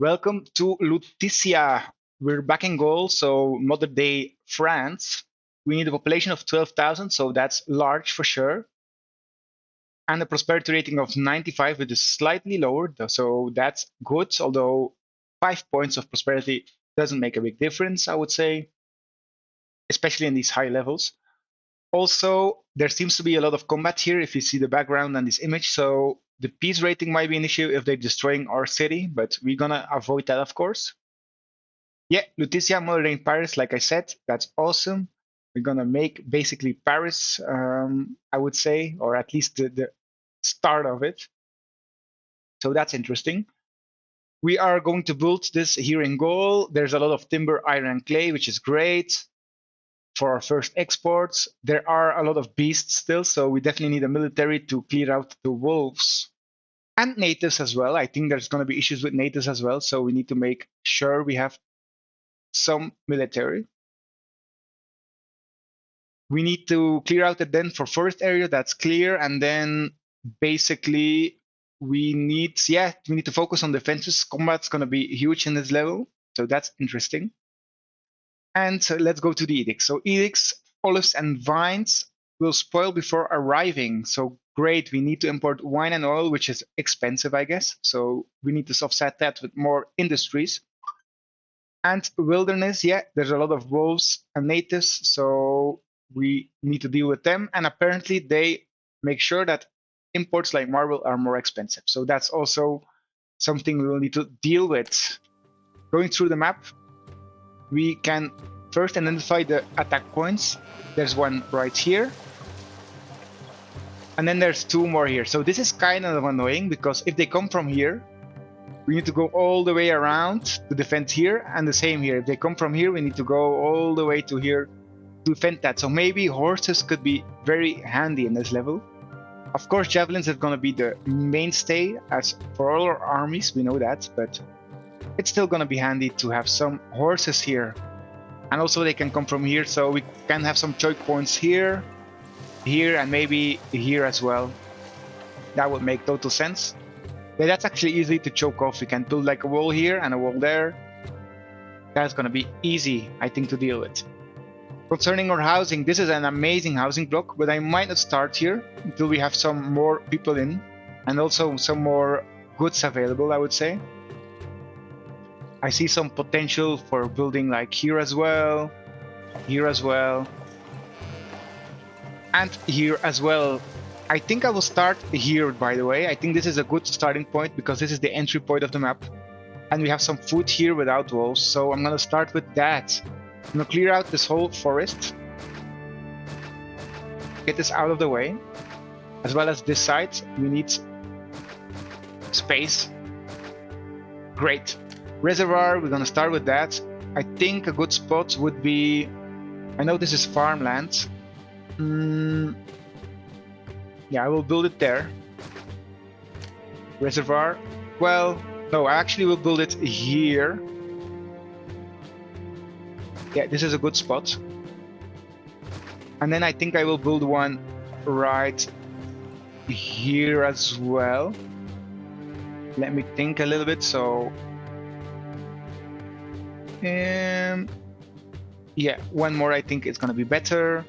Welcome to Lutetia. We're back in Gaul, so modern day France. We need a population of 12,000, so that's large for sure. And a prosperity rating of 95, which is slightly lower, so that's good, although 5 points of prosperity doesn't make a big difference, I would say, especially in these high levels. Also, there seems to be a lot of combat here if you see the background and this image, so the peace rating might be an issue if they're destroying our city, but we're gonna avoid that, of course. Yeah, Lutetia modern Paris, like I said, that's awesome. We're gonna make basically Paris, I would say, or at least the start of it. So that's interesting. We are going to build this here in Gaul. There's a lot of timber, iron, and clay, which is great for our first exports. There are a lot of beasts still, so we definitely need a military to clear out the wolves. And natives as well. I think there's going to be issues with natives as well, so we need to make sure we have some military. We need to clear out the den for forest area, that's clear, and then basically we need to focus on defenses. Combat's going to be huge in this level, so that's interesting. And let's go to the edicts. So edicts, olives and vines will spoil before arriving. So great, we need to import wine and oil, which is expensive, I guess. So we need to offset that with more industries. And wilderness, yeah, there's a lot of wolves and natives, so we need to deal with them. And apparently they make sure that imports like marble are more expensive. So that's also something we will need to deal with. Going through the map, we can first identify the attack points. There's one right here. And then there's two more here. So this is kind of annoying because if they come from here, we need to go all the way around to defend here, and the same here. If they come from here, we need to go all the way to here to defend that. So maybe horses could be very handy in this level. Of course, javelins are going to be the mainstay as for all our armies, we know that, but it's still going to be handy to have some horses here. And also they can come from here, so we can have some choke points here, here, and maybe here as well. That would make total sense. Yeah, that's actually easy to choke off. We can build like a wall here and a wall there. That's going to be easy, I think, to deal with. Concerning our housing, this is an amazing housing block, but I might not start here until we have some more people in and also some more goods available, I would say. I see some potential for building like here as well, and here as well. I think I will start here, by the way. I think this is a good starting point because this is the entry point of the map. And we have some food here without walls, so I'm gonna start with that. I'm gonna clear out this whole forest. Get this out of the way. As well as this side, we need space. Great. Reservoir, we're gonna start with that. I think a good spot would be... I know this is farmland. Yeah, I will build it there. Reservoir. Well, no, I actually will build it here. Yeah, this is a good spot. And then I think I will build one right here as well. Let me think a little bit. So, yeah, one more I think is gonna be better.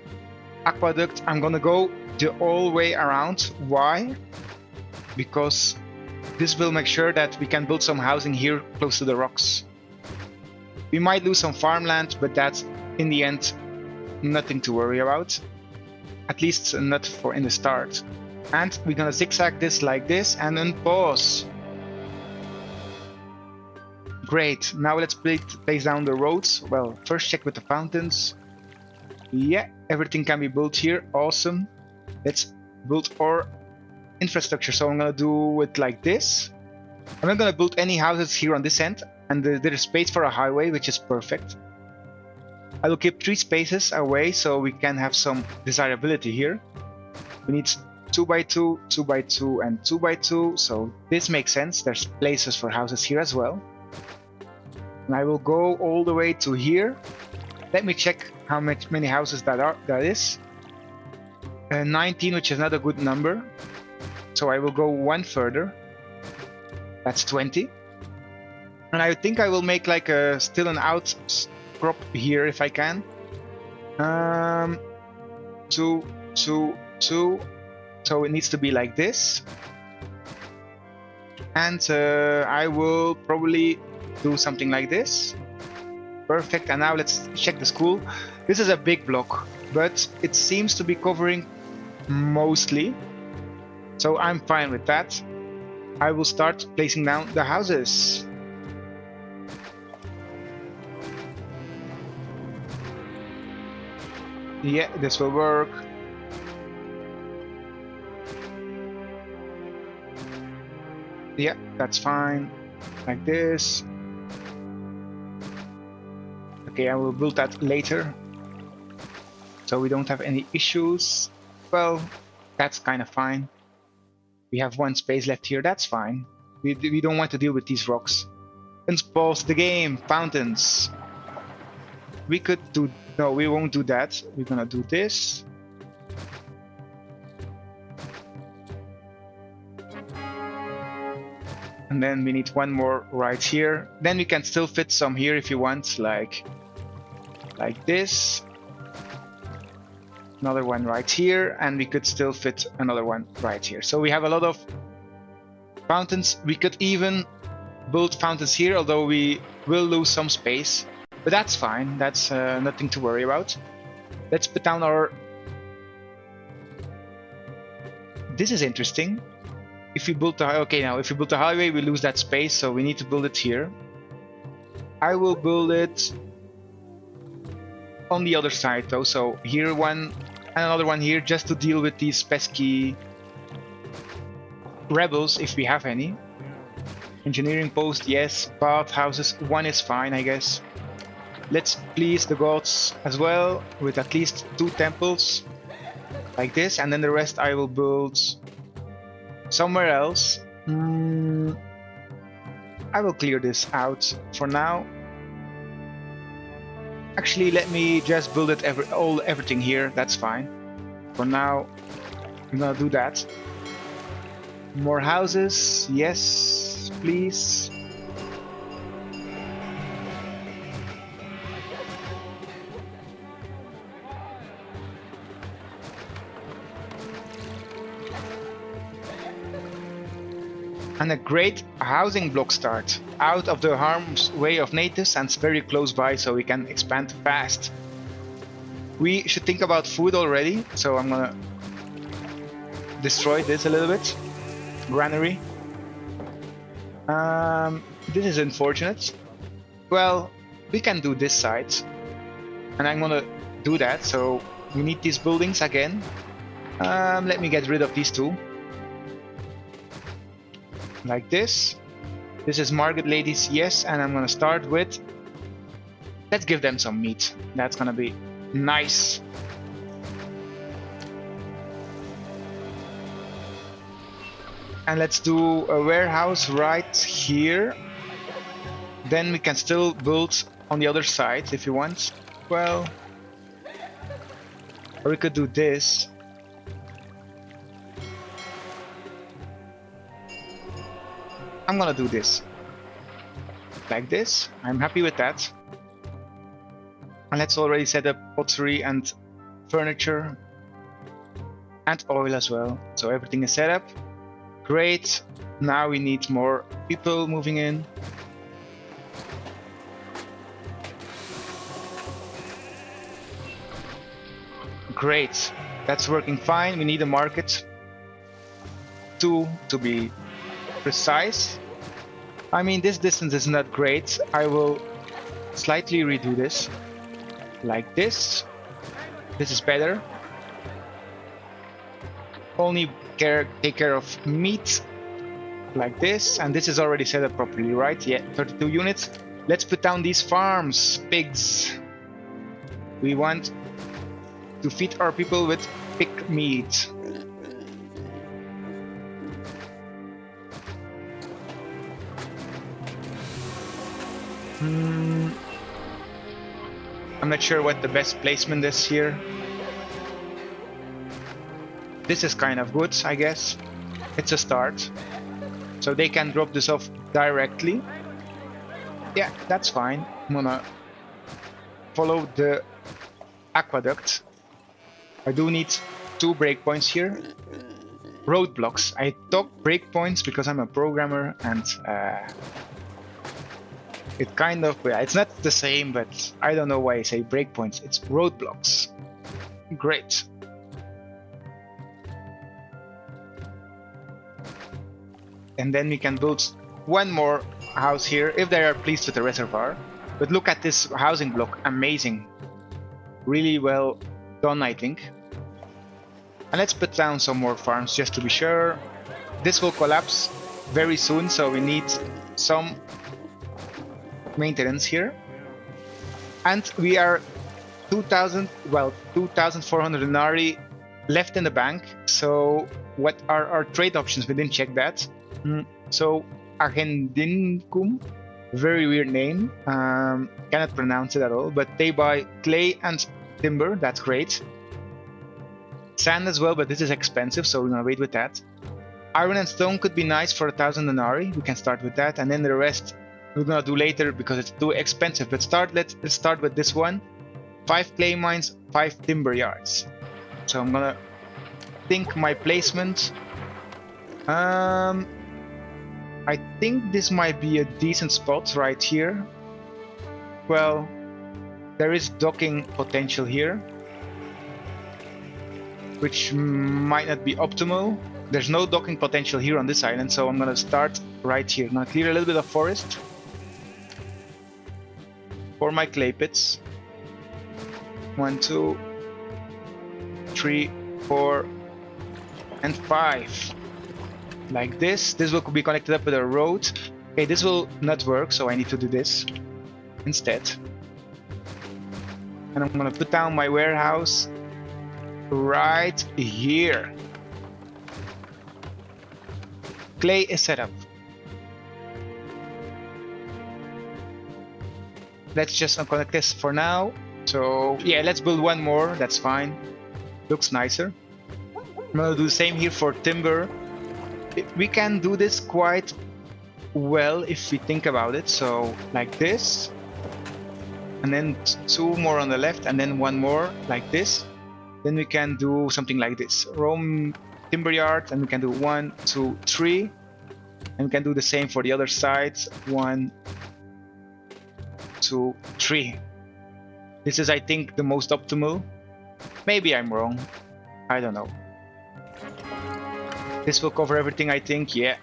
Aqueduct, I'm gonna go the whole way around. Why? Because this will make sure that we can build some housing here close to the rocks. We might lose some farmland, but that's in the end nothing to worry about. At least not for in the start. And we're gonna zigzag this like this and then pause. Great, now let's place down the roads. Well, first check with the fountains. Yeah, everything can be built here, awesome. Let's build our infrastructure. So I'm gonna do it like this. I'm not gonna build any houses here on this end, and there is space for a highway, which is perfect. I will keep 3 spaces away so we can have some desirability here. We need 2x2, 2x2, and 2x2, so this makes sense. There's places for houses here as well. And I will go all the way to here. Let me check how many houses that is. 19, which is not a good number. So I will go one further. That's 20. And I think I will make like a still an outcrop here if I can. 2, 2, 2. So it needs to be like this. And I will probably do something like this. Perfect. And now let's check the school. This is a big block, but it seems to be covering mostly. So I'm fine with that. I will start placing down the houses. Yeah, this will work. Yeah, that's fine. Like this. Okay, I will build that later. So we don't have any issues. Well, that's kind of fine. We have one space left here, that's fine. We don't want to deal with these rocks. Let's pause the game. Fountains. We could do... No, we won't do that. We're gonna do this. And then we need one more right here. Then we can still fit some here if you want, like this. Another one right here, and we could still fit another one right here. So we have a lot of fountains. We could even build fountains here, although we will lose some space. But that's fine, that's nothing to worry about. Let's put down our... This is interesting. If we build the... Okay, now if we build the highway, we lose that space, so we need to build it here. I will build it on the other side though, so here one and another one here, just to deal with these pesky rebels, if we have any. Engineering post, yes. Bath houses, one is fine, I guess. Let's please the gods as well, with at least 2 temples, like this, and then the rest I will build somewhere else. I will clear this out for now. Actually, let me just build it everything here, that's fine. For now, I'm gonna do that. More houses, yes, please. And a great housing block start, out of the harm's way of natives and very close by, so we can expand fast. We should think about food already, so I'm gonna destroy this a little bit. Granary. This is unfortunate. Well, we can do this side, and I'm gonna do that, so we need these buildings again. Let me get rid of these 2. Like this. This is market ladies, yes, and I'm gonna start with... Let's give them some meat. That's gonna be nice. And let's do a warehouse right here. Then we can still build on the other side if you want. Well, or we could do this. I'm gonna do this. Like this. I'm happy with that. And let's already set up pottery and furniture. And oil as well. So everything is set up. Great. Now we need more people moving in. Great. That's working fine. We need a market. 2 to be precise. I mean, this distance is not great. I will slightly redo this. Like this. This is better. Only take care of meat. Like this. And this is already set up properly, right? Yeah, 32 units. Let's put down these farms. Pigs. We want to feed our people with pig meat. I'm not sure what the best placement is here. This is kind of good, I guess. It's a start. So they can drop this off directly. Yeah, that's fine. I'm gonna follow the aqueduct. I do need 2 breakpoints here. Roadblocks. I talk breakpoints because I'm a programmer and it kind of, yeah, it's not the same, but I don't know why I say breakpoints. It's roadblocks. Great. And then we can build one more house here if they are pleased with the reservoir. But look at this housing block. Amazing. Really well done, I think. And let's put down some more farms just to be sure. This will collapse very soon, so we need some maintenance here. And we are 2,400 denarii left in the bank. So what are our trade options? We didn't check that. So Agendincum, very weird name, cannot pronounce it at all, but they buy clay and timber. That's great. Sand as well, but this is expensive, so we're gonna wait with that. Iron and stone could be nice for 1,000 denarii. We can start with that, and then the rest we're gonna do later because it's too expensive. But let's start with this one. 5 clay mines, 5 timber yards. So I'm gonna think my placement. I think this might be a decent spot right here. Well, there is docking potential here, which might not be optimal. There's no docking potential here on this island, so I'm gonna start right here. I'm gonna clear a little bit of forest for my clay pits. 1, 2, 3, 4, and 5. Like this. This will be connected up with a road. Okay, this will not work, so I need to do this instead. And I'm gonna put down my warehouse right here. Clay is set up. Let's just unconnect this for now. So yeah, let's build one more. That's fine. Looks nicer. I'm gonna do the same here for timber. We can do this quite well if we think about it. So like this, and then 2 more on the left, and then 1 more like this. Then we can do something like this. Rome timber yard, and we can do 1, 2, 3, and we can do the same for the other sides. 1, 2, 3. This is, I think, the most optimal. Maybe I'm wrong. I don't know. This will cover everything, I think. Yeah,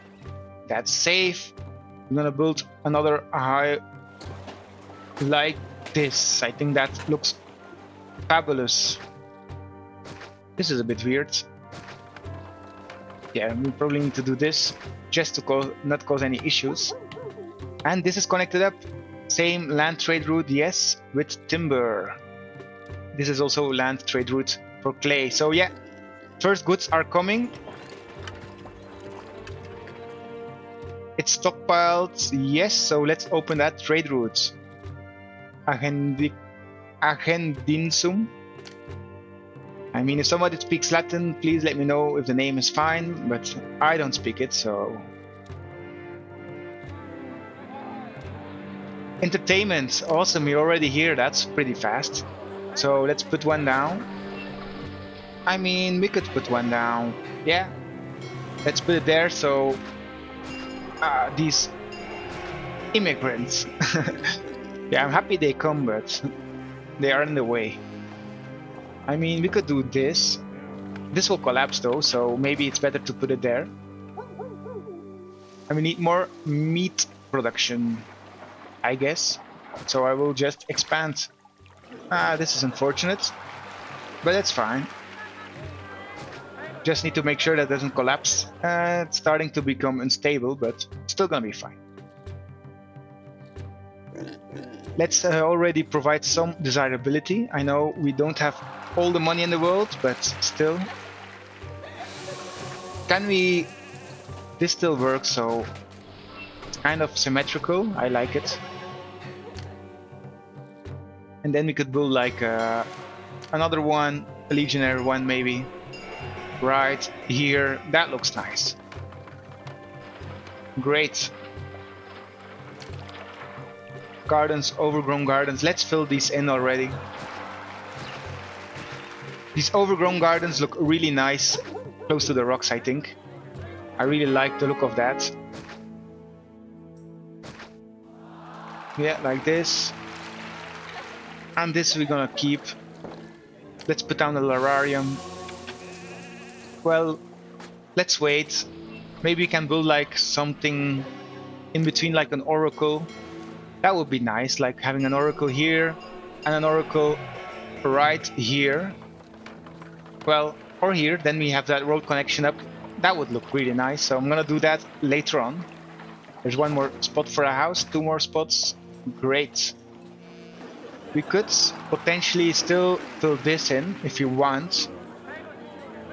that's safe. I'm gonna build another high like this. I think that looks fabulous. This is a bit weird. Yeah, we probably need to do this just to not cause any issues. And this is connected up. Same land trade route, yes, with timber. This is also land trade route for clay. So yeah, first goods are coming. It's stockpiled, yes, so let's open that trade route. Agendinsum. I mean, if somebody speaks Latin, please let me know if the name is fine, but I don't speak it, so. Entertainment, awesome, you're already here, that's pretty fast. So let's put one down. I mean, we could put one down, yeah. Let's put it there, so these immigrants. Yeah, I'm happy they come, but they are in the way. I mean, we could do this. This will collapse though, so maybe it's better to put it there. And we need more meat production, I guess. So I will just expand. This is unfortunate, but that's fine. Just need to make sure that doesn't collapse. It's starting to become unstable, but still gonna be fine. Let's already provide some desirability. I know we don't have all the money in the world, but still. Can we... This still works, so it's kind of symmetrical. I like it. And then we could build like another one, a legionary one maybe. Right here, that looks nice. Great. Gardens, overgrown gardens. Let's fill these in already. These overgrown gardens look really nice close to the rocks, I think. I really like the look of that. Yeah, like this. And this we're gonna keep. Let's put down the lararium. Well, let's wait. Maybe we can build like something in between, like an oracle. That would be nice, like having an oracle here and an oracle right here. Well, or here, then we have that road connection up. That would look really nice, so I'm gonna do that later on. There's one more spot for a house, 2 more spots. Great. We could potentially still fill this in if you want.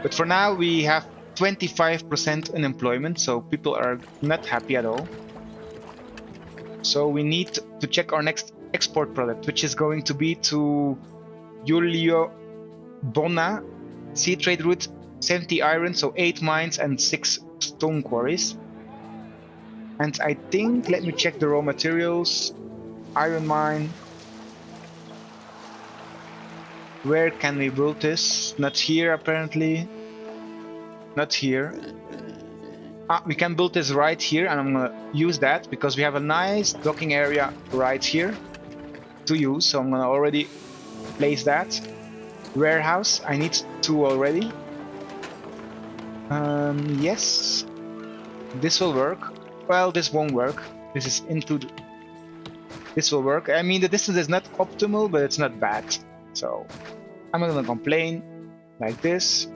But for now we have 25% unemployment, so people are not happy at all. So we need to check our next export product, which is going to be to Julio Bona, sea trade route, 70 iron, so 8 mines and 6 stone quarries. And I think, let me check the raw materials. Iron mine. Where can we build this? Not here, apparently. Not here. We can build this right here, and I'm gonna use that because we have a nice docking area right here to use. So I'm gonna already place that. Warehouse, I need 2 already. Yes. This will work. Well, this won't work. This is into the... This will work. I mean, the distance is not optimal, but it's not bad. So I'm not gonna complain. Like this.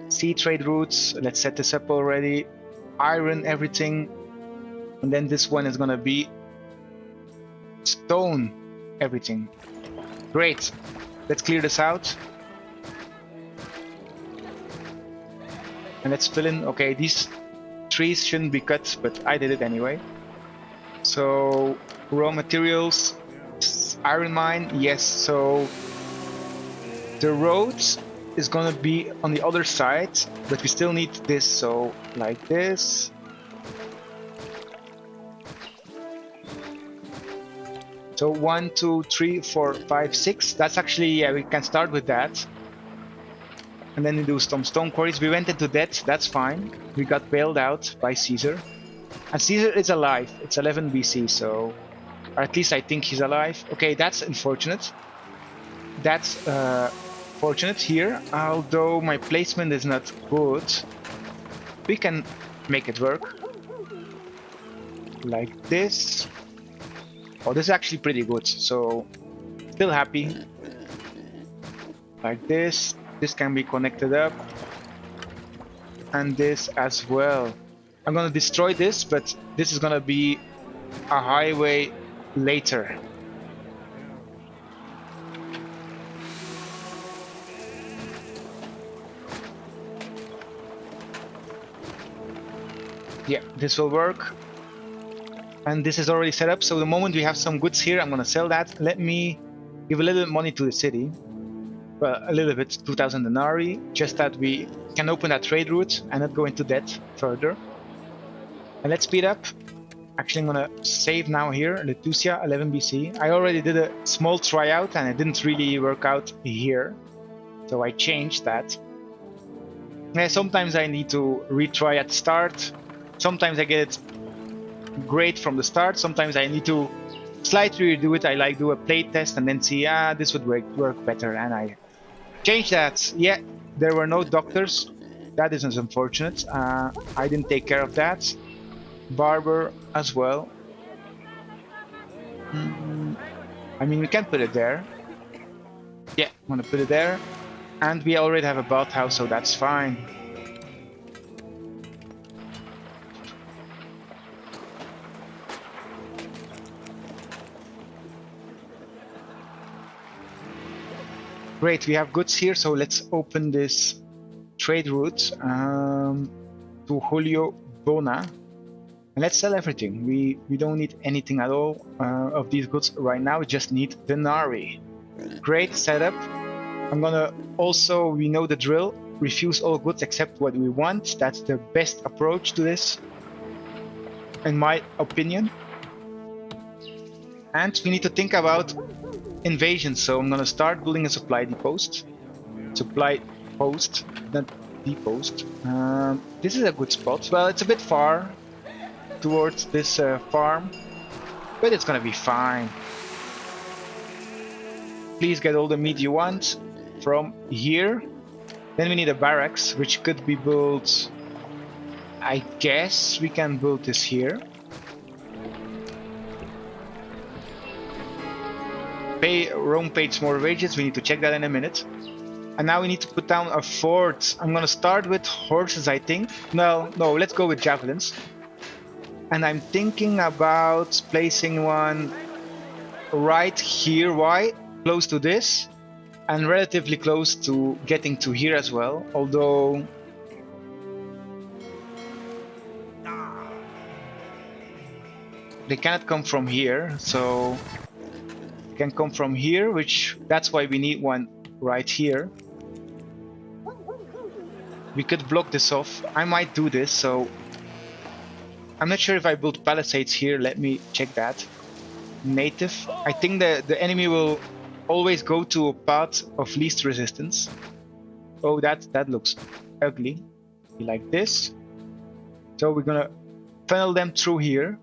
Sea trade routes. Let's set this up already. Iron, everything. And then this one is gonna be stone, everything. Great. Let's clear this out. And let's fill in. Okay, these trees shouldn't be cut, but I did it anyway. So raw materials, iron mine, yes. So the road is gonna be on the other side, but we still need this. So like this. So 1, 2, 3, 4, 5, 6. That's actually, yeah, we can start with that. And then we do some stone quarries. We went into debt, that's fine. We got bailed out by Caesar. And Caesar is alive. It's 11 BC, so... Or at least I think he's alive. Okay, that's unfortunate. That's fortunate here. Although my placement is not good. We can make it work. Like this. Oh, this is actually pretty good, so... Still happy. Like this. This can be connected up, and this as well. I'm gonna destroy this, but this is gonna be a highway later. Yeah, this will work. And this is already set up, so the moment we have some goods here, I'm gonna sell that. Let me give a little bit of money to the city. Well, a little bit, 2,000 denarii, just that we can open that trade route and not go into debt further. And let's speed up. Actually, I'm gonna save now here, Lutetia, 11 BC. I already did a small tryout and it didn't really work out here. So I changed that. Yeah, sometimes I need to retry at the start. Sometimes I get it great from the start. Sometimes I need to slightly redo it. I like do a play test and then see, this would work better, and I change that. Yeah, there were no doctors. That is unfortunate. I didn't take care of that. Barber as well. I mean, we can put it there. Yeah, I'm gonna put it there. And we already have a bathhouse, so that's fine. Great, we have goods here, so let's open this trade route to Julio Bona. And let's sell everything. We don't need anything at all of these goods right now, we just need denarii. Great setup. I'm gonna also, we know the drill, refuse all goods except what we want. That's the best approach to this. in my opinion. And we need to think about invasion, so I'm gonna start building a supply post. Supply post, not depost. This is a good spot. Well, it's a bit far towards this farm, but it's gonna be fine. Please get all the meat you want from here. Then we need a barracks, which could be built. I guess we can build this here. Pay Rome paid more wages. We need to check that in a minute. And now we need to put down a fort. I'm gonna start with horses, I think. No, let's go with javelins. And I'm thinking about placing one right here. Why? Close to this. And relatively close to getting to here as well. Although... they cannot come from here, so... they can come from here, which... that's why we need one right here. We could block this off. I might do this, so... I'm not sure if I build palisades here. Let me check that. Native. I think the enemy will always go to a path of least resistance. Oh, that looks ugly. Like this. So we're gonna funnel them through here.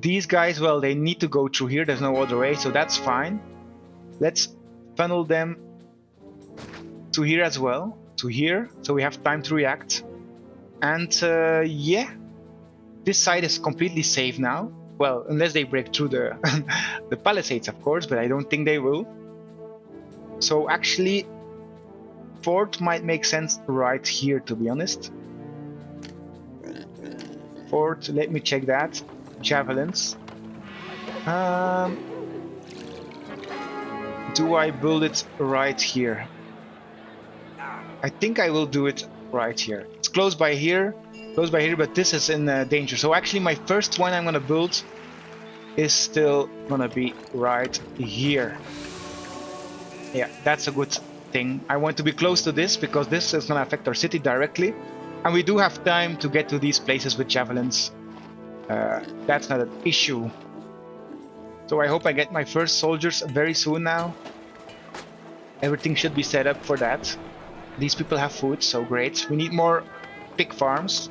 These guys, well, they need to go through here. There's no other way, so that's fine. Let's funnel them to here as well, to here, so we have time to react. And yeah, this side is completely safe now. Well, unless they break through the the palisades, of course, but I don't think they will. So actually, fort might make sense right here, to be honest. Fort, let me check that. Javelins. Do I build it right here? I think I will do it right here. It's close by here, but this is in danger. So actually my first one I'm gonna build is still gonna be right here. Yeah, that's a good thing. I want to be close to this because this is gonna affect our city directly. And we do have time to get to these places with javelins. That's not an issue. So I hope I get my first soldiers very soon now. Everything should be set up for that. These people have food, so great. We need more pig farms.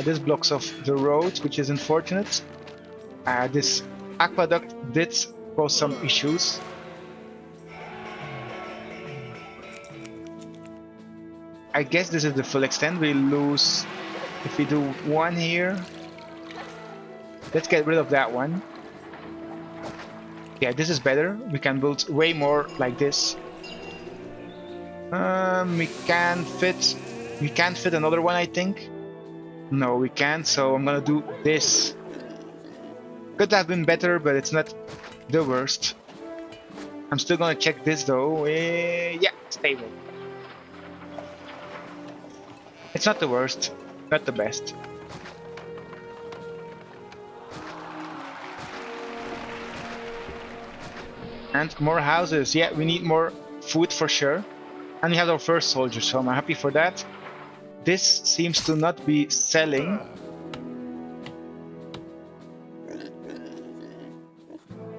This blocks off the road, which is unfortunate. This aqueduct did cause some issues. I guess this is the full extent. We lose if we do one here. Let's get rid of that one. Yeah, this is better. We can build way more like this. We can't fit another one, I think. No, we can't, so I'm gonna do this. Could have been better, but it's not the worst. I'm still gonna check this though. Yeah, stable. It's not the worst, not the best. And more houses. Yeah, we need more food for sure. And we have our first soldier, so I'm happy for that. This seems to not be selling.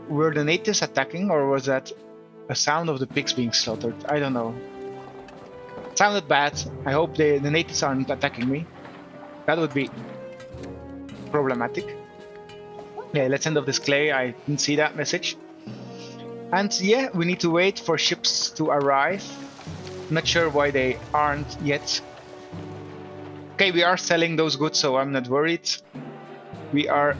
Were the natives attacking, or was that a sound of the pigs being slaughtered? I don't know. It sounded bad. I hope the natives aren't attacking me. That would be problematic. Yeah, let's end off this clay. I didn't see that message. And yeah, we need to wait for ships to arrive. Not sure why they aren't yet. Okay, we are selling those goods, so I'm not worried. We are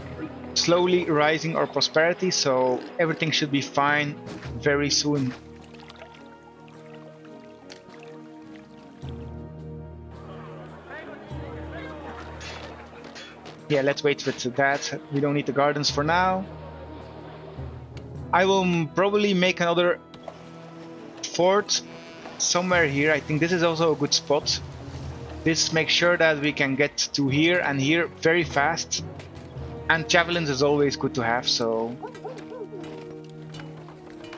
slowly rising our prosperity, so everything should be fine very soon. Yeah, let's wait with that. We don't need the gardens for now. I will probably make another fort somewhere here. I think this is also a good spot. This makes sure that we can get to here and here very fast. And javelins is always good to have, so...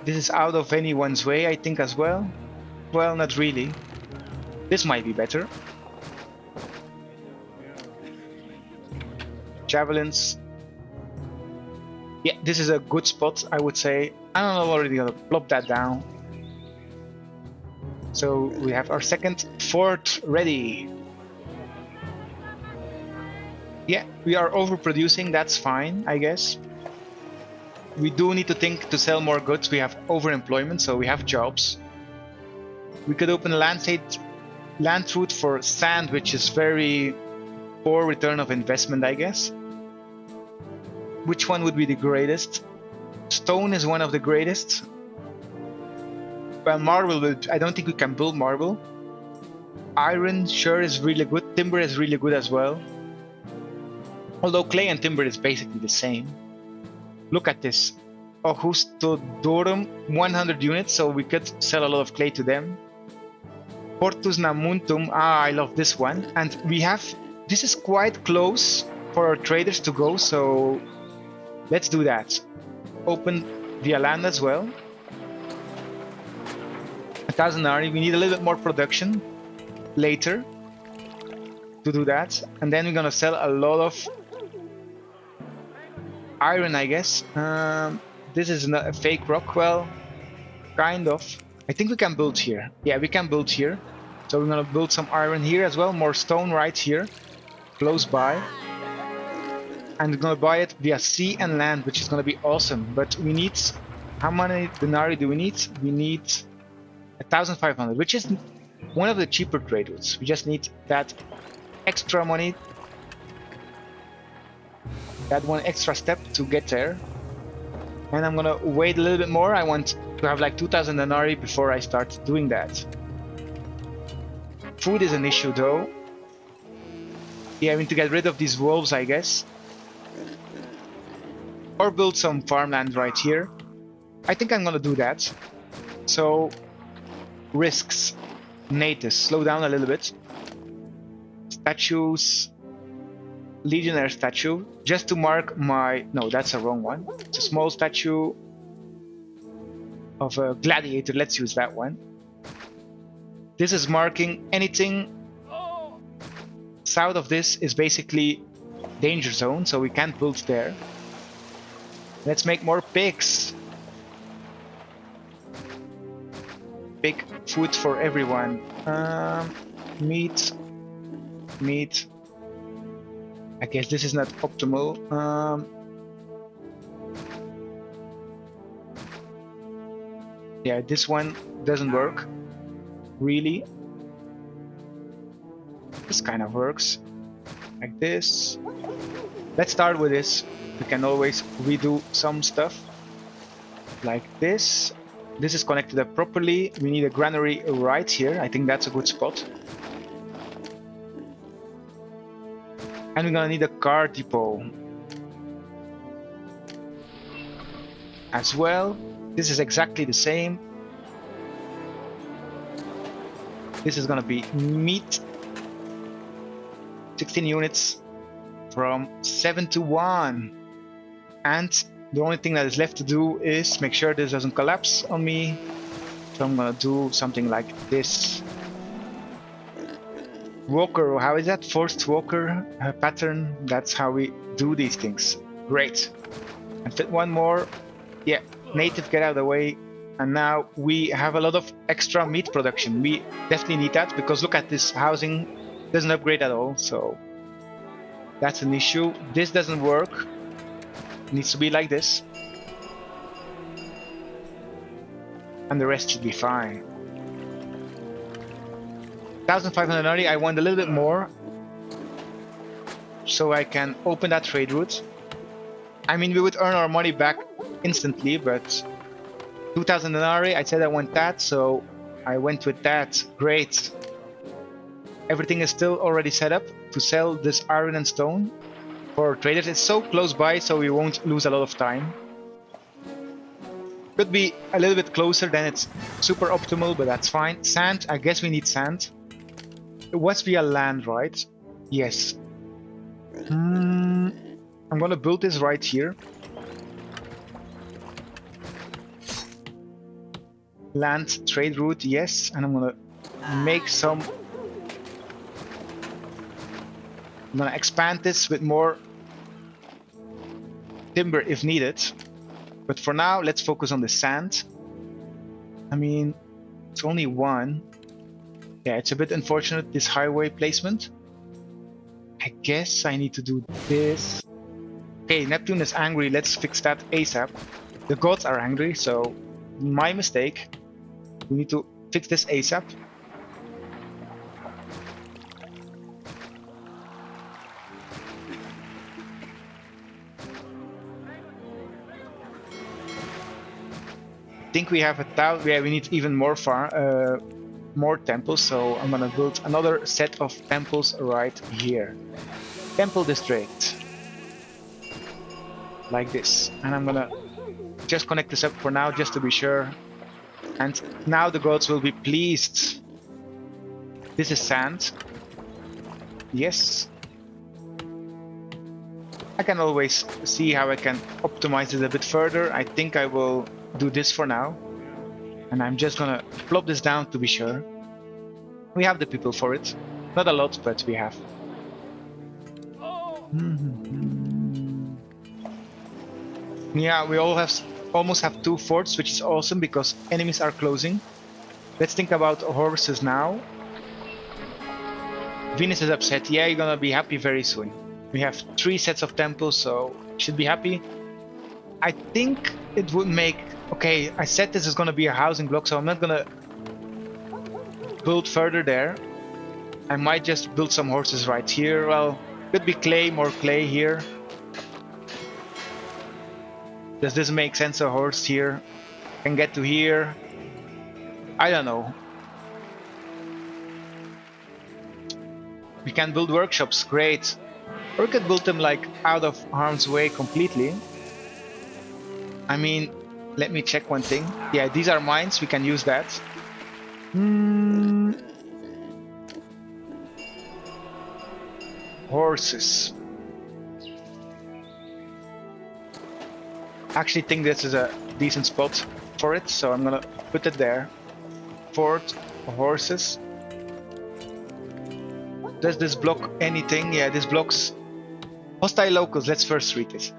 This is out of anyone's way, I think, as well. Well, not really. This might be better. Javelins. Yeah, this is a good spot, I would say. I'm already gonna plop that down. So we have our second fort ready. Yeah, we are overproducing, that's fine, I guess. We do need to think to sell more goods. We have overemployment, so we have jobs. We could open a land route for sand, which is very poor return of investment, I guess. Which one would be the greatest? Stone is one of the greatest. Well, marble, I don't think we can build marble. Iron, sure, is really good. Timber is really good as well. Although clay and timber is basically the same. Look at this. Augustodorum, 100 units, so we could sell a lot of clay to them. Portus Namuntum, I love this one. And we have, this is quite close for our traders to go, so let's do that. Open via land as well. 1,000 Ari, we need a little bit more production later to do that. And then we're gonna sell a lot of iron, I guess. This is not a fake rock. Well, kind of. I think we can build here. Yeah, we can build here. So we're gonna build some iron here as well. More stone right here, close by. And we're gonna buy it via sea and land, which is gonna be awesome. But we need, how many denarii do we need? We need 1,500, which is one of the cheaper trade routes. We just need that extra money, that one extra step to get there. And I'm gonna wait a little bit more. I want to have like 2,000 denarii before I start doing that. Food is an issue though. Yeah, I need to get rid of these wolves, I guess. Or build some farmland right here. I think I'm gonna do that. So, risks. Natives, slow down a little bit. Statues. Legionnaire statue, just to mark my... No, that's a wrong one. It's a small statue of a gladiator. Let's use that one. This is marking anything south of this is basically danger zone, so we can't build there. Let's make more pigs. Pig food for everyone. Meat. I guess this is not optimal. Yeah, this one doesn't work. Really. This kind of works. Like this. Let's start with this. We can always redo some stuff. Like this. This is connected up properly. We need a granary right here. I think that's a good spot. And we're gonna need a car depot as well. This is exactly the same. This is gonna be meat. 16 units from 7 to 1. And the only thing that is left to do is make sure this doesn't collapse on me. So I'm gonna do something like this. Walker, how is that? Forced walker pattern. That's how we do these things. Great. And fit one more. Yeah, native, get out of the way. And now we have a lot of extra meat production. We definitely need that because look at this housing. Doesn't upgrade at all. So that's an issue. This doesn't work. It needs to be like this. And the rest should be fine. 1,500 denarii, I want a little bit more so I can open that trade route. I mean, we would earn our money back instantly, but 2,000 denarii, I said I want that, so I went with that. Great. Everything is still already set up to sell this iron and stone for traders. It's so close by, so we won't lose a lot of time. Could be a little bit closer, then it's super optimal, but that's fine. Sand, I guess we need sand. What's via land, right? Yes. I'm gonna build this right here. Land trade route, yes. And I'm gonna make some I'm gonna expand this with more timber if needed. But for now, let's focus on the sand. I mean, it's only one. Yeah, it's a bit unfortunate, this highway placement. I guess I need to do this. Okay, Neptune is angry. Let's fix that ASAP. The gods are angry, so my mistake. We need to fix this ASAP. I think we have 1,000. Yeah, we need even more more temples. So I'm gonna build another set of temples right here. Temple district, like this, and I'm gonna just connect this up for now, just to be sure. And now the gods will be pleased. This is sand. Yes. I can always see how I can optimize it a bit further. I think I will do this for now. And I'm just gonna plop this down to be sure. We have the people for it. Not a lot, but we have. Yeah, we almost have 2 forts, which is awesome because enemies are closing. Let's think about horses now. Venus is upset. Yeah, you're gonna be happy very soon. We have 3 sets of temples, so should be happy. I think it would make... Okay, I said this is gonna be a housing block, so I'm not gonna build further there. I might just build some horses right here. Well, could be clay, more clay here. Does this make sense? A horse here can get to here. I don't know. We can build workshops, great. Or we could build them like out of harm's way completely. I mean, let me check one thing. Yeah, these are mines, we can use that. Horses. I actually think this is a decent spot for it, so I'm gonna put it there. Fort, horses. Does this block anything? Yeah, this blocks hostile locals. Let's first read this.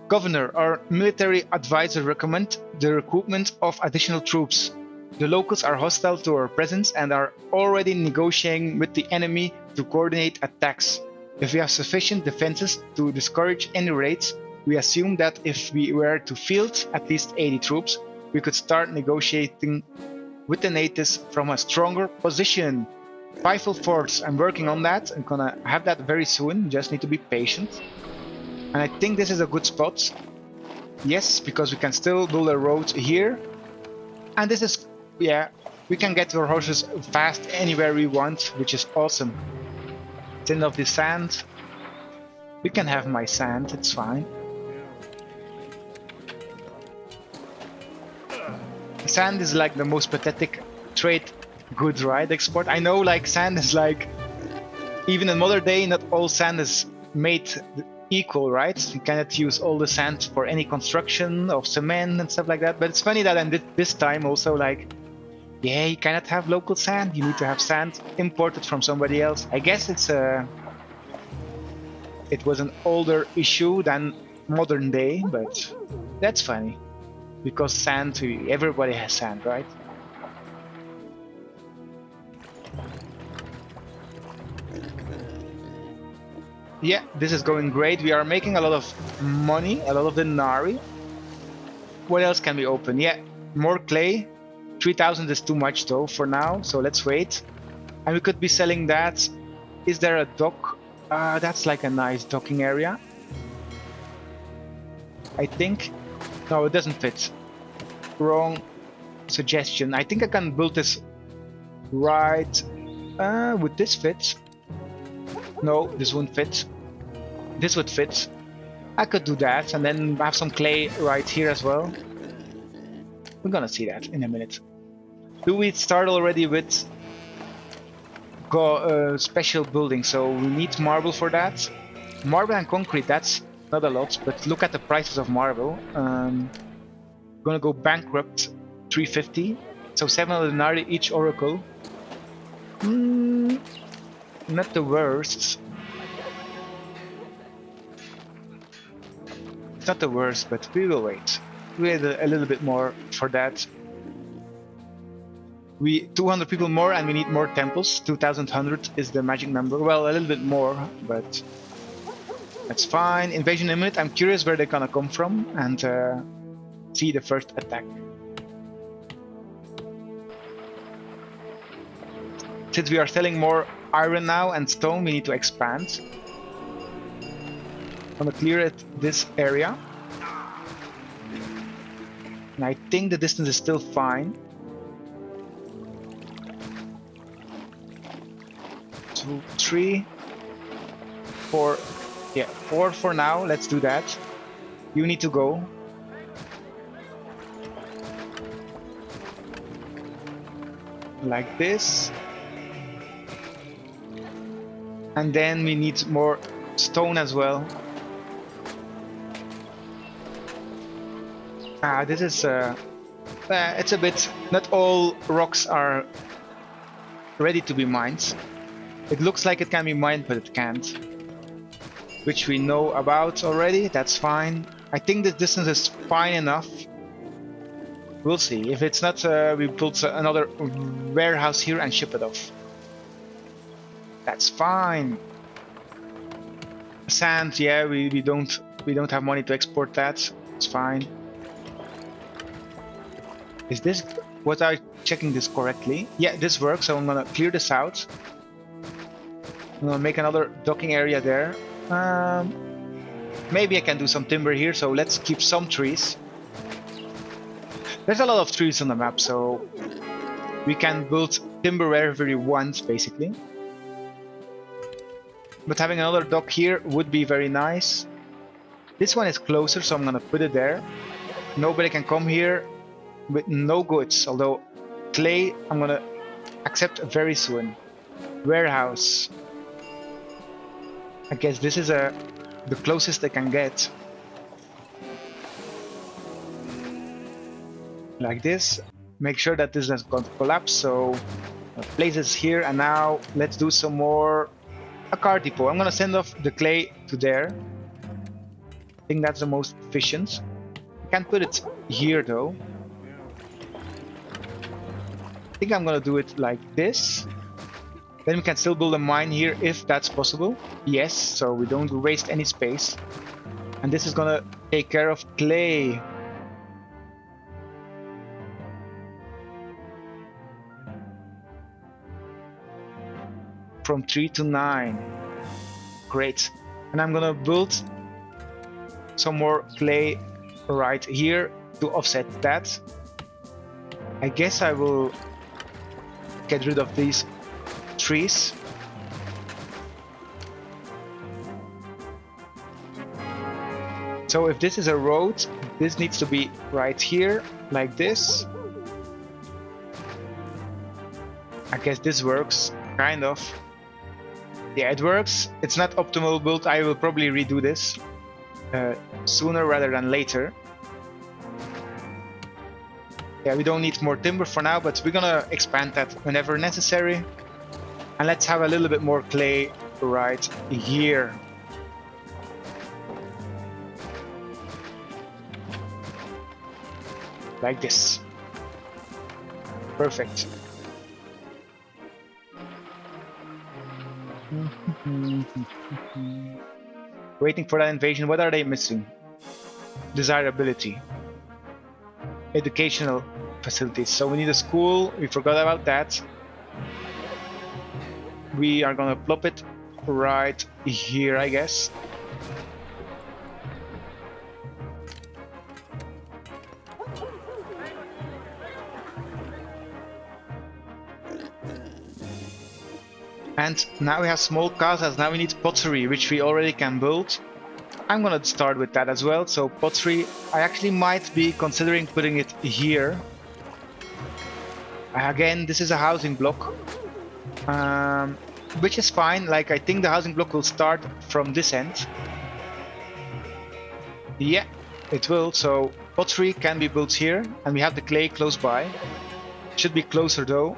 Governor, our military advisor recommend the recruitment of additional troops. The locals are hostile to our presence and are already negotiating with the enemy to coordinate attacks. If we have sufficient defenses to discourage any raids, we assume that if we were to field at least 80 troops, we could start negotiating with the natives from a stronger position. 5 full forts, I'm working on that. I'm gonna have that very soon, just need to be patient. And I think this is a good spot. Yes, because we can still build a road here. And this is, yeah, we can get our horses fast anywhere we want, which is awesome. Tin of the sand. You can have my sand, it's fine. Sand is like the most pathetic trade good, right? Export. I know, like, sand is like, even in modern day, not all sand is made equal, right? You cannot use all the sand for any construction of cement and stuff like that. But it's funny that in this time also, like, yeah, you cannot have local sand. You need to have sand imported from somebody else. I guess it was an older issue than modern day, but that's funny because sand, everybody has sand, right? Yeah, this is going great. We are making a lot of money, a lot of denarii. What else can we open? Yeah, more clay. 3,000 is too much though for now, so let's wait. And we could be selling that. Is there a dock? That's like a nice docking area. I think. No, it doesn't fit. Wrong suggestion. I think I can build this right. Would this fit? No, this won't fit. This would fit. I could do that and then have some clay right here as well. We're gonna see that in a minute. Do we start already with special building? So we need marble for that. Marble and concrete, that's not a lot, but look at the prices of marble. Gonna go bankrupt. 350. So 700 denarii each oracle. Not the worst. It's not the worst, but we will wait. We had a little bit more for that. We 200 people more, and we need more temples. 2,100 is the magic number. Well, a little bit more, but that's fine. Invasion imminent. I'm curious where they're gonna come from, and see the first attack. Since we are selling more iron now and stone, we need to expand. I'm gonna clear this area. And I think the distance is still fine. 2, 3, 4. Yeah, 4 for now. Let's do that. You need to go. Like this. And then we need more stone as well. This is it's a bit, not all rocks are ready to be mined. It looks like it can be mined, but it can't, which we know about already. That's fine. I think this distance is fine enough. We'll see. If it's not, we build another warehouse here and ship it off. That's fine. Sand, yeah, we don't have money to export that. It's fine. Is this, was I checking this correctly? Yeah, this works, so I'm gonna clear this out. I'm gonna make another docking area there. Maybe I can do some timber here, so let's keep some trees. There's a lot of trees on the map, so we can build timber wherever we want, basically. But having another dock here would be very nice. This one is closer, so I'm gonna put it there. Nobody can come here with no goods, although clay I'm gonna accept very soon. Warehouse. I guess this is the closest I can get. Like this. Make sure that this doesn't collapse, so place this here, and now let's do some more. A car depot. I'm gonna send off the clay to there. I think that's the most efficient. I can't put it here though. I think I'm gonna do it like this. Then we can still build a mine here if that's possible. Yes, so we don't waste any space. And this is gonna take care of clay. From 3 to 9. Great. And I'm gonna build some more clay right here to offset that. I guess I will get rid of these trees. So if this is a road, this needs to be right here, like this. I guess this works, kind of. Yeah, it works. It's not optimal build. I will probably redo this sooner rather than later. Yeah, we don't need more timber for now, but we're gonna expand that whenever necessary. And let's have a little bit more clay right here. Like this. Perfect. Waiting for that invasion. What are they missing? Desirability. Educational facilities. So we need a school. We forgot about that. We are gonna plop it right here, I guess. And now we have small casas. Now we need pottery, which we already can build. I'm gonna start with that as well. So pottery, I actually might be considering putting it here. Again, this is a housing block, which is fine. Like, I think the housing block will start from this end. Yeah, it will. So pottery can be built here, and we have the clay close by. Should be closer though.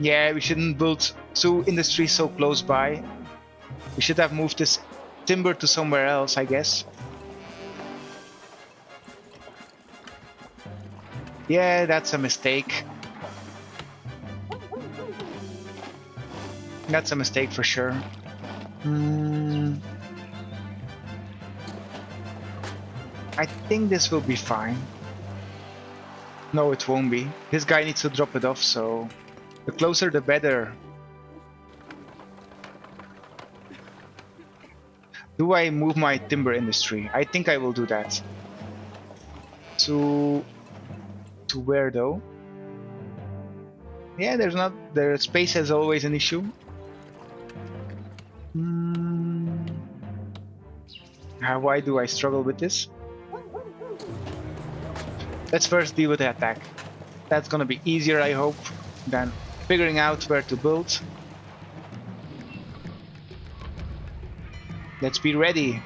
Yeah, we shouldn't build two industries so close by. We should have moved this timber to somewhere else, I guess. Yeah, that's a mistake. That's a mistake for sure. I think this will be fine. No, it won't be. This guy needs to drop it off, so the closer the better. Do I move my timber industry? I think I will do that. To where though? Yeah, the space is always an issue. Why do I struggle with this? Let's first deal with the attack. That's gonna be easier, I hope, than figuring out where to build. Let's be ready.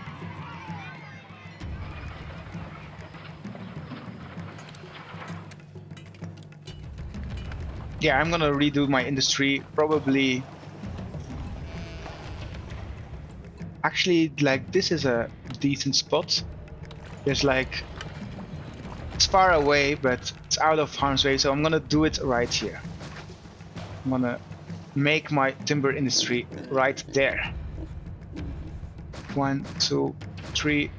Yeah, I'm gonna redo my industry, probably. Actually, like, this is a decent spot. There's like, it's far away, but it's out of harm's way, so I'm gonna do it right here. I'm gonna make my timber industry right there. 1, 2, 3,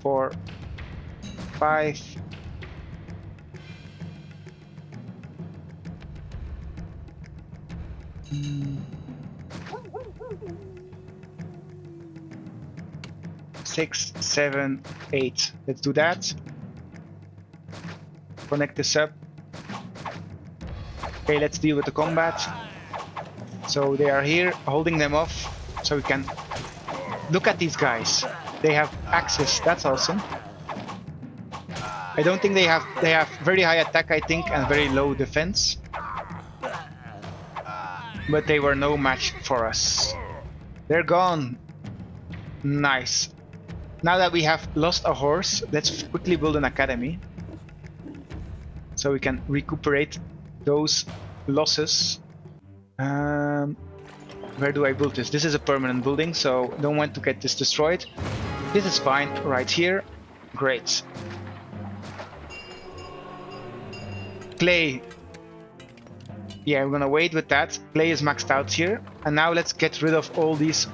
4, 5. Six, 7, 8. Let's do that. Connect this up. Okay, let's deal with the combat. So they are here, holding them off, so we can look at these guys. They have axes. That's awesome. I don't think they have very high attack, I think, and very low defense. But they were no match for us. They're gone. Nice. Now that we have lost a horse, let's quickly build an academy. So we can recuperate those losses. Where do I build this? This is a permanent building, so don't want to get this destroyed. This is fine right here. Great. Clay. Yeah, we're gonna wait with that. Clay is maxed out here. And now let's get rid of all these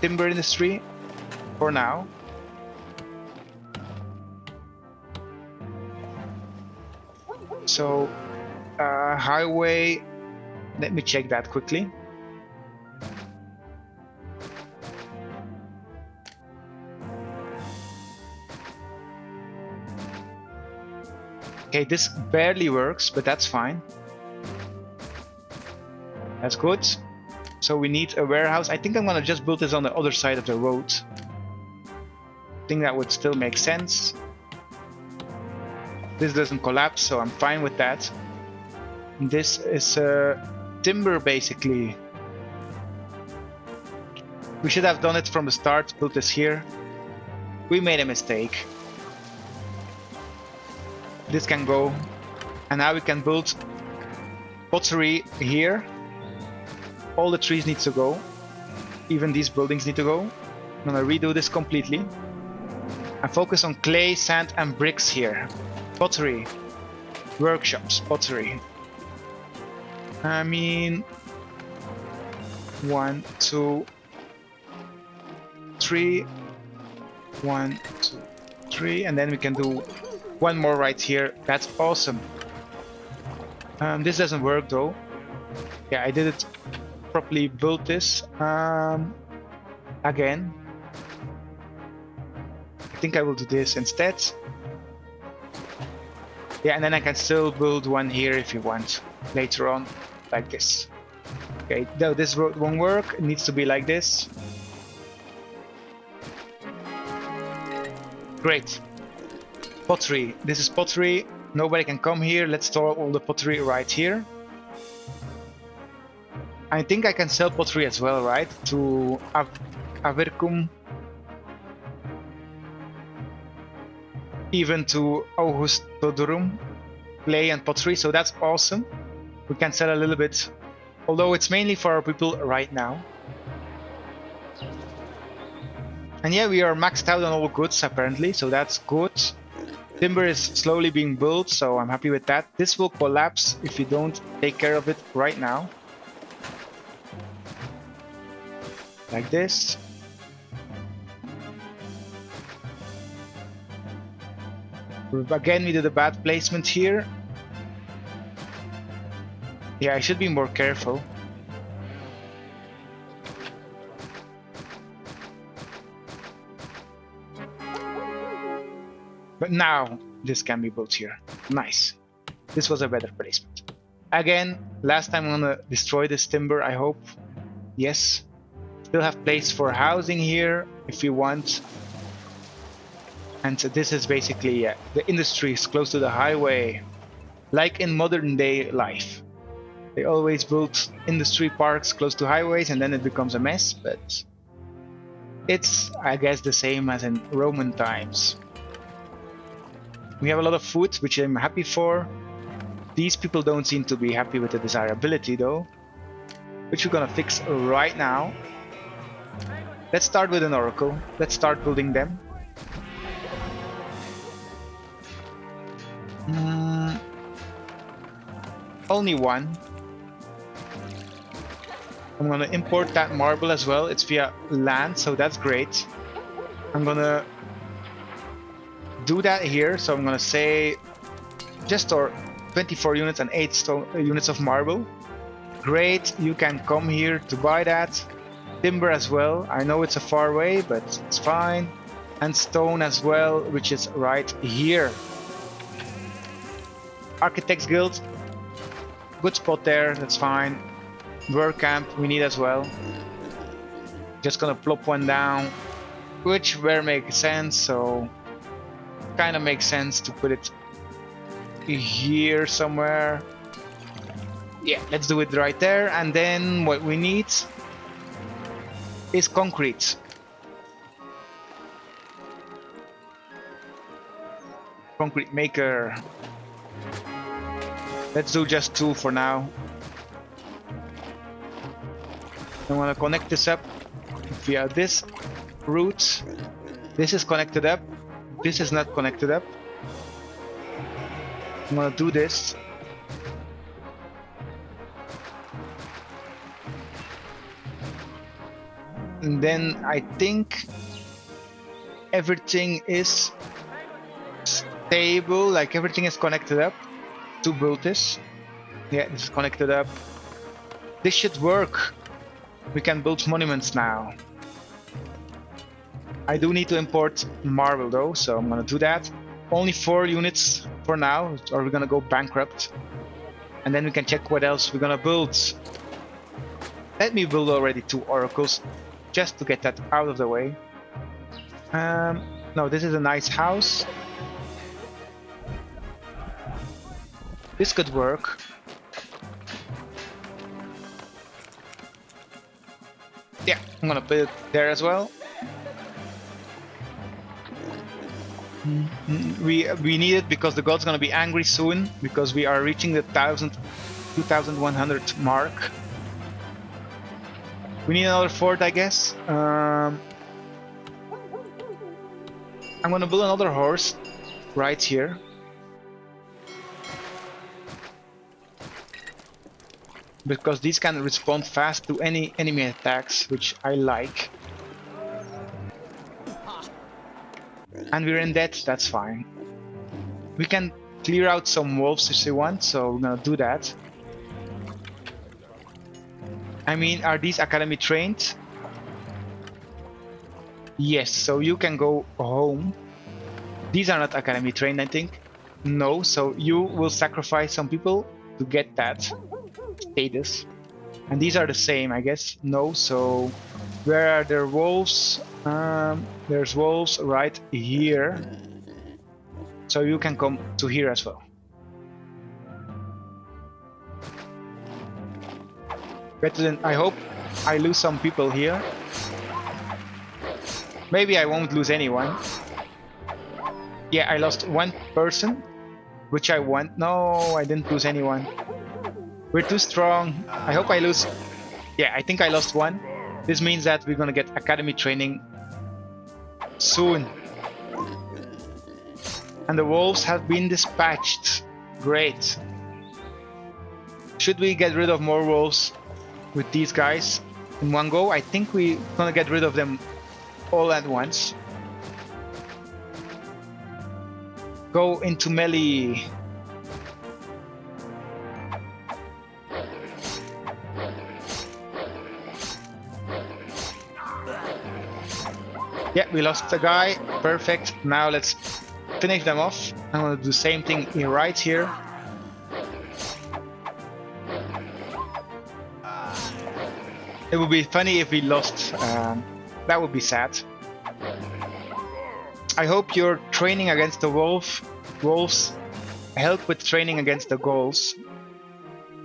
timber industry for now. So, highway, let me check that quickly. Okay, this barely works, but that's fine. That's good. So we need a warehouse. I think I'm gonna just build this on the other side of the road. I think that would still make sense. This doesn't collapse, so I'm fine with that. This is timber, basically. We should have done it from the start, built this here. We made a mistake. This can go. And now we can build pottery here. All the trees need to go. Even these buildings need to go. I'm gonna redo this completely. And focus on clay, sand, and bricks here. Pottery. Workshops. Pottery. I mean... 1, 2, 3. 1, 2, 3. And then we can do one more right here. That's awesome. This doesn't work though. Yeah, I did it properly. Built this. Again. I think I will do this instead. Yeah, and then I can still build one here if you want later on, like this. Okay, no, this road won't work. It needs to be like this. Great. Pottery. This is pottery. Nobody can come here. Let's store all the pottery right here. I think I can sell pottery as well, right? To Avircum. Even to Augustodurum, clay and pottery, so that's awesome. We can sell a little bit, although it's mainly for our people right now. And yeah, we are maxed out on all goods apparently, so that's good. Timber is slowly being built, so I'm happy with that. This will collapse if you don't take care of it right now. Like this. Again, we did a bad placement here. Yeah, I should be more careful. But now this can be built here. Nice. This was a better placement. Again, last time I'm gonna destroy this timber, I hope. Yes. Still have place for housing here if you want. And so this is basically the industry is close to the highway. Like in modern day life. They always build industry parks close to highways and then it becomes a mess, but it's, I guess, the same as in Roman times. We have a lot of food, which I'm happy for. These people don't seem to be happy with the desirability though, which we're gonna fix right now. Let's start with an oracle. Let's start building them. Only one. I'm gonna import that marble as well. It's via land, so that's great. I'm gonna do that here, so I'm gonna say just store 24 units and 8 units of marble. Great, you can come here to buy that. Timber as well. I know it's a far way, but it's fine. And stone as well, which is right here. Architects Guild. Good spot there, that's fine. Work camp we need as well. Just gonna plop one down, which where makes sense, so kind of makes sense to put it here somewhere. Yeah, let's do it right there. And then what we need is concrete. Concrete maker. Let's do just 2 for now. I'm gonna connect this up via this route. This is connected up. This is not connected up. I'm gonna do this. And then I think everything is stable, like everything is connected up to build this. Yeah, this is connected up. This should work. We can build monuments now. I do need to import marble though, so I'm gonna do that. Only 4 units for now, or we're gonna go bankrupt. And then we can check what else we're gonna build. Let me build already 2 oracles, just to get that out of the way. No, this is a nice house. This could work. Yeah, I'm gonna put it there as well. We need it because the god's gonna be angry soon, because we are reaching the 2100 mark. We need another fort, I guess. I'm gonna build another horse right here. Because these can respond fast to any enemy attacks, which I like. And we're in debt, that's fine. We can clear out some wolves if we want, so we're gonna do that. I mean, are these academy trained? Yes, so you can go home. These are not academy trained, I think. No, so you will sacrifice some people to get that status. And these are the same, I guess. No, so where are there wolves? There's wolves right here. So you can come to here as well. Better than, I hope I lose some people here. Maybe I won't lose anyone. Yeah, I lost 1 person, which I want. No, I didn't lose anyone. We're too strong. I hope I lose. Yeah, I think I lost 1. This means that we're gonna get academy training soon. And the wolves have been dispatched. Great. Should we get rid of more wolves with these guys in one go? I think we're gonna get rid of them all at once. Go into melee. Yeah, we lost a guy. Perfect. Now let's finish them off. I'm gonna do the same thing right here. It would be funny if we lost. That would be sad. I hope your training against the wolves help with training against the Gauls.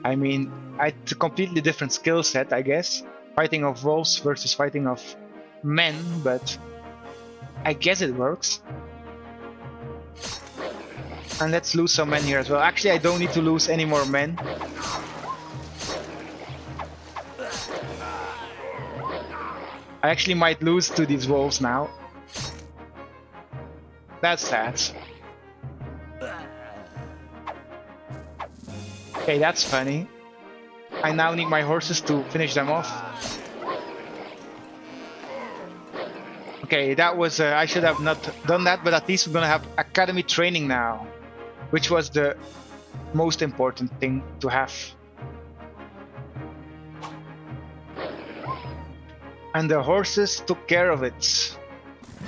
I mean, it's a completely different skill set, I guess. Fighting of wolves versus fighting of men, but I guess it works. And let's lose some men here as well. Actually, I don't need to lose any more men. I actually might lose to these wolves now. That's sad. Okay, that's funny. I now need my horses to finish them off. Okay, that was... I should have not done that, but at least we're gonna have academy training now. Which was the most important thing to have. And the horses took care of it.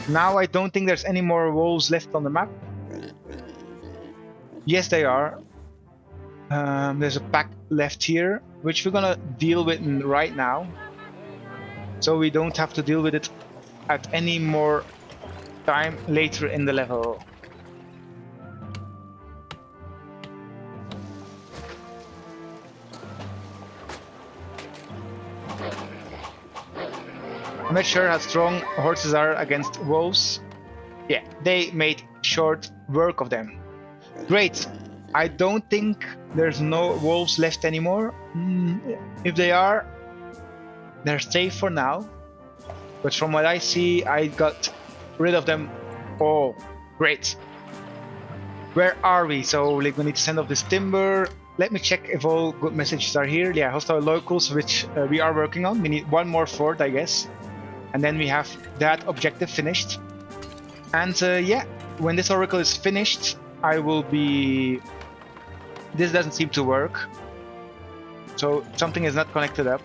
Now I don't think there's any more wolves left on the map. Yes, they are. There's a pack left here, which we're gonna deal with right now. So we don't have to deal with it at any more time later in the level. I'm not sure how strong horses are against wolves. Yeah, they made short work of them. Great. I don't think there's no wolves left anymore. If they are, they're safe for now. But from what I see, I got rid of them all. Great. Where are we? So like, we need to send off this timber. Let me check if all good messages are here. Yeah, hostile locals, which we are working on. We need one more fort, I guess. And then we have that objective finished. And yeah, when this oracle is finished, I will be... This doesn't seem to work. So something is not connected up.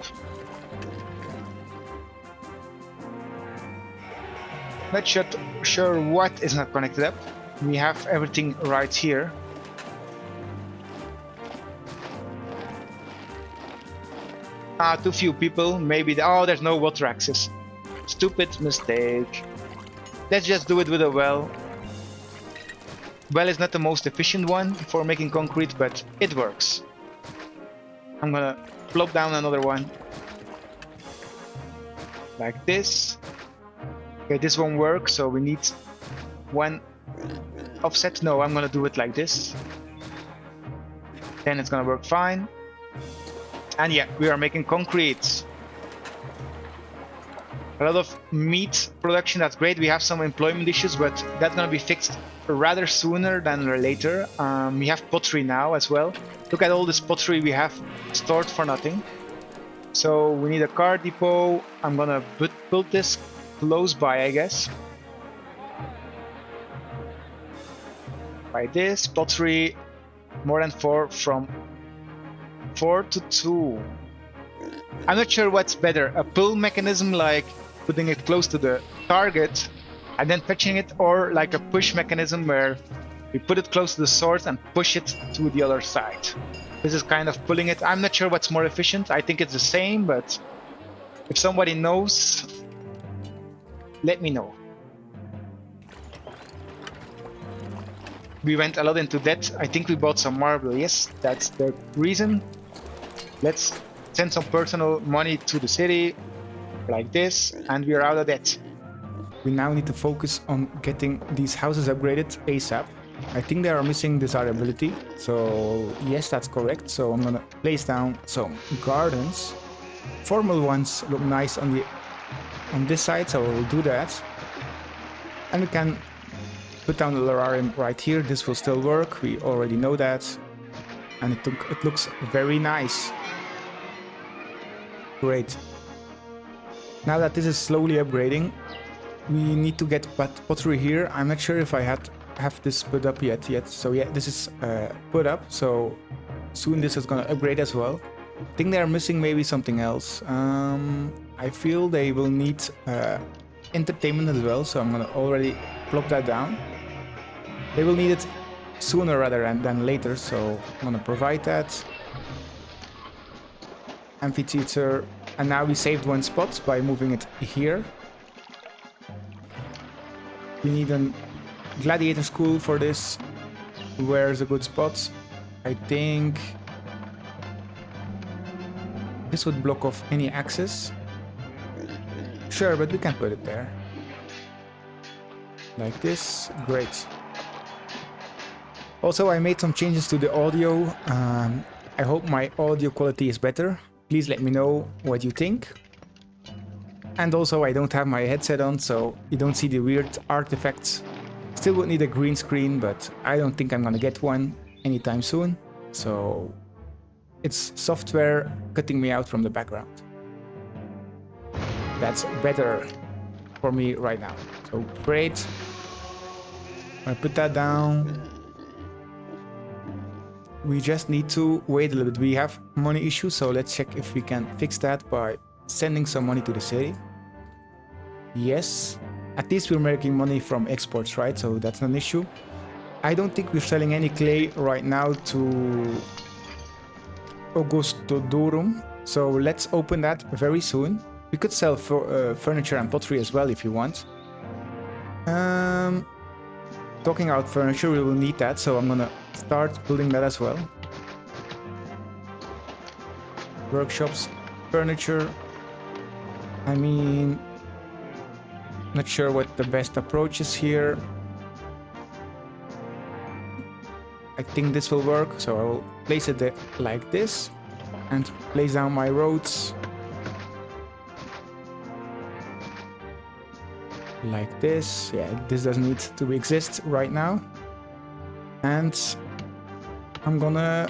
Not sure what is not connected up. We have everything right here. Too few people. Maybe... Oh, there's no water access. Stupid mistake. Let's just do it with a well. Well is not the most efficient one for making concrete, but it works. I'm gonna plop down another one. Like this. Okay, this won't work, so we need one offset. No, I'm gonna do it like this. Then it's gonna work fine. And yeah, we are making concrete. A lot of meat production, that's great. We have some employment issues, but that's gonna be fixed rather sooner than later. We have pottery now as well. Look at all this pottery we have stored for nothing. So we need a car depot. I'm gonna build this close by, I guess. By this, pottery, more than 4 from 4 to 2. I'm not sure what's better, a pull mechanism like putting it close to the target and then fetching it, or like a push mechanism where we put it close to the source and push it to the other side. This is kind of pulling it. I'm not sure what's more efficient. I think it's the same, but if somebody knows, let me know. We went a lot into debt. I think we bought some marble. Yes, that's the reason. Let's send some personal money to the city, like this, and we are out of debt. We now need to focus on getting these houses upgraded ASAP. I think they are missing desirability, so yes, that's correct. So I'm gonna place down some gardens. Formal ones look nice on this side, so we'll do that. And we can put down the Lararium right here. This will still work. We already know that. And it looks very nice. Great. Now that this is slowly upgrading, we need to get pottery here. I'm not sure if I have this put up yet. So yeah, this is put up. So soon this is gonna upgrade as well. I think they're missing maybe something else. I feel they will need entertainment as well. So I'm gonna already plop that down. They will need it sooner rather than later. So I'm gonna provide that. Amphitheater. And now we saved one spot by moving it here. We need a gladiator school for this. Where's a good spot? I think this would block off any access. Sure, but we can put it there. Like this. Great. Also, I made some changes to the audio. I hope my audio quality is better. Please let me know what you think. And also, I don't have my headset on, so you don't see the weird artifacts. Still would need a green screen, but I don't think I'm gonna get one anytime soon. So it's software cutting me out from the background. That's better for me right now. So great. I put that down. We just need to wait a little bit. We have money issues, so let's check if we can fix that by sending some money to the city. Yes, at least we're making money from exports, right? So that's not an issue. I don't think we're selling any clay right now to Augustodorum, so let's open that very soon. We could sell furniture and pottery as well if you want. Talking about furniture, we will need that, so I'm gonna start building that as well. Workshops, furniture. I mean, not sure what the best approach is here. I think this will work, so I will place it like this and place down my roads like this. Yeah, this doesn't need to exist right now. And I'm gonna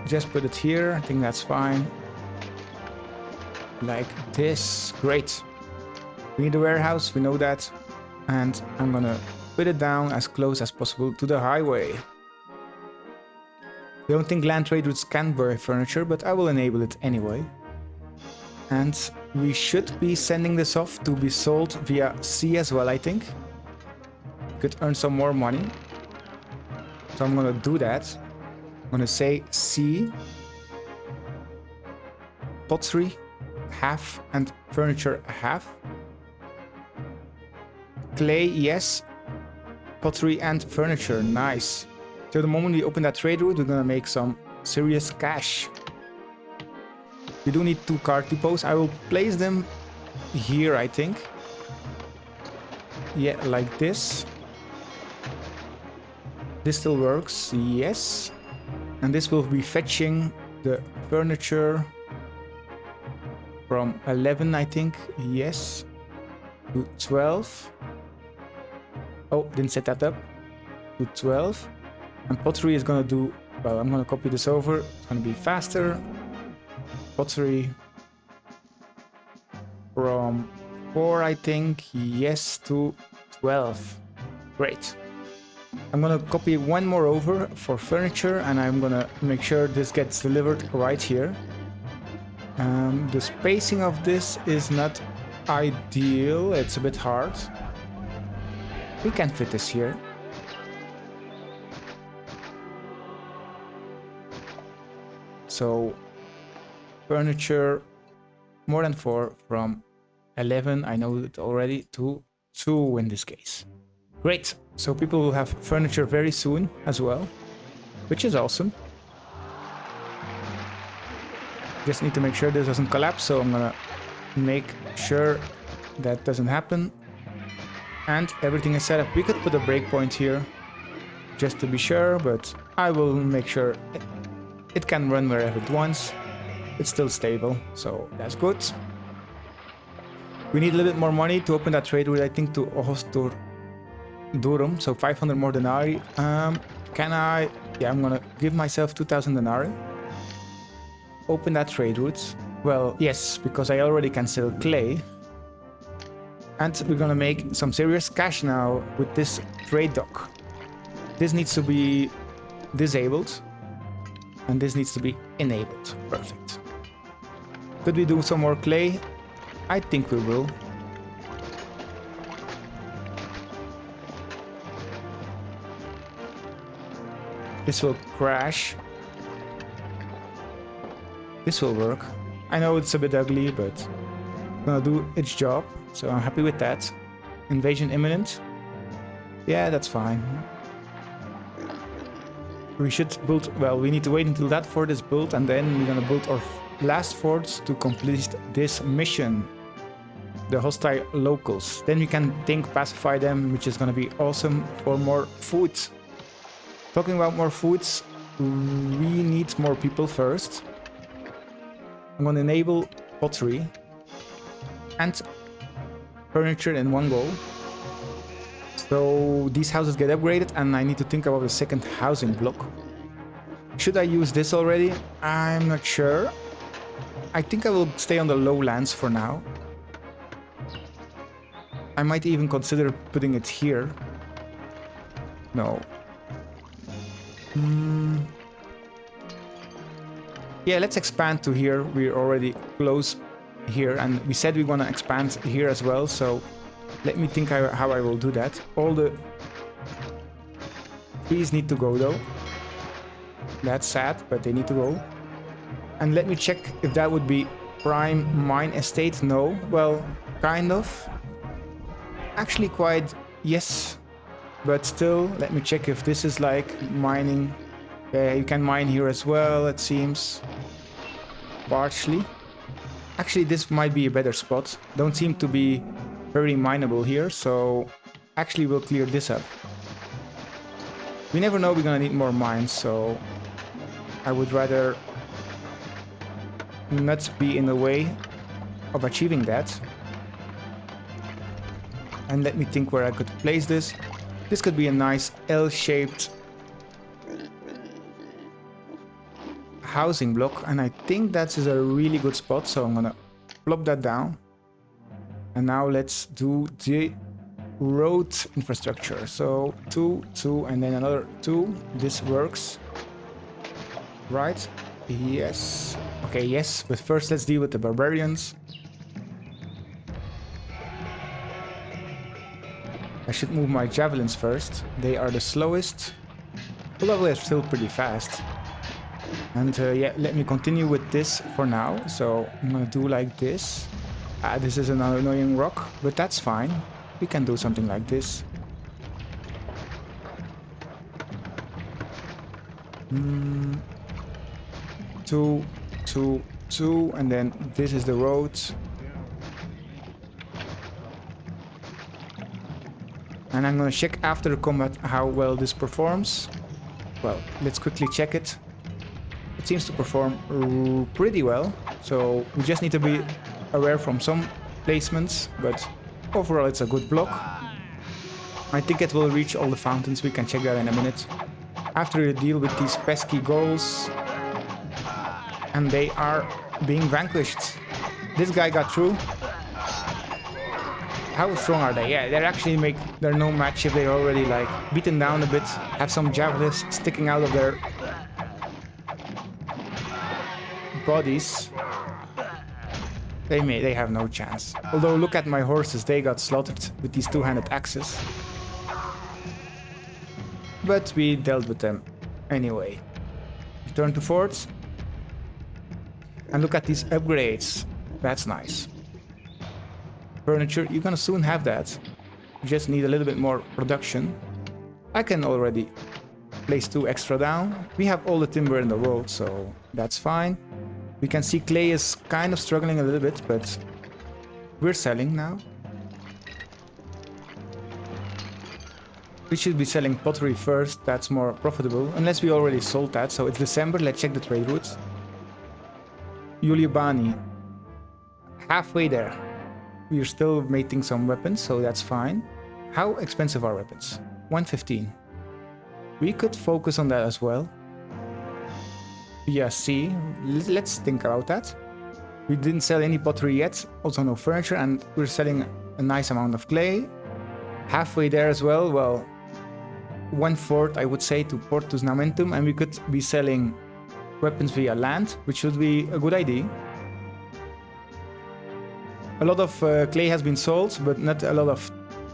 just put it here. I think that's fine. Like this. Great. We need a warehouse, we know that. And I'm gonna put it down as close as possible to the highway. I don't think land trade routes can buy furniture, but I will enable it anyway. And we should be sending this off to be sold via sea as well, I think. Could earn some more money. So I'm gonna do that. I'm gonna say sea, pottery, half, and furniture, half. Clay, yes. Pottery and furniture, nice. So the moment we open that trade route, we're gonna make some serious cash. We do need 2 cart depots. I will place them here, I think. Yeah, like this. This still works, yes. And this will be fetching the furniture from 11, I think, yes, to 12. Oh, didn't set that up. To 12. And pottery is gonna do, well, I'm gonna copy this over. It's gonna be faster. Pottery from 4, I think, yes, to 12. Great. I'm gonna copy one more over for furniture, and I'm gonna make sure this gets delivered right here. The spacing of this is not ideal. It's a bit hard. We can fit this here. So furniture more than 4 from 11, I know it already, to 2 in this case. Great, so people will have furniture very soon as well, which is awesome. Just need to make sure this doesn't collapse, so I'm gonna make sure that doesn't happen. And everything is set up. We could put a breakpoint here just to be sure, but I will make sure it can run wherever it wants. It's still stable, so that's good. We need a little bit more money to open that trade route, I think, to durum, so 500 more denarii. Can I? Yeah, I'm gonna give myself 2000 denarii. Open that trade route. Well, yes, because I already can sell clay. And we're gonna make some serious cash now with this trade dock. This needs to be disabled. And this needs to be enabled. Perfect. Could we do some more clay? I think we will. This will crash. This will work. I know it's a bit ugly, but it's gonna do its job. So I'm happy with that. Invasion imminent. Yeah, that's fine. We should build, well, we need to wait until that fort is built, and then we're gonna build our last forts to complete this mission. The hostile locals. Then we can think pacify them, which is gonna be awesome for more food. Talking about more foods, we need more people first. I'm gonna enable pottery and furniture in one go. So these houses get upgraded, and I need to think about the second housing block. Should I use this already? I'm not sure. I think I will stay on the lowlands for now. I might even consider putting it here. No. Yeah, let's expand to here. We're already close here, and we said we want to expand here as well, so let me think how I will do that. All the trees need to go though. That's sad, but they need to go. And let me check if that would be prime mine estate. No, well, kind of. Actually quite, yes. But still, let me check if this is like mining. You can mine here as well, it seems. Partially. Actually, this might be a better spot. Don't seem to be very mineable here, so actually we'll clear this up. We never know, we're gonna need more mines, so I would rather not be in the way of achieving that. And let me think where I could place this. This could be a nice L-shaped housing block, and I think that is a really good spot, so I'm gonna plop that down. And now let's do the road infrastructure. So 2, 2, and then another 2. This works. Right? Yes. Okay, yes, but first let's deal with the barbarians. I should move my javelins first. They are the slowest, although they're still pretty fast. And yeah, let me continue with this for now. So I'm gonna do like this. This is an annoying rock, but that's fine. We can do something like this. 2, 2, 2, and then this is the road. And I'm gonna check after combat how well this performs. Well, let's quickly check it. It seems to perform pretty well, so we just need to be aware from some placements, but overall it's a good block. I think it will reach all the fountains. We can check that in a minute. After you deal with these pesky Gauls, and they are being vanquished. This guy got through. How strong are they? Yeah, they're no match if they're already like beaten down a bit, have some javelins sticking out of their bodies. They have no chance. Although look at my horses, they got slaughtered with these two-handed axes. But we dealt with them anyway. Return to forts. And look at these upgrades. That's nice. Furniture, you're gonna soon have that. You just need a little bit more production. I can already place 2 extra down. We have all the timber in the world, so that's fine. We can see clay is kind of struggling a little bit, but we're selling now. We should be selling pottery first, that's more profitable, unless we already sold that. So it's December, let's check the trade routes. Yuliabani, halfway there. We're still making some weapons, so that's fine. How expensive are weapons? 115. We could focus on that as well. Yeah, see, let's think about that. We didn't sell any pottery yet, also no furniture, and we're selling a nice amount of clay. Halfway there as well, well, 1/4 I would say to Portus Namentum, and we could be selling weapons via land, which would be a good idea. A lot of clay has been sold, but not a lot of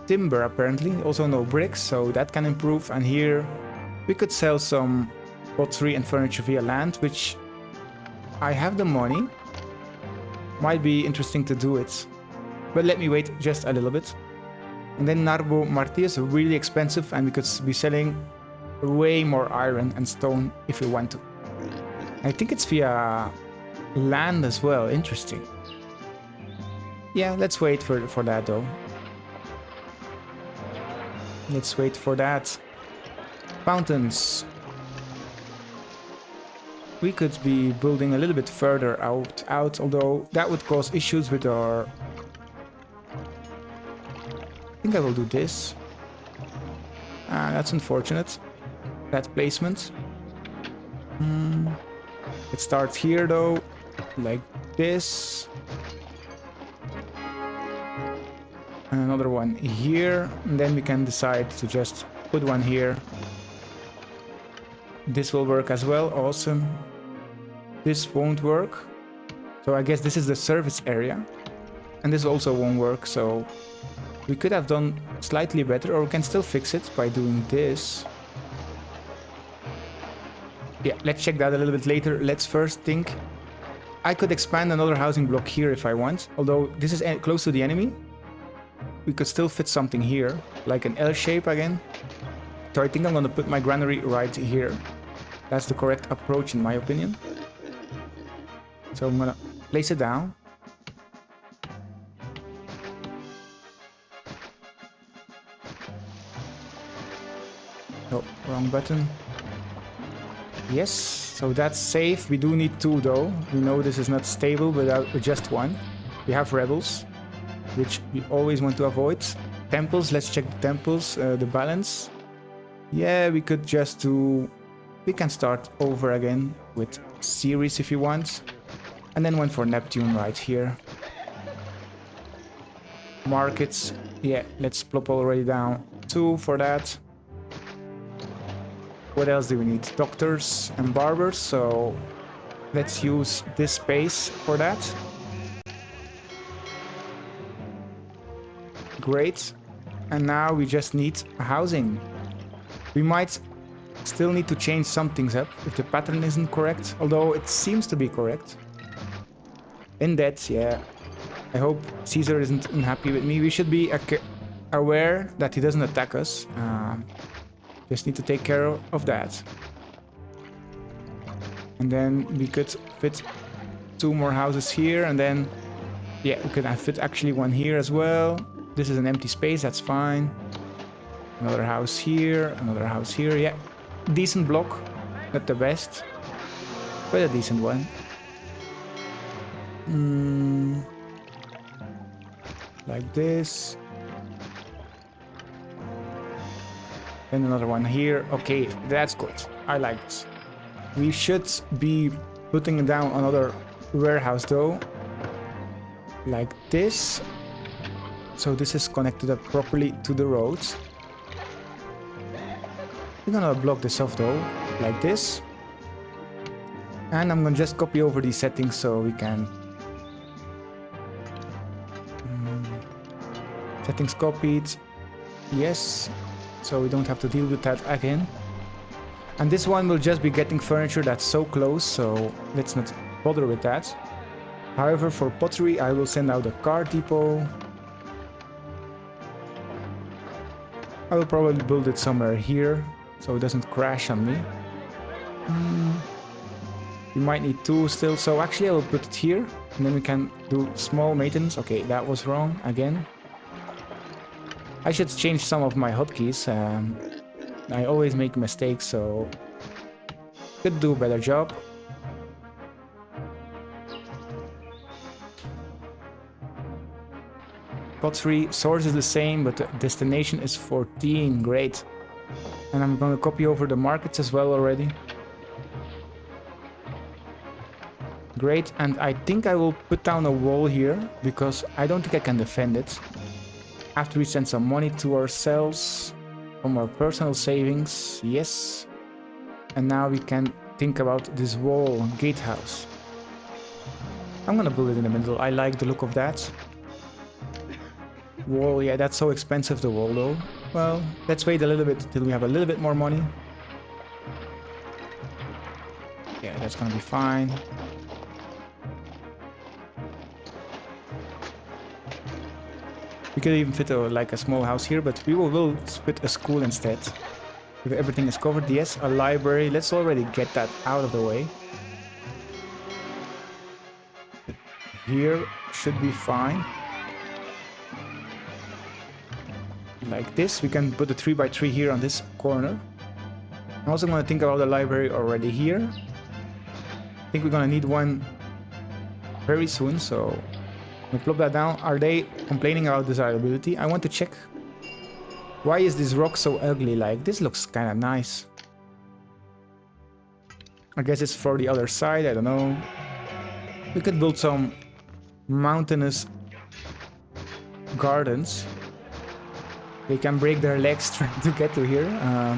timber apparently, also no bricks, so that can improve. And here we could sell some pottery and furniture via land, which I have the money. Might be interesting to do it, but let me wait just a little bit. And then Narbo Martius, really expensive, and we could be selling way more iron and stone if we want to. I think it's via land as well, interesting. Yeah, let's wait for that though. Let's wait for that. Fountains. We could be building a little bit further out, although that would cause issues with our... I think I will do this. That's unfortunate. That placement. It starts here though, like this. And another one here. And then we can decide to just put one here. This will work as well, awesome. This won't work. So I guess this is the service area. And this also won't work, so we could have done slightly better, or we can still fix it by doing this. Yeah, let's check that a little bit later. Let's first think. I could expand another housing block here if I want, although this is close to the enemy. We could still fit something here, like an L shape again. So I think I'm gonna put my granary right here. That's the correct approach in my opinion. So I'm gonna place it down. Oh, wrong button. Yes, so that's safe. We do need two though. We know this is not stable without just one. We have rebels, which we always want to avoid. Temples, let's check the temples, the balance. Yeah, we could just do... We can start over again with Ceres if you want. And then one for Neptune right here. Markets, yeah, let's plop already down 2 for that. What else do we need? Doctors and barbers, so let's use this space for that. Great. And now we just need housing. We might still need to change some things up if the pattern isn't correct, although it seems to be correct. In that, yeah, I hope Caesar isn't unhappy with me. We should be aware that he doesn't attack us. Just need to take care of that. And then we could fit 2 more houses here, and then, yeah, we could fit actually one here as well. This is an empty space, that's fine. Another house here, another house here, yeah. Decent block, not the best, but a decent one. Like this. And another one here. Okay, that's good. I like this. We should be putting down another warehouse though. Like this. So this is connected up properly to the roads. We're gonna block this off though, like this. And I'm gonna just copy over these settings so we can... Settings copied. Yes. So we don't have to deal with that again. And this one will just be getting furniture that's so close, so let's not bother with that. However, for pottery, I will send out a car depot. I will probably build it somewhere here, so it doesn't crash on me. We might need 2 still, so actually I will put it here, and then we can do small maintenance. Okay, that was wrong again. I should change some of my hotkeys. I always make mistakes, so could do a better job. pottery. Source is the same, but the destination is 14. Great. And I'm gonna copy over the markets as well already. Great, and I think I will put down a wall here, because I don't think I can defend it. After we send some money to ourselves from our personal savings, yes. And now we can think about this wall, gatehouse. I'm gonna build it in the middle. I like the look of that. Wall, yeah, that's so expensive, the wall though. Well, let's wait a little bit until we have a little bit more money. Yeah, that's gonna be fine. We could even fit like a small house here, but we will split a school instead. If everything is covered, yes, a library. Let's already get that out of the way. Here should be fine. Like this, we can put a 3x3 here on this corner. I'm also going to think about the library already here. I think we're going to need one very soon, so we'll plop that down. Are they complaining about desirability? I want to check. Why is this rock so ugly? Like, this looks kind of nice. I guess it's for the other side, I don't know. We could build some mountainous gardens. They can break their legs trying to get to here,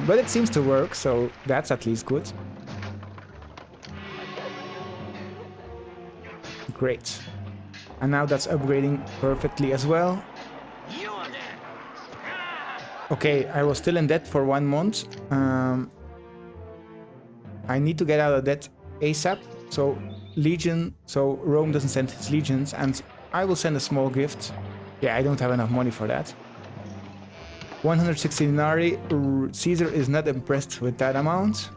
but it seems to work, so that's at least good. Great. And now that's upgrading perfectly as well. Okay, I was still in debt for 1 month. I need to get out of debt ASAP. So Legion, so Rome doesn't send his legions, and I will send a small gift. Yeah, I don't have enough money for that. 160 denarii. Caesar is not impressed with that amount.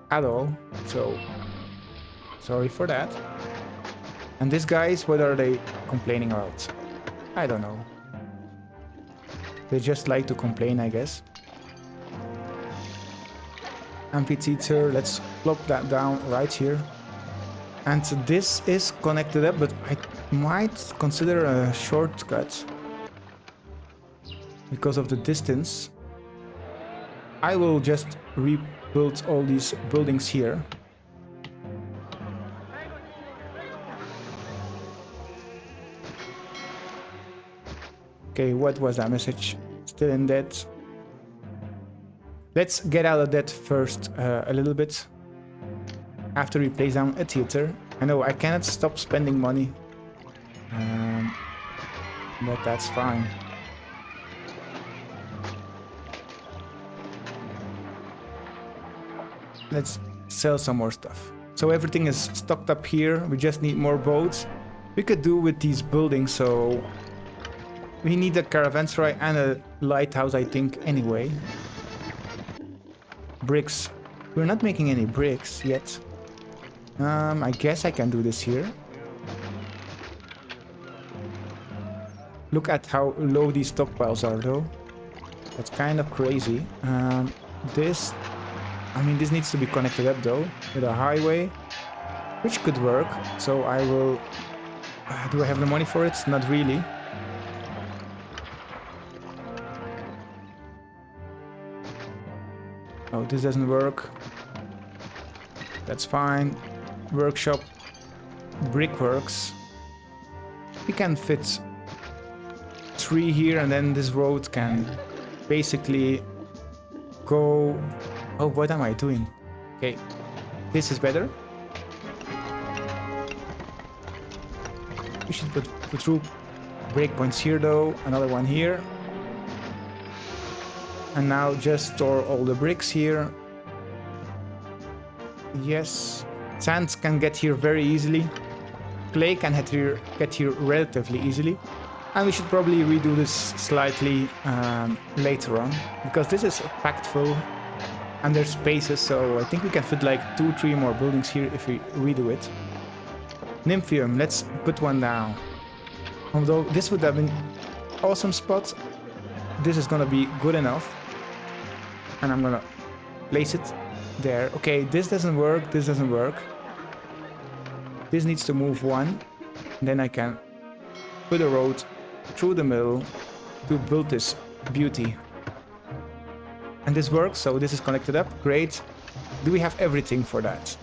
At all. So sorry for that. And these guys, what are they complaining about? I don't know. They just like to complain, I guess. Amphitheater, let's plop that down right here. And this is connected up, but I might consider a shortcut. Because of the distance. I will just rebuild all these buildings here. Okay, what was that message? Still in debt. Let's get out of debt first a little bit. After we place down a theater. I know I cannot stop spending money. But that's fine. Let's sell some more stuff. So everything is stocked up here. We just need more boats. We could do with these buildings, so we need a caravanserai and a lighthouse, I think, anyway. Bricks. We're not making any bricks yet. I guess I can do this here. Look at how low these stockpiles are, though. That's kind of crazy. This... I mean, this needs to be connected up, though, with a highway. Which could work. So I will... do I have the money for it? Not really. Oh, this doesn't work. That's fine. Workshop. Brickworks. We can fit 3 here, and then this road can basically go... Oh, what am I doing? Okay, this is better. We should put 2 breakpoints here, though. Another one here. And now just store all the bricks here. Yes. Sand can get here very easily. Clay can get here relatively easily. And we should probably redo this slightly later on. Because this is packed full. And there's spaces, so I think we can fit like 2-3 more buildings here if we redo it. Nymphium, let's put one down. Although this would have been awesome spot. This is gonna be good enough. And I'm gonna place it there. Okay, this doesn't work, this doesn't work. This needs to move one. Then I can put a road through the middle to build this beauty. And this works, so this is connected up. Great. Do we have everything for that?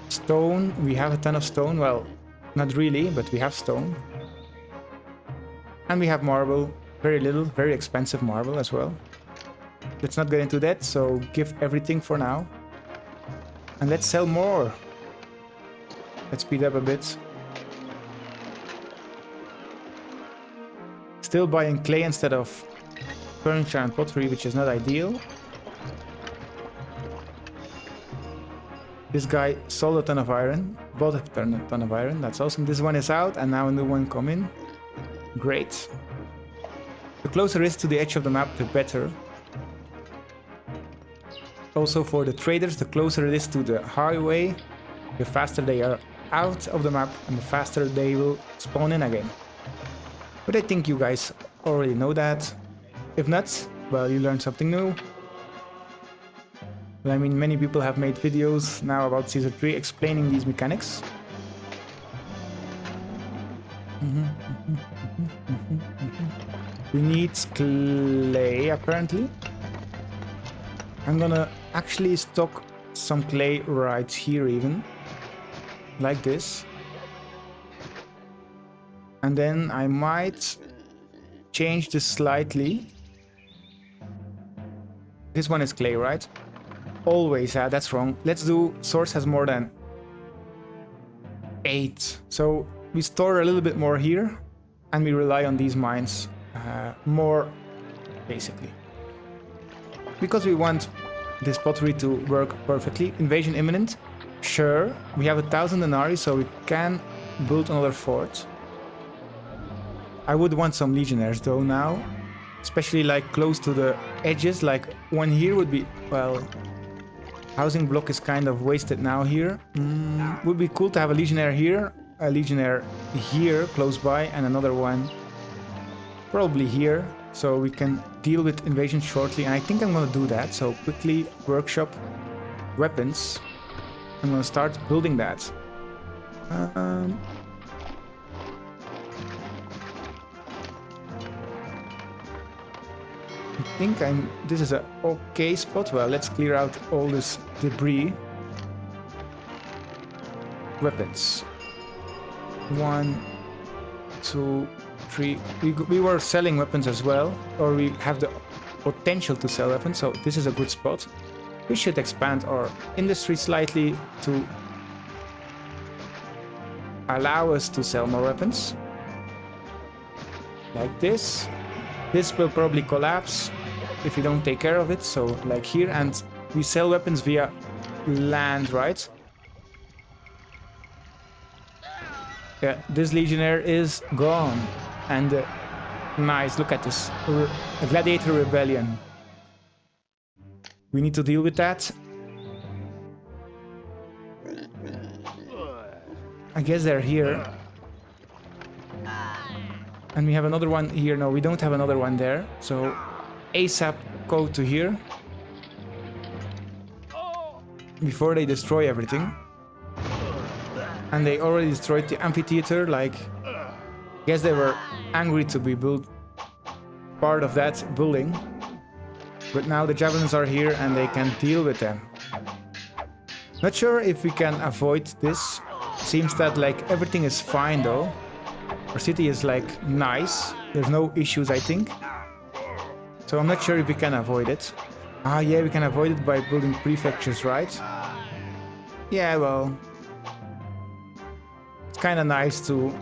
Stone. We have a ton of stone. Well, not really, but we have stone. And we have marble. Very little, very expensive marble as well. Let's not get into that, so give everything for now. And let's sell more. Let's speed up a bit. Still buying clay instead of furniture and pottery, which is not ideal. This guy sold a ton of iron, bought a ton of iron, that's awesome. This one is out and now a new one come in. Great. The closer it is to the edge of the map, the better. Also for the traders, the closer it is to the highway, the faster they are out of the map and the faster they will spawn in again. But I think you guys already know that. If not, well, you learned something new. But I mean, many people have made videos now about Season 3 explaining these mechanics. We need clay, apparently. I'm gonna actually stock some clay right here even. Like this. And then I might change this slightly. This one is clay, right? Always, that's wrong. Let's do source has more than 8. So we store a little bit more here and we rely on these mines more, basically. Because we want this pottery to work perfectly. Invasion imminent. Sure, we have 1,000 denarii, so we can build another fort. I would want some legionnaires though now, especially like close to the edges, like one here would be, well, housing block is kind of wasted now here. Would be cool to have a legionnaire here, a legionnaire here close by, and another one probably here, so we can deal with invasion shortly, and I think I'm gonna do that. So quickly workshop weapons. I'm gonna start building that. I think this is a okay spot. Well, let's clear out all this debris. Weapons. 1, 2, 3. We were selling weapons as well, or we have the potential to sell weapons, so this is a good spot. We should expand our industry slightly to allow us to sell more weapons. Like this. This will probably collapse if we don't take care of it, so like here, and we sell weapons via land, right? Yeah, this legionnaire is gone. And nice, look at this. A gladiator rebellion. We need to deal with that. I guess they're here. And we have another one here. No, we don't have another one there. So ASAP go to here. Before they destroy everything. And they already destroyed the amphitheater. Like, I guess they were angry to be built part of that building. But now the javelins are here and they can deal with them. Not sure if we can avoid this. Seems that like everything is fine though. Our city is like nice. There's no issues, I think. So I'm not sure if we can avoid it. Ah, yeah, we can avoid it by building prefectures, right? Yeah, well, it's kind of nice to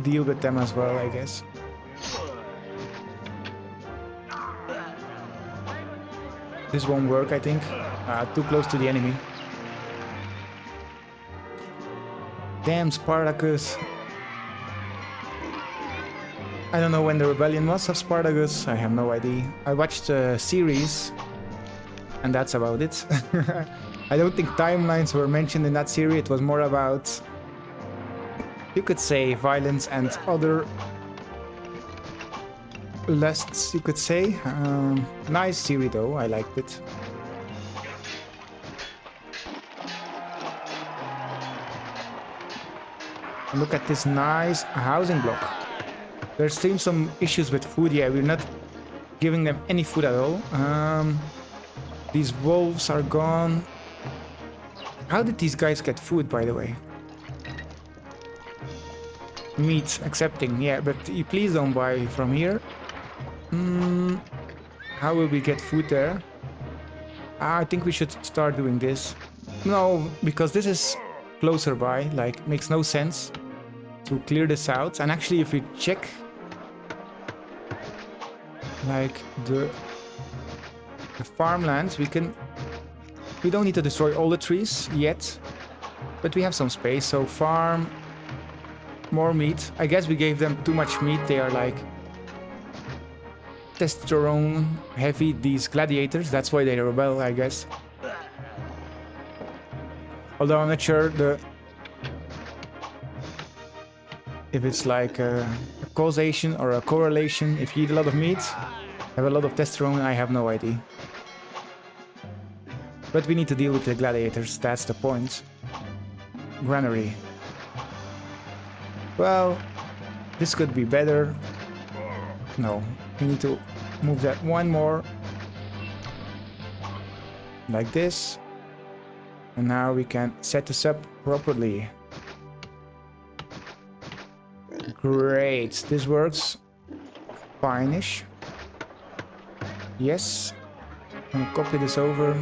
deal with them as well, I guess. This won't work, I think. Too close to the enemy. Damn, Spartacus. I don't know when the rebellion was of Spartacus. I have no idea. I watched a series, and that's about it. I don't think timelines were mentioned in that series. It was more about, you could say, violence and other lusts, you could say. Nice series though, I liked it. Look at this nice housing block. There seems some issues with food. Yeah, we're not giving them any food at all. These wolves are gone. How did these guys get food, by the way? Meat, accepting. Yeah, but please don't buy from here. How will we get food there? I think we should start doing this. No, because this is closer by. Like, makes no sense to clear this out. And actually, if we check, like, the farmlands, we don't need to destroy all the trees yet, but we have some space. So farm, more meat. I guess we gave them too much meat. They are like testosterone heavy, these gladiators. That's why they rebel, I guess. Although I'm not sure if it's like a causation or a correlation. If you eat a lot of meat, have a lot of testosterone, I have no idea. But we need to deal with the gladiators, that's the point. Granary. Well, this could be better. No, we need to move that one more. Like this. And now we can set this up properly. Great, this works fine-ish. Yes. I'm gonna copy this over.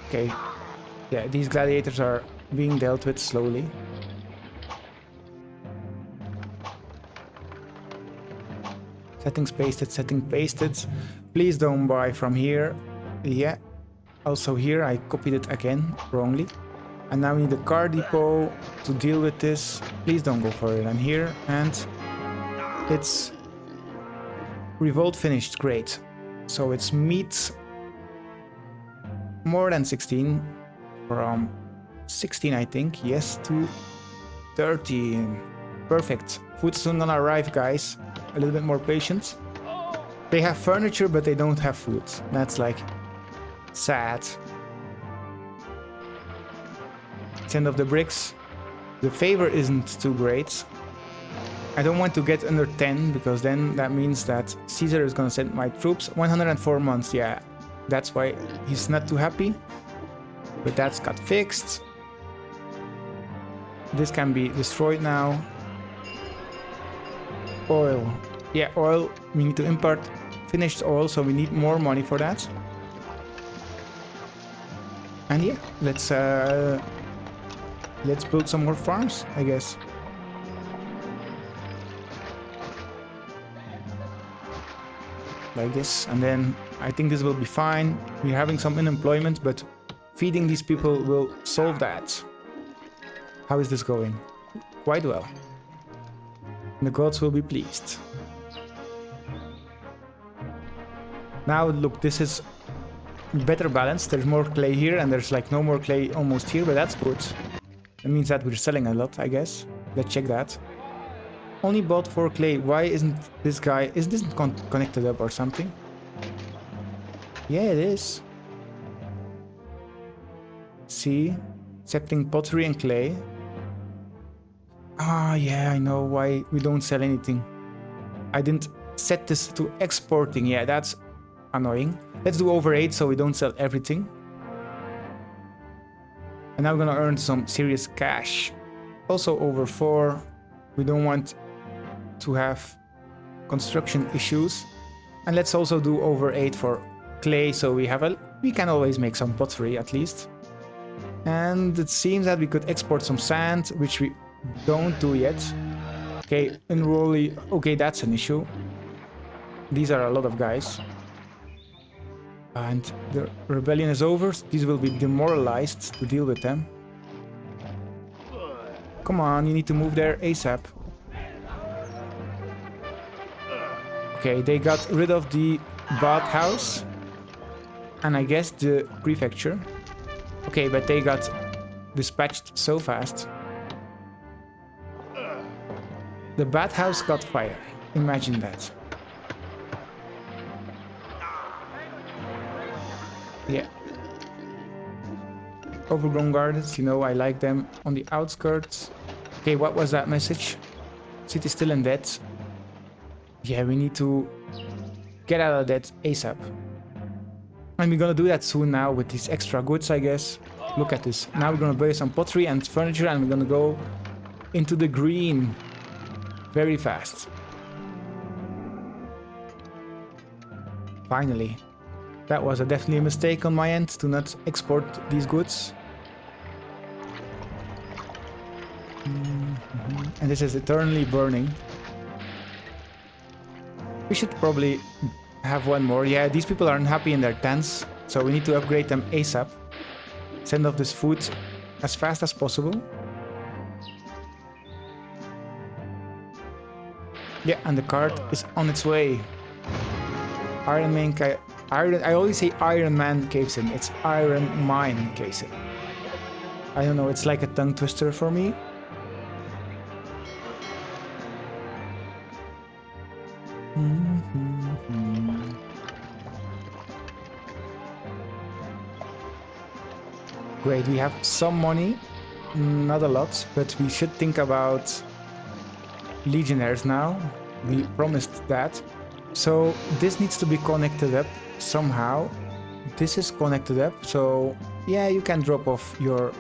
Okay. Yeah, these gladiators are being dealt with slowly. Settings pasted, setting pasted. Please don't buy from here. Yeah. Also here I copied it again wrongly. And now we need a car depot to deal with this. Please don't go further than here. And it's revolt finished. Great. So it's meat more than 16 from 16 I think. Yes, to 13. Perfect. Food's soon gonna arrive, guys. A little bit more patience. They have furniture but they don't have food. That's like sad. It's end of the bricks. The favor isn't too great. I don't want to get under 10 because then that means that Caesar is gonna send my troops. 104 months, yeah. That's why he's not too happy. But that's got fixed. This can be destroyed now. Oil. Yeah, oil. We need to import finished oil, so we need more money for that. And yeah, let's build some more farms, I guess. Like this, and then I think this will be fine. We're having some unemployment, but feeding these people will solve that. How is this going? Quite well. The gods will be pleased. Now look, this is better balanced. There's more clay here and there's like no more clay almost here, but that's good. It means that we're selling a lot, I guess. Let's check that. Only bought 4 clay. Why isn't this guy... Is this connected up or something? Yeah, it is. See? Accepting pottery and clay. Ah, yeah, I know why we don't sell anything. I didn't set this to exporting. Yeah, that's annoying. Let's do over 8 so we don't sell everything. And now we're gonna earn some serious cash. Also over 4. We don't want to have construction issues. And let's also do over 8 for clay, so we can always make some pottery at least. And it seems that we could export some sand, which we don't do yet. Okay, unruly. Okay, that's an issue. These are a lot of guys. And the rebellion is over. These will be demoralized to deal with them. Come on, you need to move there ASAP. Okay, they got rid of the bathhouse. And I guess the prefecture. Okay, but they got dispatched so fast. The bathhouse got fire. Imagine that. Yeah. overgrown gardens, you know, I like them on the outskirts. Okay, what was that message? City still in debt. Yeah, we need to get out of debt ASAP. And we're gonna do that soon now with these extra goods, I guess. Look at this. Now we're gonna buy some pottery and furniture and we're gonna go into the green very fast. Finally. That was definitely a mistake on my end to not export these goods. And this is eternally burning. We should probably have one more. Yeah, these people aren't happy in their tents, so we need to upgrade them ASAP. Send off this food as fast as possible. Yeah, and the cart is on its way. Iron Man, I always say Iron Man caves in. It's Iron Mine caves in. I don't know, it's like a tongue twister for me. Great, we have some money, not a lot, but we should think about legionnaires now. We promised that. So this needs to be connected up somehow. This is connected up, so yeah, you can drop off your...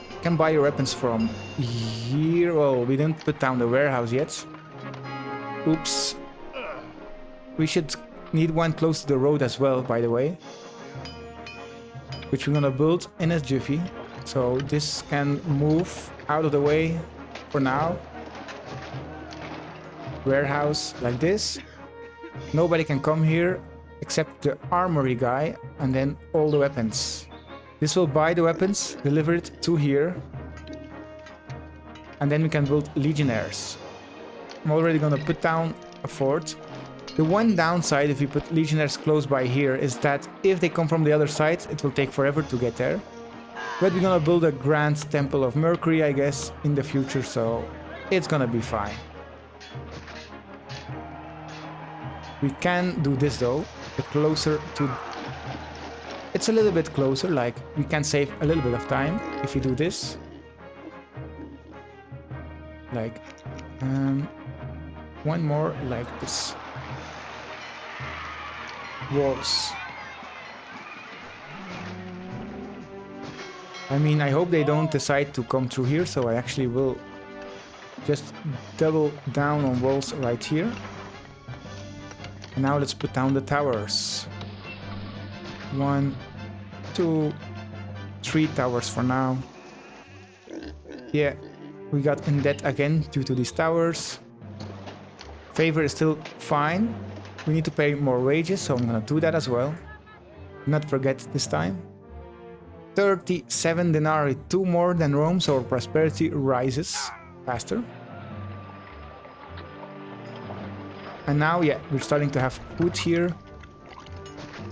You can buy your weapons from here. Well, we didn't put down the warehouse yet. Oops. We should need one close to the road as well, by the way. Which we're gonna build in a jiffy. So this can move out of the way for now. Warehouse like this. Nobody can come here except the armory guy and then all the weapons. This will buy the weapons, deliver it to here. And then we can build legionnaires. I'm already gonna put down a fort. The one downside if we put legionnaires close by here is that if they come from the other side, it will take forever to get there. But we're gonna build a grand temple of Mercury, I guess, in the future, so it's gonna be fine. We can do this though, but closer to... It's a little bit closer, like we can save a little bit of time if we do this. Like, one more like this. Walls. I mean, I hope they don't decide to come through here, so I actually will just double down on walls right here. And now let's put down the towers. 1, 2, 3 towers for now. Yeah, we got in debt again due to these towers. Favor is still fine. We need to pay more wages, so I'm gonna do that as well. Not forget this time. 37 denarii, 2 more than Rome, so our prosperity rises faster. And now, yeah, we're starting to have food here.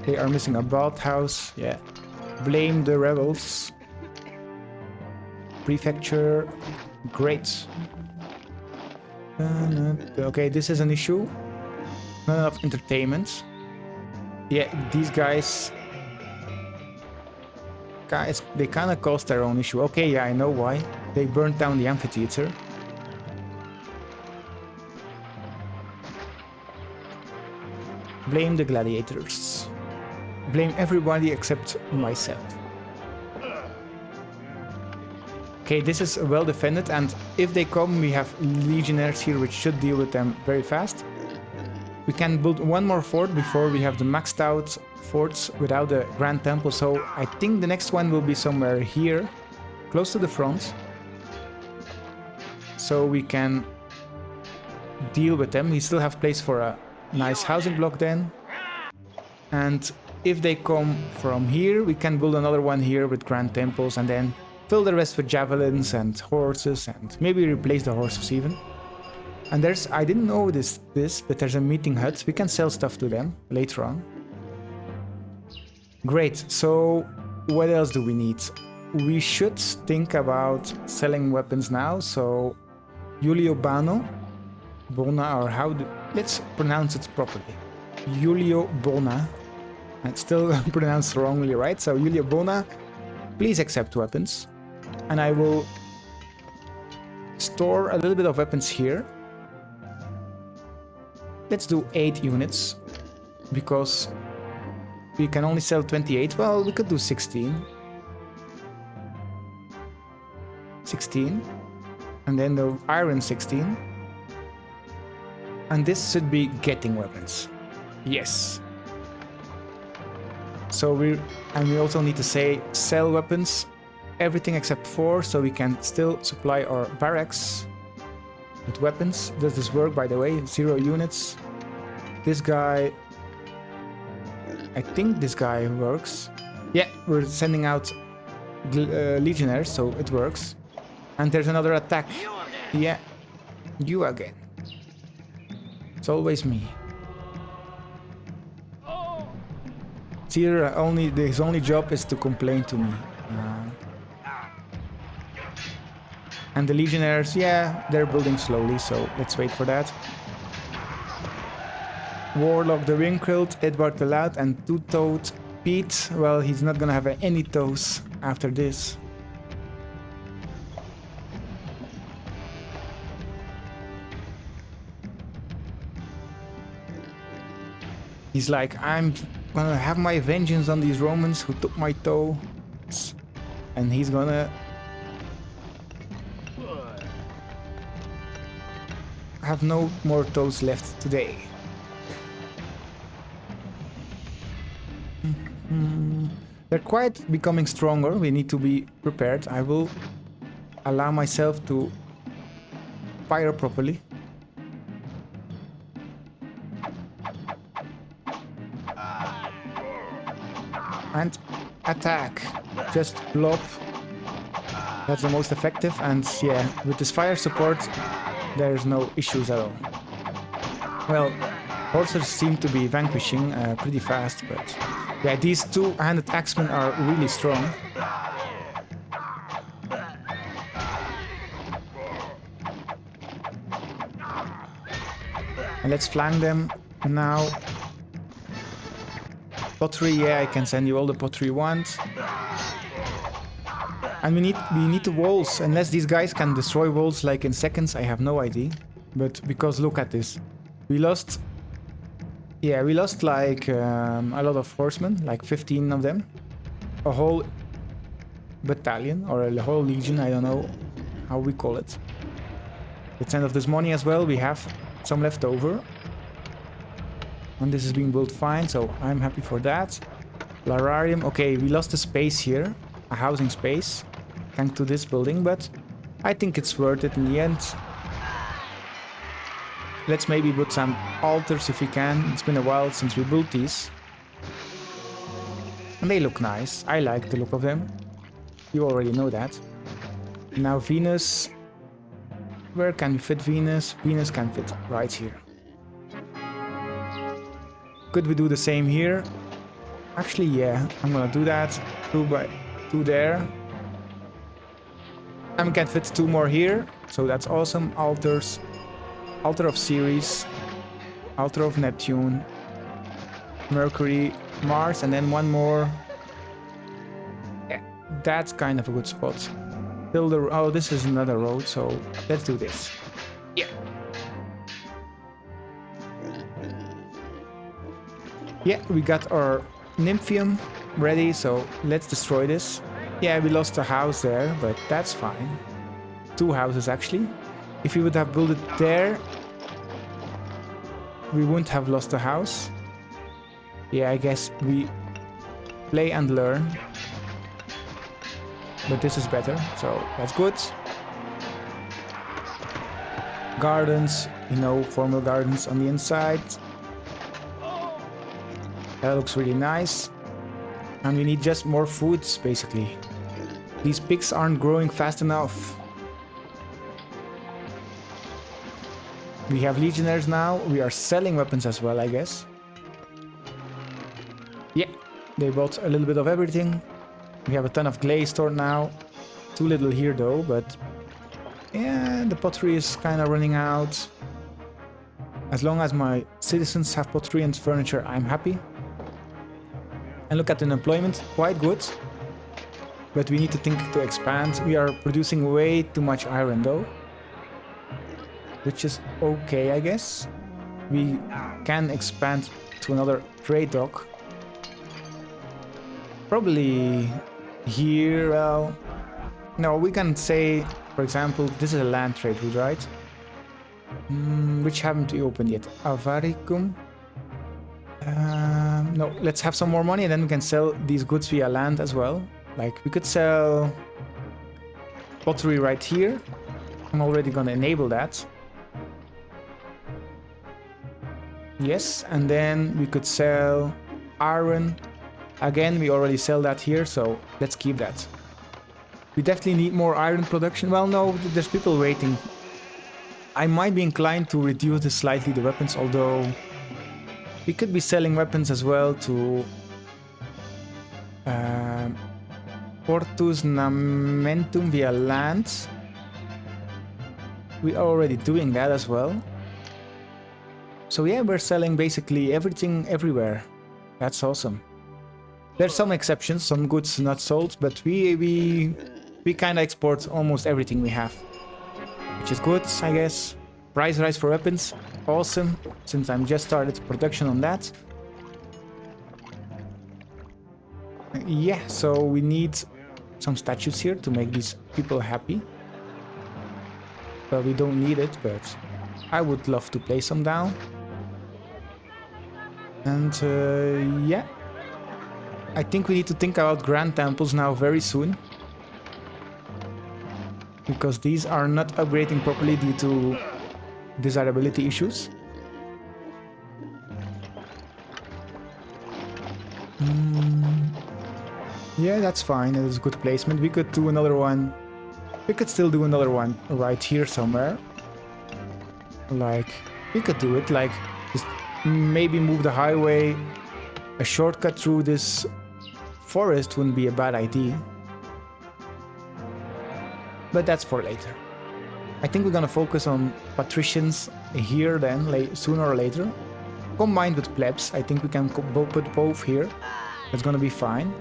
They are missing a bathhouse, yeah. Blame the rebels. Prefecture, great. Okay, this is an issue. Not enough entertainment. Yeah, these guys, they kind of caused their own issue. Okay, yeah, I know why. They burnt down the amphitheater. Blame the gladiators. Blame everybody except myself. Okay, this is well defended, and if they come, we have legionnaires here which should deal with them very fast. We can build one more fort before we have the maxed out forts without the Grand Temple, so I think the next one will be somewhere here, close to the front. So we can deal with them. We still have place for a nice housing block then. And if they come from here, we can build another one here with Grand Temples and then fill the rest with javelins and horses and maybe replace the horses even. And there's, I didn't know this, but there's a meeting hut. We can sell stuff to them later on. Great, so what else do we need? We should think about selling weapons now. So Julio Bona, or how do, let's pronounce it properly. Julio Bona, and still pronounced wrongly, right? So Julio Bona Please accept weapons. And I will store a little bit of weapons here. Let's do 8 units. Because we can only sell 28. Well, we could do 16. 16. And then the iron 16. And this should be getting weapons. Yes. So we also need to say sell weapons. Everything except 4, so we can still supply our barracks with weapons. Does this work, by the way? 0 units. This guy... I think this guy works. Yeah, we're sending out legionnaires, so it works. And there's another attack. Yeah, you again. It's always me. It's either his only job is to complain to me. And the legionnaires, yeah, they're building slowly, so let's wait for that. Warlock the Wrinkled, Edward the Loud, and Two-Toed Pete. Well, he's not gonna have any toes after this. He's like, I'm gonna have my vengeance on these Romans who took my toe. And he's gonna have no more toes left today. They're quite becoming stronger. We need to be prepared. I will allow myself to fire properly. And attack. Just blob. That's the most effective. And yeah, with this fire support, there's no issues at all. Well, horses seem to be vanquishing pretty fast, but yeah, these two-handed axemen are really strong. And let's flank them now. Pottery, yeah, I can send you all the pottery you want. And we need the walls. Unless these guys can destroy walls like in seconds, I have no idea. But because look at this, we lost. Yeah, we lost like a lot of horsemen, like 15 of them. A whole battalion or a whole legion, I don't know how we call it. Let's end of this money as well. We have some left over. And this is being built fine, so I'm happy for that. Lararium, okay, we lost a space here, a housing space, thanks to this building, but I think it's worth it in the end. Let's maybe put some altars if we can. It's been a while since we built these. And they look nice. I like the look of them. You already know that. Now Venus. Where can we fit Venus? Venus can fit right here. Could we do the same here? Actually, yeah, I'm gonna do that. 2 by 2 there. And we can fit 2 more here. So that's awesome. Altars. Altar of Ceres, Altar of Neptune, Mercury, Mars, and then 1 more. Yeah, that's kind of a good spot. Still the oh, this is another road, so let's do this. Yeah. Yeah, we got our Nymphium ready, so let's destroy this. Yeah, we lost a house there, but that's fine. 2 houses actually. If we would have built it there, we wouldn't have lost a house. Yeah, I guess we play and learn. But this is better, so that's good. Gardens, you know, formal gardens on the inside. That looks really nice. And we need just more foods, basically. These pigs aren't growing fast enough. We have legionnaires now. We are selling weapons as well, I guess. Yeah, they bought a little bit of everything. We have a ton of glaze stored now. Too little here though, but yeah, the pottery is kind of running out. As long as my citizens have pottery and furniture, I'm happy. And look at the unemployment, quite good. but we need to think to expand. We are producing way too much iron though, which is okay, I guess. We can expand to another trade dock. Probably here, well, no, we can say, for example, this is a land trade route, right? Which haven't we opened yet? Avaricum. No, let's have some more money and then we can sell these goods via land as well. Like, we could sell pottery right here. I'm already gonna enable that. Yes, and then we could sell iron. Again, we already sell that here, so let's keep that. We definitely need more iron production. Well, no, there's people waiting. I might be inclined to reduce this slightly, the weapons, although we could be selling weapons as well to Portus Namentum via land. We are already doing that as well. So yeah, we're selling basically everything everywhere. That's awesome. There's some exceptions, some goods not sold, but we kind of export almost everything we have, which is good, I guess. Price rise for weapons, awesome, since I'm just started production on that. Yeah, so we need some statues here to make these people happy. Well, we don't need it, but I would love to place some down. And yeah, I think we need to think about grand temples now very soon, because these are not upgrading properly due to desirability issues. Yeah, that's fine. It is good placement. We could do another one. We could still do another one right here somewhere. Like, we could do it, like, just maybe move the highway. A shortcut through this forest wouldn't be a bad idea. But that's for later. I think we're gonna focus on patricians here then, sooner or later. Combined with plebs, I think we can put both here. That's gonna be fine.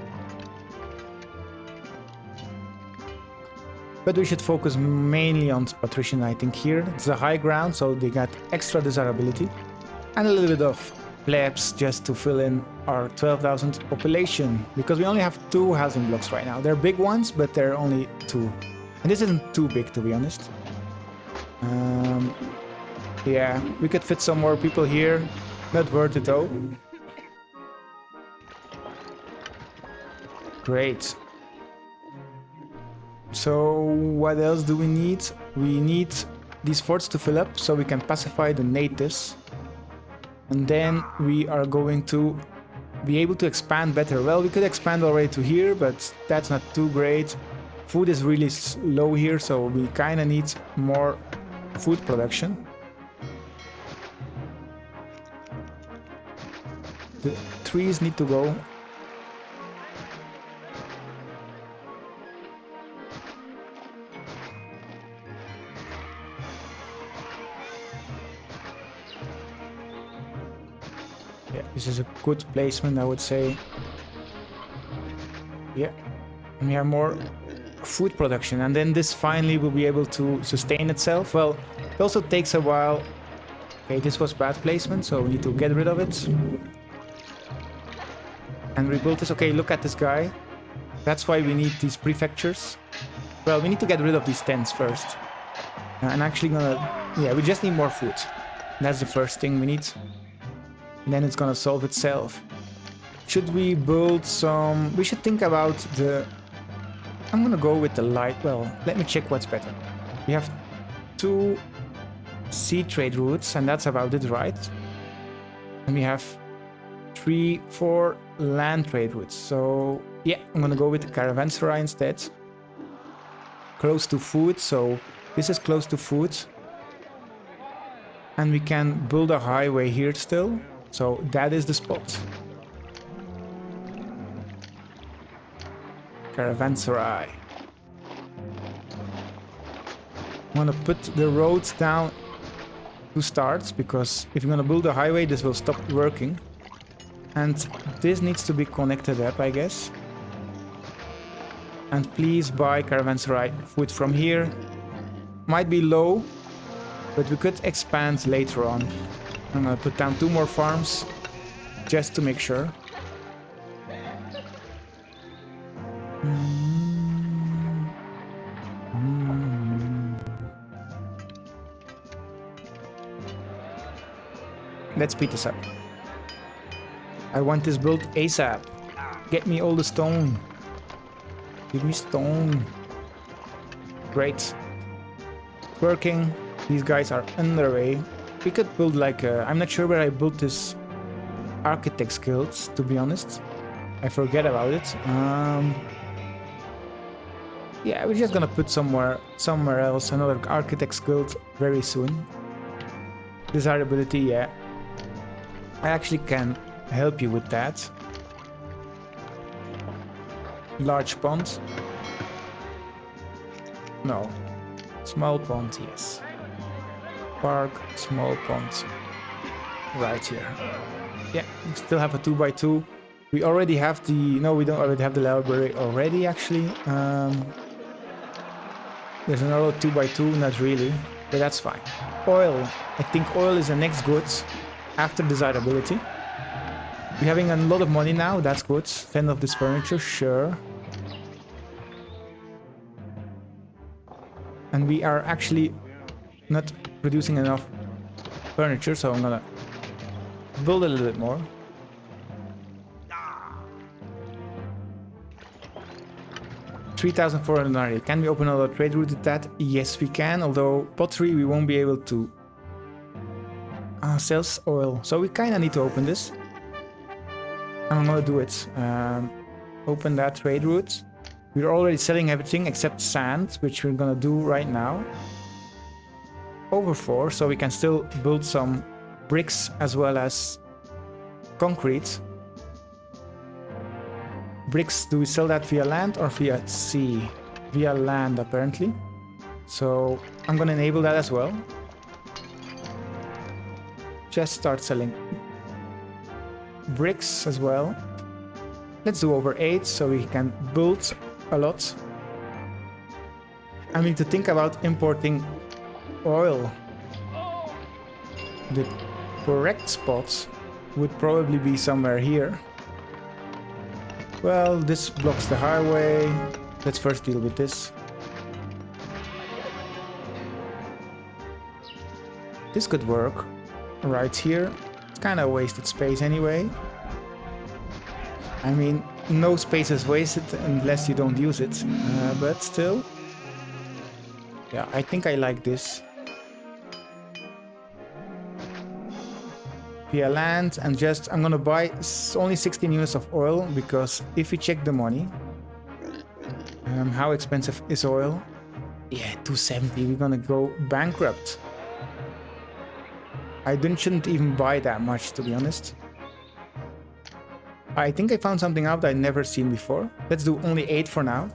But we should focus mainly on patrician, I think, here. It's a high ground, so they got extra desirability. And a little bit of plebs just to fill in our 12,000 population. Because we only have 2 housing blocks right now. They're big ones, but they're only 2. And this isn't too big, to be honest. Yeah, we could fit some more people here. Not worth it though. Great. So what else do we need? We need these forts to fill up so we can pacify the natives. And then we are going to be able to expand better. Well, we could expand already to here, but that's not too great. Food is really low here, so we kind of need more food production. The trees need to go. Yeah, this is a good placement, I would say. Yeah, and we have more food production, and then this finally will be able to sustain itself. Well, it also takes a while. Okay, this was bad placement, so we need to get rid of it. And rebuild this. Okay, look at this guy. That's why we need these prefectures. Well, we need to get rid of these tents first. I'm actually gonna... Yeah, we just need more food. That's the first thing we need. And then it's gonna solve itself. Should we build some... We should think about the... I'm gonna go with the light... Well, let me check what's better. We have 2 sea trade routes, and that's about it, right? And we have 3, 4 land trade routes. So, yeah, I'm gonna go with the caravanserai instead. Close to food, so this is close to food. And we can build a highway here still. So that is the spot. Caravanserai. I'm gonna put the roads down to start, because if you're gonna build a highway, this will stop working. And this needs to be connected up, I guess. And please buy caravanserai food from here. Might be low, but we could expand later on. I'm gonna put down 2 more farms just to make sure. Let's speed this up. I want this built ASAP. Get me all the stone. Give me stone. Great. Working. These guys are underway. We could build like a... I'm not sure where I built this architect's guild, to be honest. I forget about it. Yeah, we're just gonna put somewhere else another architect's guild very soon. Desirability, yeah. I actually can help you with that. Large pond. No. Small pond, yes. Park, small pond. Right here. Yeah, we still have a 2x2. We already have the... No, we don't already have the library already, actually. There's another 2x2, not really. But that's fine. Oil. I think oil is the next good after desirability. We're having a lot of money now, that's good. 10 of this furniture, sure. And we are actually not producing enough furniture, so I'm gonna build a little bit more. $3,490. Can we open another trade route with that? Yes, we can, although pottery we won't be able to. Sells oil, so we kind of need to open this. I'm gonna do it. Open that trade route. We're already selling everything except sand, which we're gonna do right now. Over 4, so we can still build some bricks as well as concrete. Bricks, do we sell that via land or via sea? Via land, apparently. So I'm gonna enable that as well. Just start selling bricks as well. Let's do over 8 so we can build a lot. I need to think about importing oil. The correct spot would probably be somewhere here. Well, this blocks the highway. Let's first deal with this. This could work. Right here. It's kind of wasted space anyway. I mean, no space is wasted unless you don't use it. But still. Yeah, I think I like this. Via land and just... I'm gonna buy only 16 units of oil because if we check the money... how expensive is oil? Yeah, 270. We're gonna go bankrupt. I shouldn't even buy that much, to be honest. I think I found something out that I've never seen before. Let's do only 8 for now.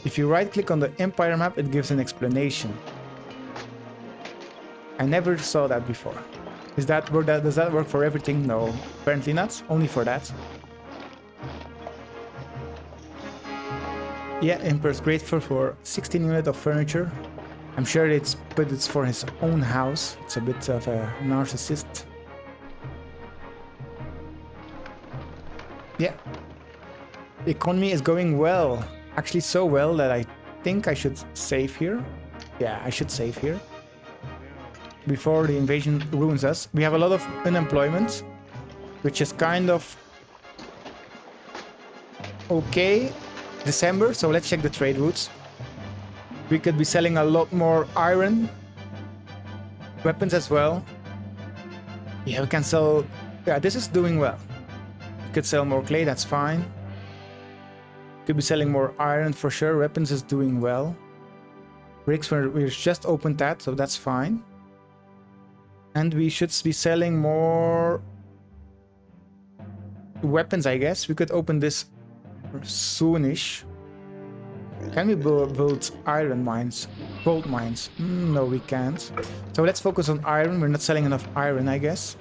If you right click on the empire map, it gives an explanation. I never saw that before. Does that work for everything? No, apparently not. Only for that. Yeah, Emperor's grateful for 16 units of furniture. I'm sure it's for his own house. It's a bit of a narcissist. Yeah. The economy is going well. Actually so well that I think I should save here. Yeah, I should save here. Before the invasion ruins us. We have a lot of unemployment, which is kind of okay. December, so let's check the trade routes. We could be selling a lot more iron. Weapons as well. Yeah, we can sell... Yeah, this is doing well. We could sell more clay, that's fine. Could be selling more iron for sure. Weapons is doing well. Bricks, we just opened that, so that's fine. And we should be selling more weapons, I guess. We could open this soonish. Can we build iron mines? Gold mines? No, we can't. So let's focus on iron. We're not selling enough iron, I guess.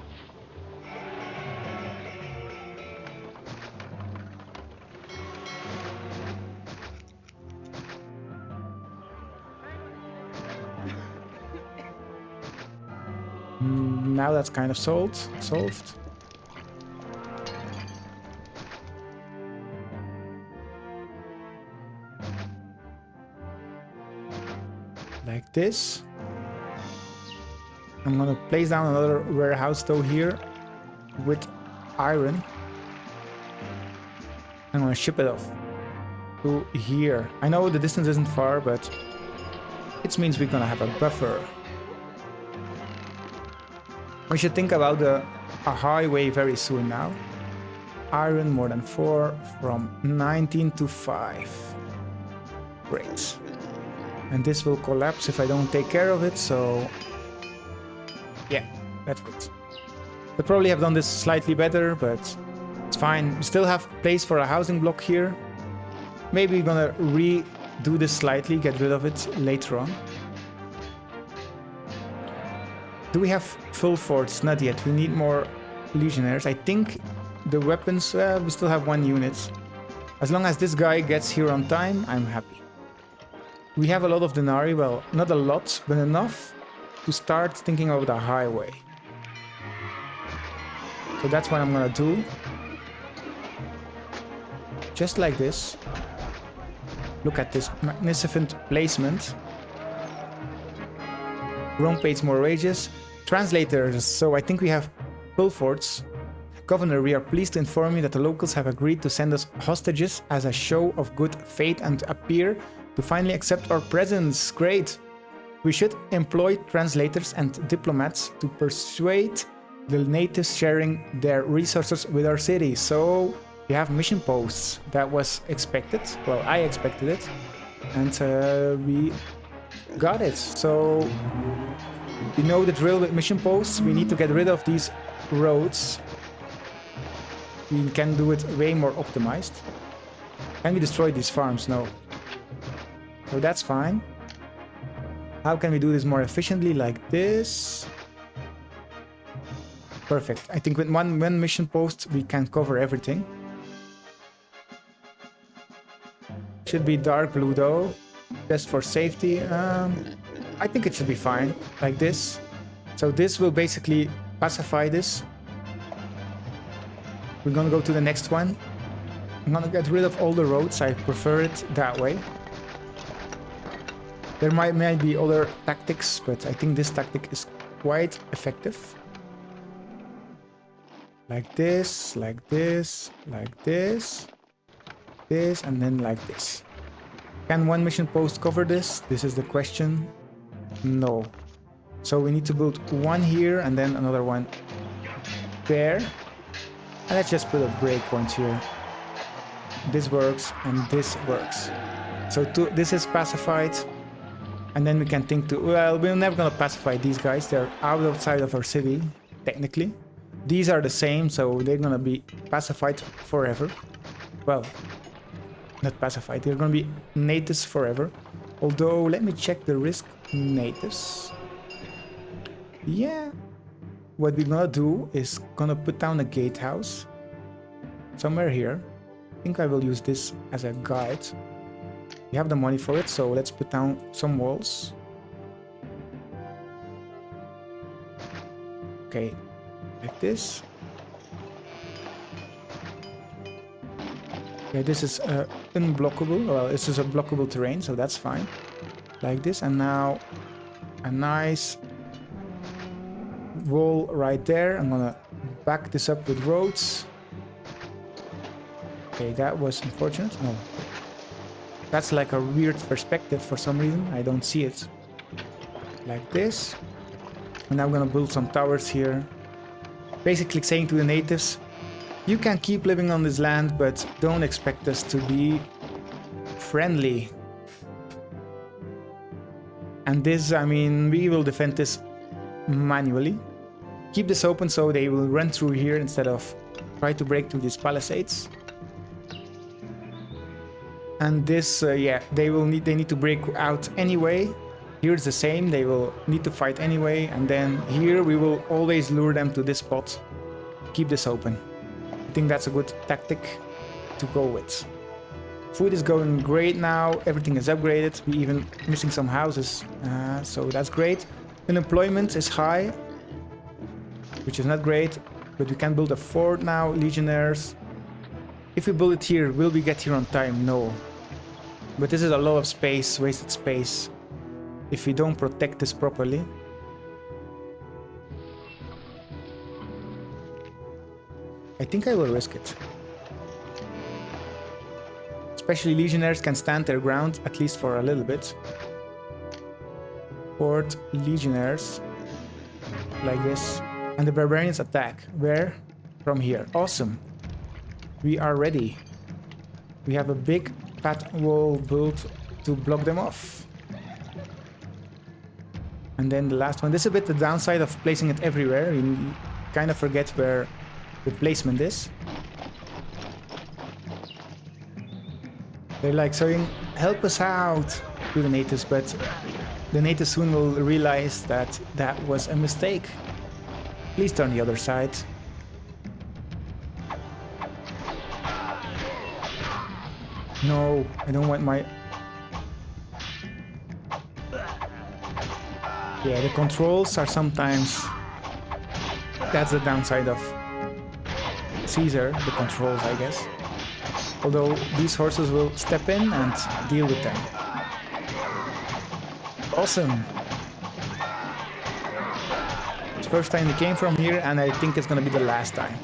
Now that's kind of solved. Like this. I'm gonna place down another warehouse though here with iron. I'm gonna ship it off to here. I know the distance isn't far, but it means we're gonna have a buffer. We should think about a highway very soon now. Iron more than 4 from 19 to 5. Great. And this will collapse if I don't take care of it, so yeah, that's good. Could probably have done this slightly better, but it's fine. We still have place for a housing block here. Maybe we're gonna redo this slightly, get rid of it later on. Do we have full forts? Not yet. We need more legionnaires. I think the weapons, we still have 1 unit. As long as this guy gets here on time, I'm happy. We have a lot of denarii, well, not a lot, but enough to start thinking about a highway. So that's what I'm gonna do. Just like this. Look at this magnificent placement. Wrong page, more wages. Translators, so I think we have full forts. Governor, we are pleased to inform you that the locals have agreed to send us hostages as a show of good faith and appear to finally accept our presence. Great. We should employ translators and diplomats to persuade the natives sharing their resources with our city. So we have mission posts. That was expected. Well, I expected it. And we got it. So you know the drill with mission posts. We need to get rid of these roads. We can do it way more optimized. Can we destroy these farms? No. So that's fine. How can we do this more efficiently? Like this. Perfect. I think with one mission post we can cover everything. Should be dark blue though, just for safety. I think it should be fine, like this. So this will basically pacify this. We're gonna go to the next one. I'm gonna get rid of all the roads. I prefer it that way. There might be other tactics, but I think this tactic is quite effective. Like this, like this, like this, this, and then like this. Can one mission post cover this? This is the question. No. So we need to build one here and then another one there. And let's just put a breakpoint here. This works and this works. So this is pacified. And then we can think to, well, we're never gonna pacify these guys. They're outside of our city, technically. These are the same, so they're gonna be pacified forever. Well, not pacified, they're gonna be natives forever. Although, let me check the risk. Natives. Yeah. What we're gonna do is gonna put down a gatehouse. Somewhere here. I think I will use this as a guide. We have the money for it, so let's put down some walls. Okay, like this. Okay, this is unblockable. Well, this is a blockable terrain, so that's fine. Like this, and now a nice wall right there. I'm gonna back this up with roads. Okay, that was unfortunate. No. That's like a weird perspective for some reason. I don't see it. Like this. And I'm gonna build some towers here. Basically saying to the natives, you can keep living on this land, but don't expect us to be friendly. And this, I mean, we will defend this manually. Keep this open so they will run through here instead of try to break through these palisades. And this, yeah, they need to break out anyway. Here's the same, they will need to fight anyway. And then here we will always lure them to this spot. Keep this open. I think that's a good tactic to go with. Food is going great now, everything is upgraded. We even missing some houses, so that's great. Unemployment is high. which is not great, but we can build a fort now, legionnaires. If we build it here, will we get here on time? No. But this is a lot of space, wasted space, if we don't protect this properly. I think I will risk it. Especially legionnaires can stand their ground, at least for a little bit. Fort legionnaires, like this. And the barbarians attack. Where? From here. Awesome. We are ready. We have a big fat wall built to block them off. And then the last one. This is a bit the downside of placing it everywhere. You kind of forget where the placement is. They're like saying, help us out to the natives, but the natives soon will realize that that was a mistake. Please turn the other side. No, I don't want my... Yeah, the controls are sometimes... That's the downside of Caesar, the controls, I guess. Although these horses will step in and deal with them. Awesome! It's the first time they came from here, and I think it's gonna be the last time.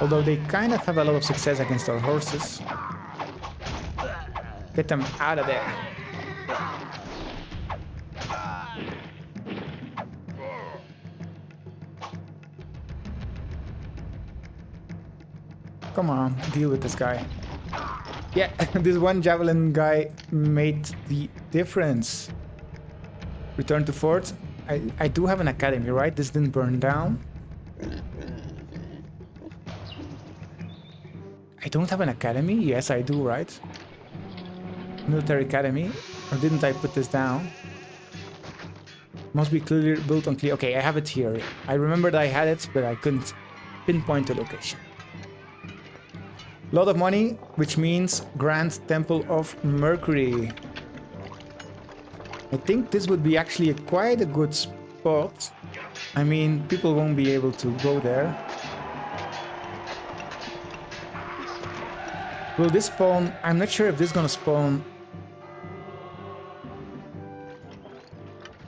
Although they kind of have a lot of success against our horses. Get them out of there. Come on, deal with this guy. Yeah, this one javelin guy made the difference. Return to fort. I do have an academy, right? This didn't burn down. I don't have an academy? Yes, I do, right? Military academy. Or didn't I put this down? Must be clearly built on clear. Okay, I have it here. I remembered I had it, but I couldn't pinpoint the location. Lot of money, which means Grand Temple of Mercury. I think this would be actually quite a good spot. I mean, people won't be able to go there. Will this spawn? I'm not sure if this is gonna spawn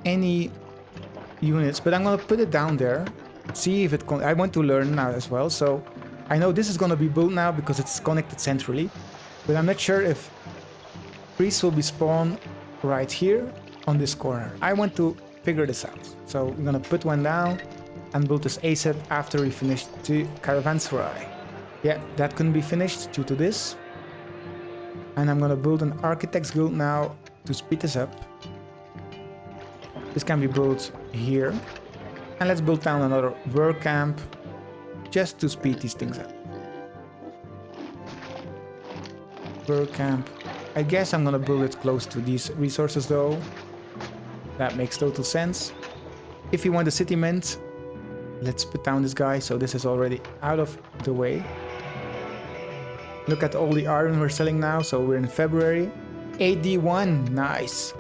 any units, but I'm gonna put it down there. See if it I want to learn now as well, so I know this is gonna be built now because it's connected centrally, but I'm not sure if priests will be spawned right here on this corner. I want to figure this out. So we're gonna put one down and build this ASAP after we finish the caravanserai. Yeah, that couldn't be finished due to this. And I'm gonna build an architect's guild now to speed this up. This can be built here. And let's build down another work camp just to speed these things up. Work camp. I guess I'm gonna build it close to these resources though. That makes total sense. If you want a city mint, let's put down this guy, so this is already out of the way. Look at all the iron we're selling now, so we're in February. AD 1, nice.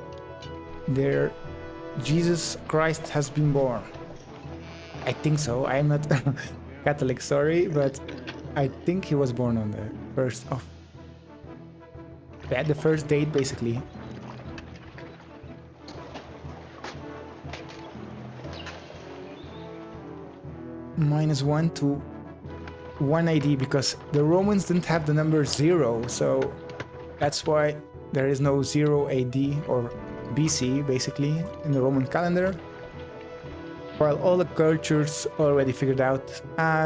There, Jesus Christ has been born. I think so, I'm not Catholic, sorry, but I think he was born on the 1st of... Yeah, the first date, basically. -1 to 1 AD, because the Romans didn't have the number 0, so that's why there is no 0 AD or BC, basically, in the Roman calendar. While all the cultures already figured out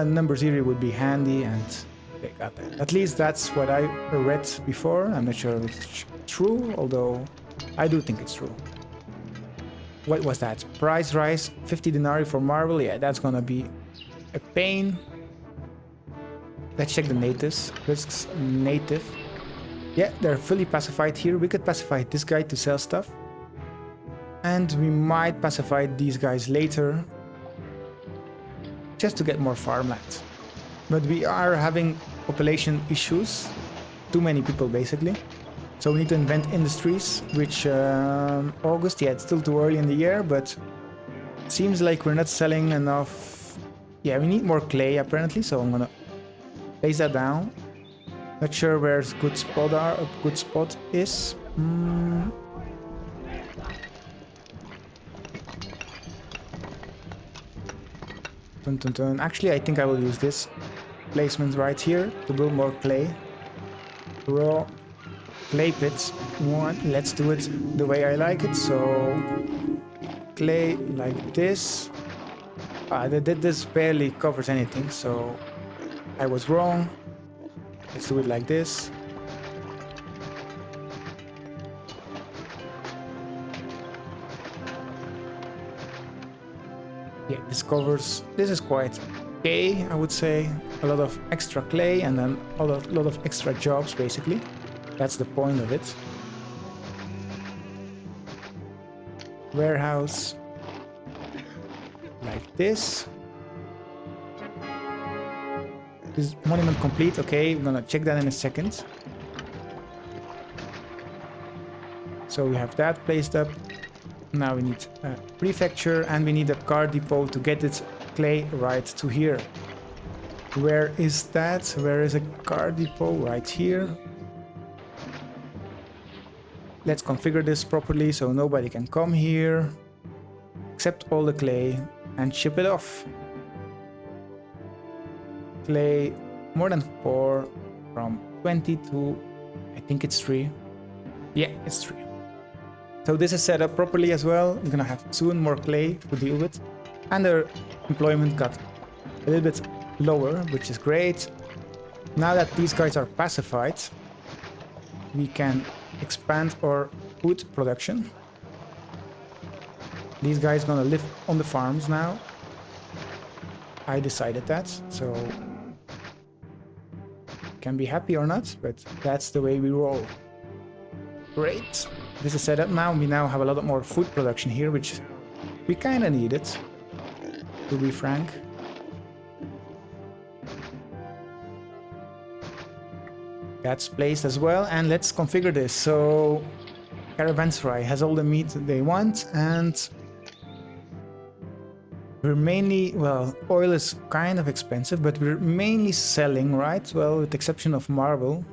number 0 would be handy, and they got that. At least that's what I read before. I'm not sure if it's true, although I do think it's true. What was that? Price rise, 50 denarii for marble. Yeah, that's gonna be a pain. Let's check the natives. Risks native. Yeah, they're fully pacified here. We could pacify this guy to sell stuff. And we might pacify these guys later, just to get more farmland. But we are having population issues. Too many people, basically. So we need to invent industries, which August, yeah, it's still too early in the year, but it seems like we're not selling enough Yeah, we need more clay apparently, so I'm gonna place that down. Not sure where a good spot is. Dun, dun, dun. Actually, I think I will use this placement right here to build more clay. Raw clay pits. Let's do it the way I like it. So clay like this. This barely covers anything, so I was wrong. Let's do it like this. Yeah, this is quite okay, I would say. A lot of extra clay and then a lot of extra jobs, basically. That's the point of it. Warehouse. Like this. Is monument complete? Okay, we're gonna check that in a second. So we have that placed up. Now we need a prefecture and we need a car depot to get its clay right to here. Where is that? Where is a car depot? Right here. Let's configure this properly so nobody can come here. Accept all the clay and ship it off. Clay more than 4 from 20 to I think it's 3. Yeah, it's 3. So this is set up properly as well. We're gonna have soon more clay to deal with. And their employment got a little bit lower, which is great. Now that these guys are pacified, we can expand our food production. These guys gonna live on the farms now. I decided that, so can be happy or not, but that's the way we roll. Great. This is set up now. We now have a lot more food production here, which we kind of need it, to be frank. That's placed as well, and let's configure this. So caravanserai has all the meat they want, and we're mainly, well, oil is kind of expensive, but we're mainly selling, right? Well, with the exception of marble.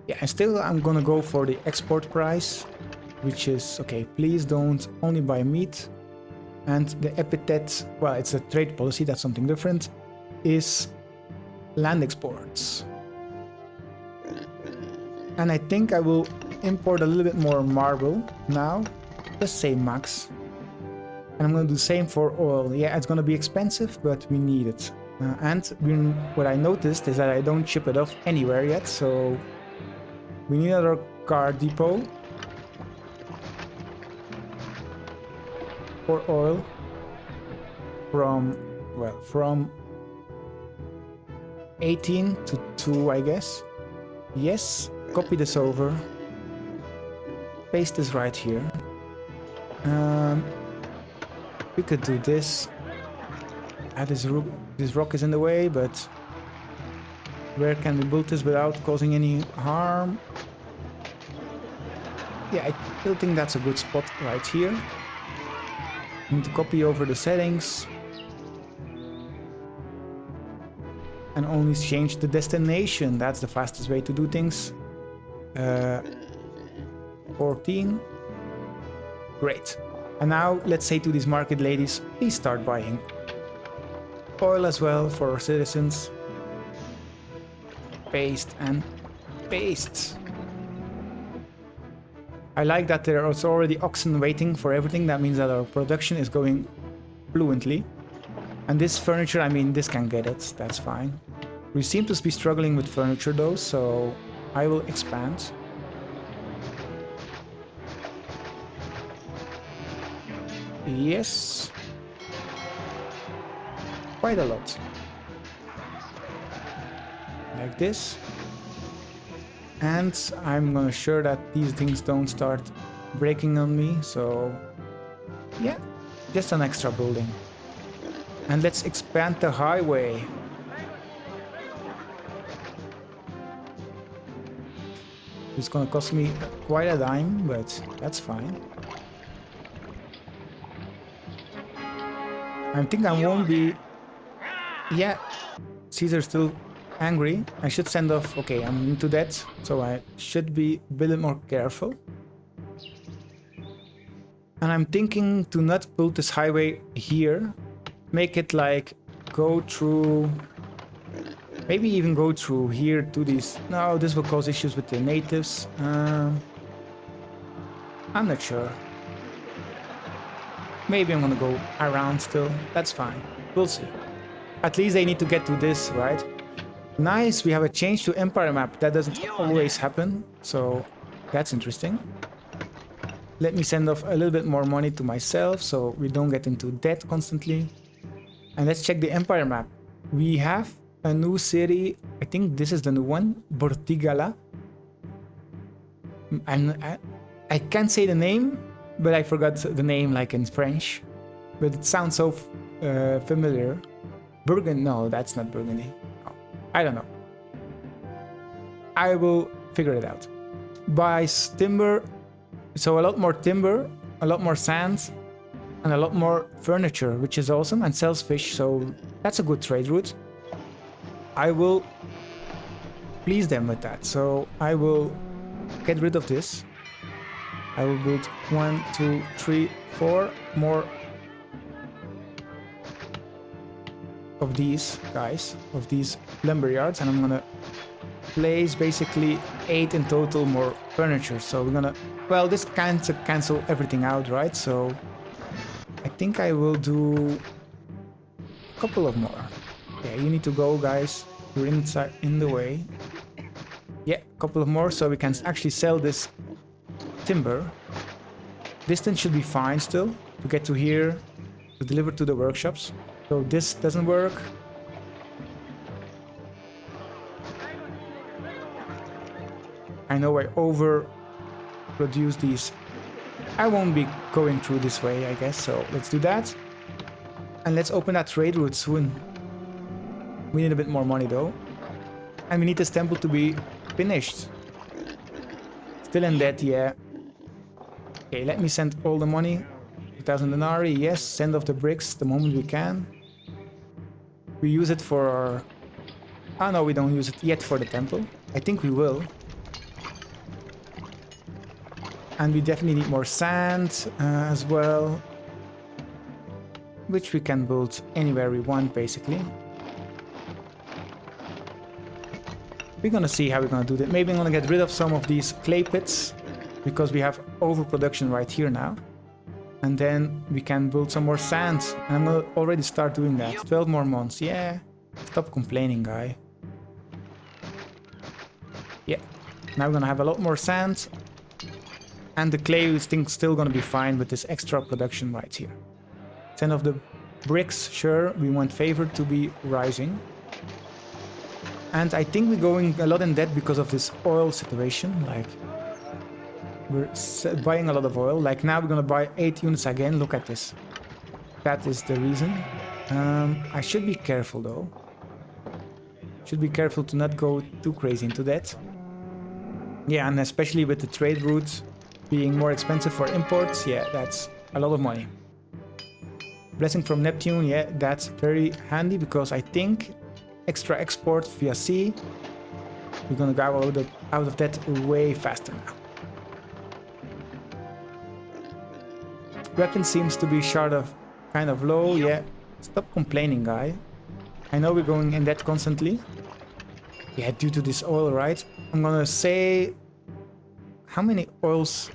Yeah, and still I'm gonna go for the export price, which is, okay, please don't only buy meat. And the epithet, well, it's a trade policy, that's something different, is land exports. And I think I will import a little bit more marble now, just say max. And I'm gonna do the same for oil. Yeah, it's gonna be expensive, but we need it. What I noticed is that I don't ship it off anywhere yet, so we need another car depot for oil from 18 to 2, I guess. Yes, copy this over, paste this right here. We could do this. This rock is in the way, but where can we build this without causing any harm? Yeah, I still think that's a good spot right here. Need to copy over the settings and only change the destination. That's the fastest way to do things. 14. Great. And now let's say to these market ladies, please start buying oil as well for our citizens. Paste and paste. I like that there are already oxen waiting for everything. That means that our production is going fluently. And this furniture, I mean, this can get it. That's fine. We seem to be struggling with furniture though, so I will expand. Yes. Quite a lot. Like this. And I'm gonna sure that these things don't start breaking on me, so yeah, just an extra building. And let's expand the highway. It's gonna cost me quite a dime, but that's fine. I think I won't be... Yeah, Caesar's still angry. I should send off... Okay, I'm into that, so I should be a bit more careful. And I'm thinking to not build this highway here. Make it like go through... Maybe even go through here to these... No, this will cause issues with the natives. I'm not sure. Maybe I'm gonna go around still. That's fine. We'll see. At least they need to get to this, right? Nice, we have a change to empire map. That doesn't always happen, so that's interesting. Let me send off a little bit more money to myself so we don't get into debt constantly. And let's check the empire map. We have a new city. I think this is the new one, Bortigala. I can't say the name, but I forgot the name like in French. But it sounds so familiar. Burgundy? No, that's not Burgundy. Oh, I don't know. I will figure it out. Buys timber. So a lot more timber, a lot more sand, and a lot more furniture, which is awesome. And sells fish, so that's a good trade route. I will please them with that. So I will get rid of this. I will build 1, 2, 3, 4 more of these guys, of these lumber yards, and I'm gonna place basically 8 in total more furniture. So we're gonna, well, this can't cancel everything out, right? So I think I will do a couple of more. Yeah, you need to go, guys. You're inside in the way. Yeah, a couple of more so we can actually sell this timber. Distance should be fine still to get to here to deliver to the workshops. So this doesn't work. I know I overproduce these. I won't be going through this way, I guess. So let's do that. And let's open that trade route soon. We need a bit more money though. And we need this temple to be finished. Still in debt, yeah. Okay, let me send all the money. 2,000 denarii, yes. Send off the bricks the moment we can. We use it for our... Oh no, we don't use it yet for the temple. I think we will. And we definitely need more sand as well. Which we can build anywhere we want, basically. We're gonna see how we're gonna do that. Maybe I'm gonna get rid of some of these clay pits. Because we have overproduction right here now. And then we can build some more sand. And I'm gonna already start doing that. 12 more months, yeah. Stop complaining, guy. Yeah. Now we're gonna have a lot more sand. And the clay is still gonna be fine with this extra production right here. 10 of the bricks, sure, we want favor to be rising. And I think we're going a lot in debt because of this oil situation. Like, we're buying a lot of oil. Like now we're gonna buy 8 units again. Look at this. That is the reason. I should be careful though. Should be careful to not go too crazy into that. Yeah, and especially with the trade routes being more expensive for imports. Yeah, that's a lot of money. Blessing from Neptune. Yeah, that's very handy because I think extra export via sea. We're gonna go out of that way faster now. Weapon seems to be kind of low. Yeah, stop complaining, guy. I know we're going in debt constantly. Yeah, due to this oil, right? I'm gonna say... How many oils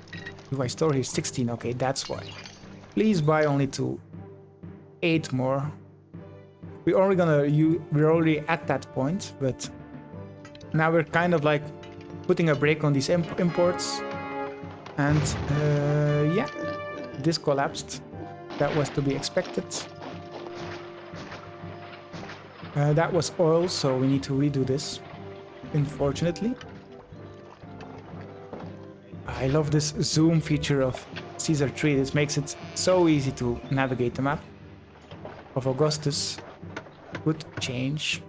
do I store here? 16. Okay, that's why. Please buy only 8 more. We're already at that point, but now we're kind of like putting a brake on these imports. And yeah. This collapsed. That was to be expected. That was oil, so we need to redo this, unfortunately. I love this zoom feature of Caesar 3. This makes it so easy to navigate the map. Of Augustus. Good change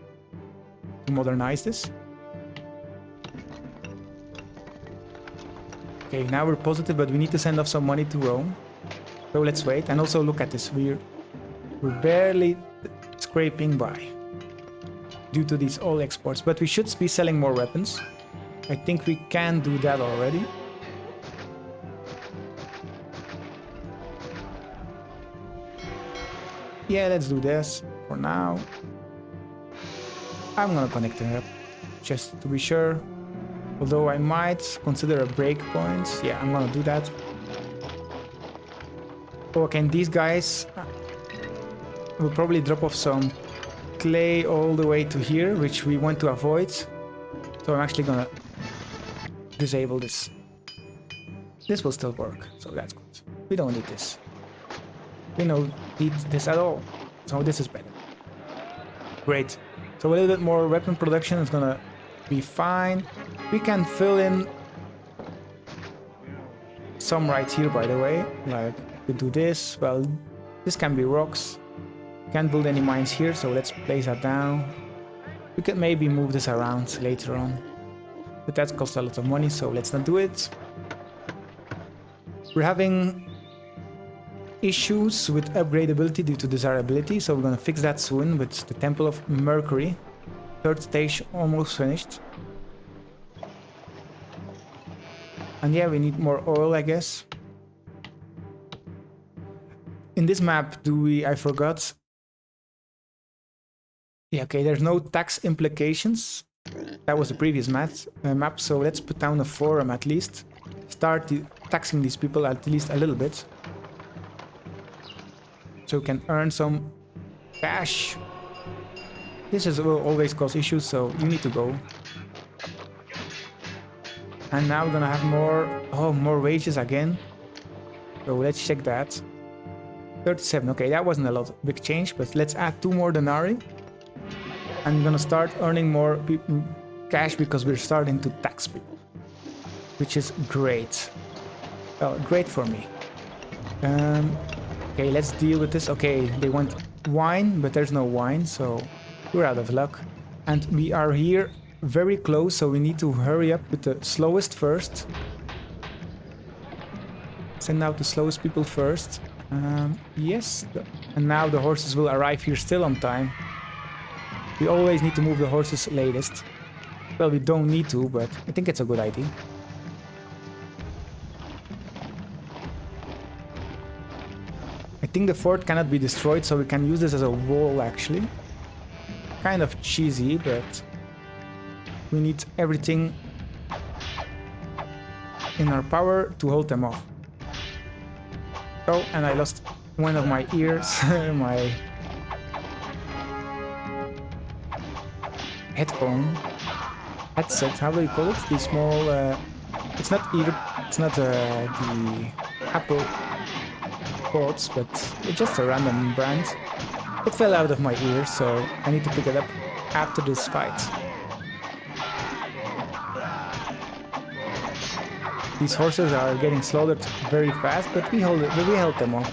to modernize this. Okay, now we're positive, but we need to send off some money to Rome. So let's wait. And also look at this. We're We're barely scraping by due to these oil exports, but we should be selling more weapons. I think we can do that already. Yeah, let's do this for now. I'm gonna connect it up just to be sure. Although I might consider a breakpoint. Yeah, I'm gonna do that. Okay, and these guys will probably drop off some clay all the way to here, which we want to avoid. So I'm actually gonna disable this. This will still work, so that's good. We don't need this. We don't need this at all, so this is better. Great. So a little bit more weapon production is gonna be fine. We can fill in some right here, by the way. Like, we do this. Well, this can be rocks. Can't build any mines here, so let's place that down. We could maybe move this around later on, but that costs a lot of money, so let's not do it. We're having issues with upgradability due to desirability, so we're gonna fix that soon with the Temple of Mercury. Third stage almost finished. And yeah, we need more oil, I guess. In this map, I forgot. Yeah, okay, there's no tax implications. That was the previous map, so let's put down a forum at least. Start taxing these people at least a little bit. So we can earn some cash. This will always cause issues, so you need to go. And now we're gonna have more wages again. So let's check that. 37, okay, that wasn't a lot, big change, but let's add 2 more denarii. I'm gonna start earning more cash because we're starting to tax people, which is great. Well, great for me. Okay, let's deal with this. Okay, they want wine, but there's no wine, so we're out of luck. And we are here very close, so we need to hurry up with the slowest first. Send out the slowest people first. Yes, and now the horses will arrive here still on time. We always need to move the horses latest. Well, we don't need to, but I think it's a good idea. I think the fort cannot be destroyed, so we can use this as a wall, actually. Kind of cheesy, but we need everything in our power to hold them off. Oh, and I lost one of my ears, my headset, how do you call it? The small, it's not the Apple ports, but it's just a random brand. It fell out of my ear, so I need to pick it up after this fight. These horses are getting slaughtered very fast, but we held them off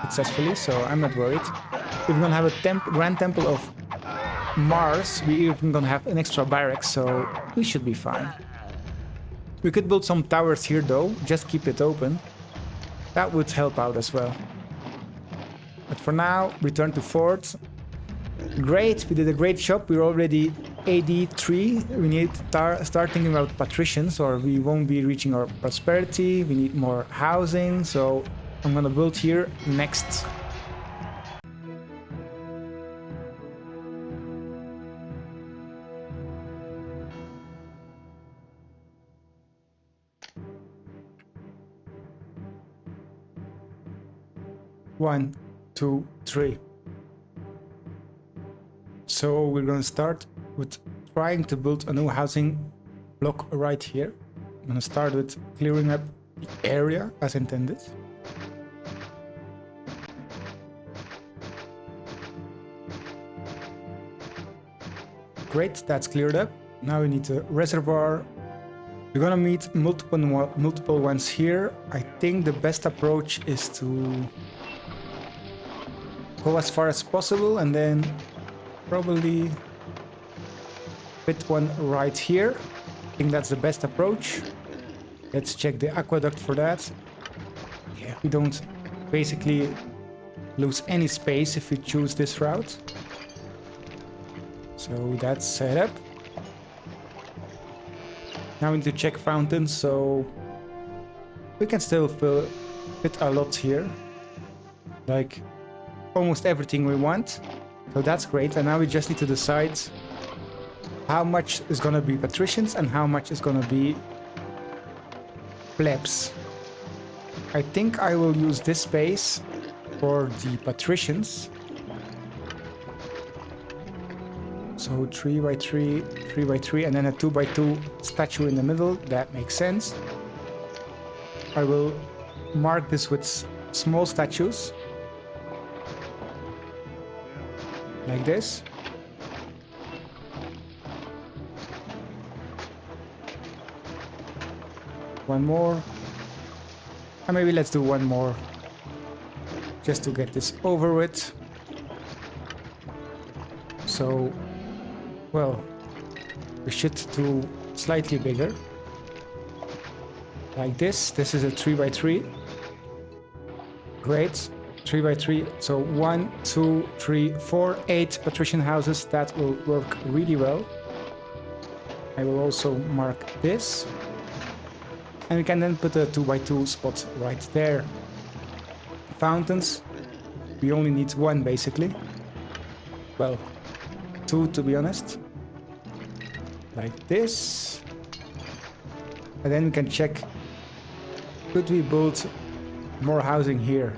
successfully, so I'm not worried. If we're gonna have a Grand Temple of Mars, we're even gonna have an extra barracks, so we should be fine. We could build some towers here though, just keep it open. That would help out as well. But for now, return to fort. Great, we did a great job. We're already AD 3. We need to start thinking about Patricians, or we won't be reaching our prosperity. We need more housing, so I'm gonna build here next. One, two, three. So we're gonna start with trying to build a new housing block right here. I'm gonna start with clearing up the area as intended. Great, that's cleared up. Now we need a reservoir. We're gonna meet multiple ones here. I think the best approach is to go as far as possible and then probably fit one right here. I think that's the best approach. Let's check the aqueduct for that. Yeah, we don't basically lose any space if we choose this route. So that's set up. Now we need to check fountains, so we can still fit a lot here. Like almost everything we want. So that's great. And now we just need to decide how much is gonna be patricians and how much is gonna be plebs. I think I will use this space for the patricians. So 3 by 3, 3 by 3, and then a 2 by 2 statue in the middle. That makes sense. I will mark this with small statues. Like this. One more. And maybe let's do one more. Just to get this over with. So, well, we should do slightly bigger. Like this. This is a 3 by 3. Great. 3 by 3. So 1, 2, 3, 4, 8 patrician houses. That will work really well. I will also mark this. And we can then put a 2 by 2 spot right there. Fountains. We only need one basically. Well, 2 to be honest. Like this. And then we can check. Could we build more housing here?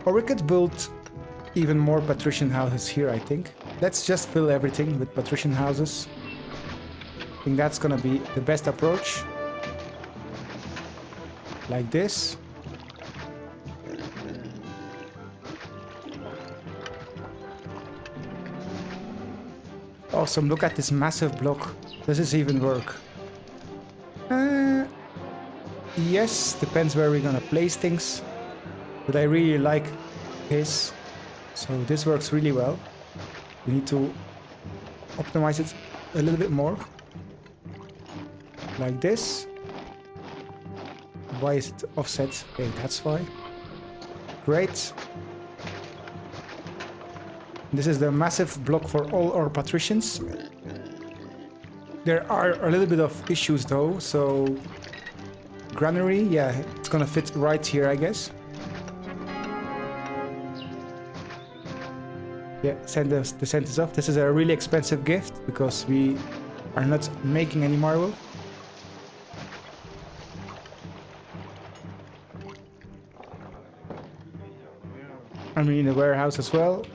Or we could build even more patrician houses here, I think. Let's just fill everything with patrician houses. I think that's gonna be the best approach. Like this. Awesome, look at this massive block. Does this even work? Yes, depends where we're gonna place things. But I really like this. So this works really well. We need to optimize it a little bit more. Like this. Why is it offset? Okay, that's why. Great. This is the massive block for all our patricians. There are a little bit of issues though, so granary, yeah, it's gonna fit right here, I guess. Yeah, send the sentence off. This is a really expensive gift because we are not making any marble. And we need a warehouse as well.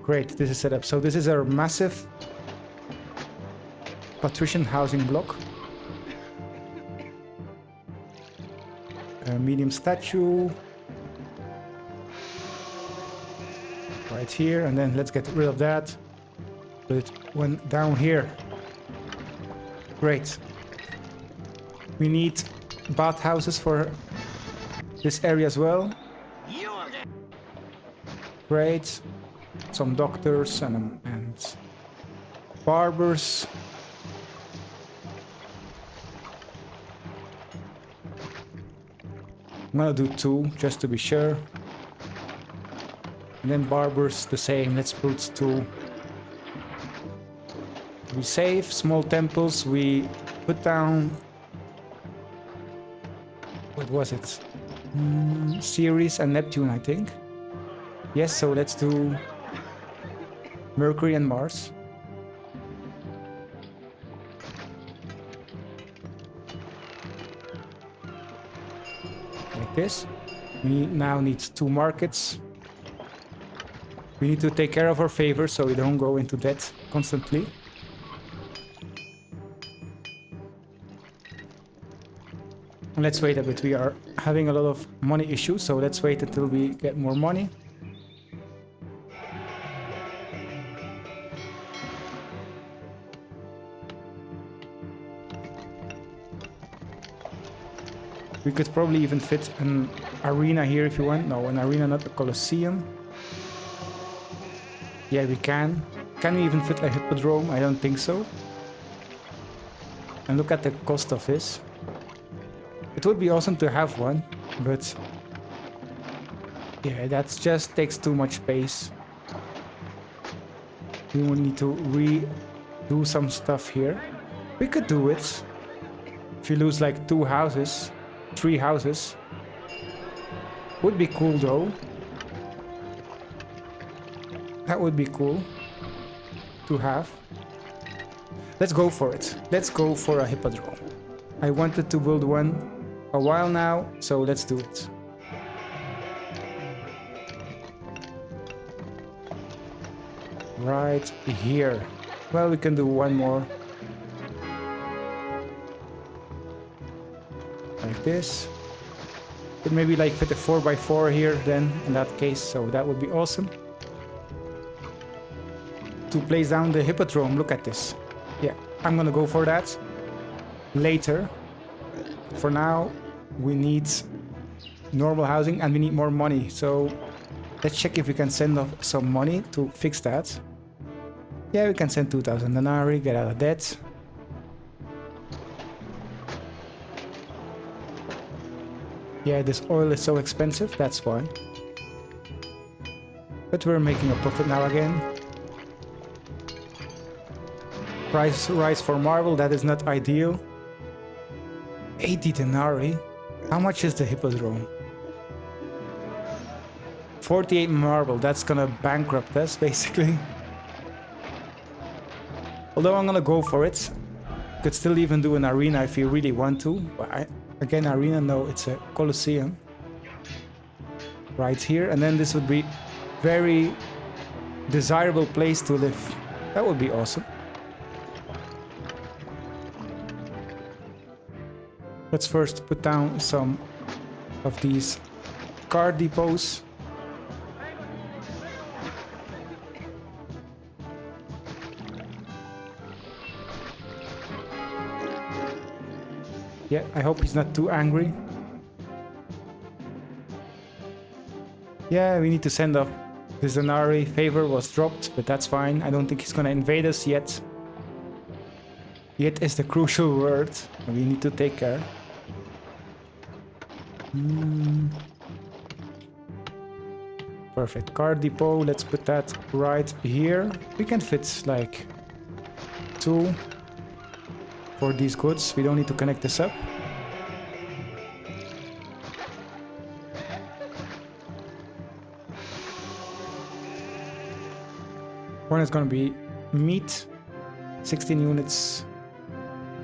Great, this is set up. So this is our massive patrician housing block. A medium statue. Right here, and then let's get rid of that. Put it one down here. Great. We need bathhouses for this area as well. Great. Some doctors and barbers. I'm gonna do 2 just to be sure. And then barbers the same. Let's put 2. We save small temples. We put down. What was it? Ceres and Neptune, I think. Yes, so let's do Mercury and Mars. Like this. We now need 2 markets. We need to take care of our favor so we don't go into debt constantly. And let's wait a bit. We are having a lot of money issues, so let's wait until we get more money. We could probably even fit an arena here if you want. No, an arena, not a Colosseum. Yeah, we can. Can we even fit a hippodrome? I don't think so. and look at the cost of this. It would be awesome to have one, but yeah, that just takes too much space. We will need to redo some stuff here. We could do it. If you lose like 2 houses, 3 houses. Would be cool though. That would be cool to have. Let's go for it. Let's go for a hippodrome. I wanted to build one a while now, so let's do it. Right here. Well, we can do one more. Like this. Could maybe like fit a 4x4 here then, in that case, so that would be awesome. To place down the hippodrome, look at this. Yeah, I'm gonna go for that later. For now, we need normal housing and we need more money, so let's check if we can send off some money to fix that. Yeah, we can send 2,000 denarii, get out of debt. Yeah, this oil is so expensive, that's why. But we're making a profit now again. Price rise for marble, that is not ideal. 80 denarii? How much is the hippodrome? 48 marble, that's gonna bankrupt us, basically. Although I'm gonna go for it. Could still even do an arena if you really want to. But again, arena, no, it's a Colosseum. Right here, and then this would be very desirable place to live. That would be awesome. Let's first put down some of these car depots. Yeah, I hope he's not too angry. Yeah, we need to send off the denarii. Favor was dropped, but that's fine. I don't think he's gonna invade us yet. Yet is the crucial word. We need to take care. Perfect. Car depot, let's put that right here. We can fit like 2 for these goods. We don't need to connect this up. One is going to be meat, 16 units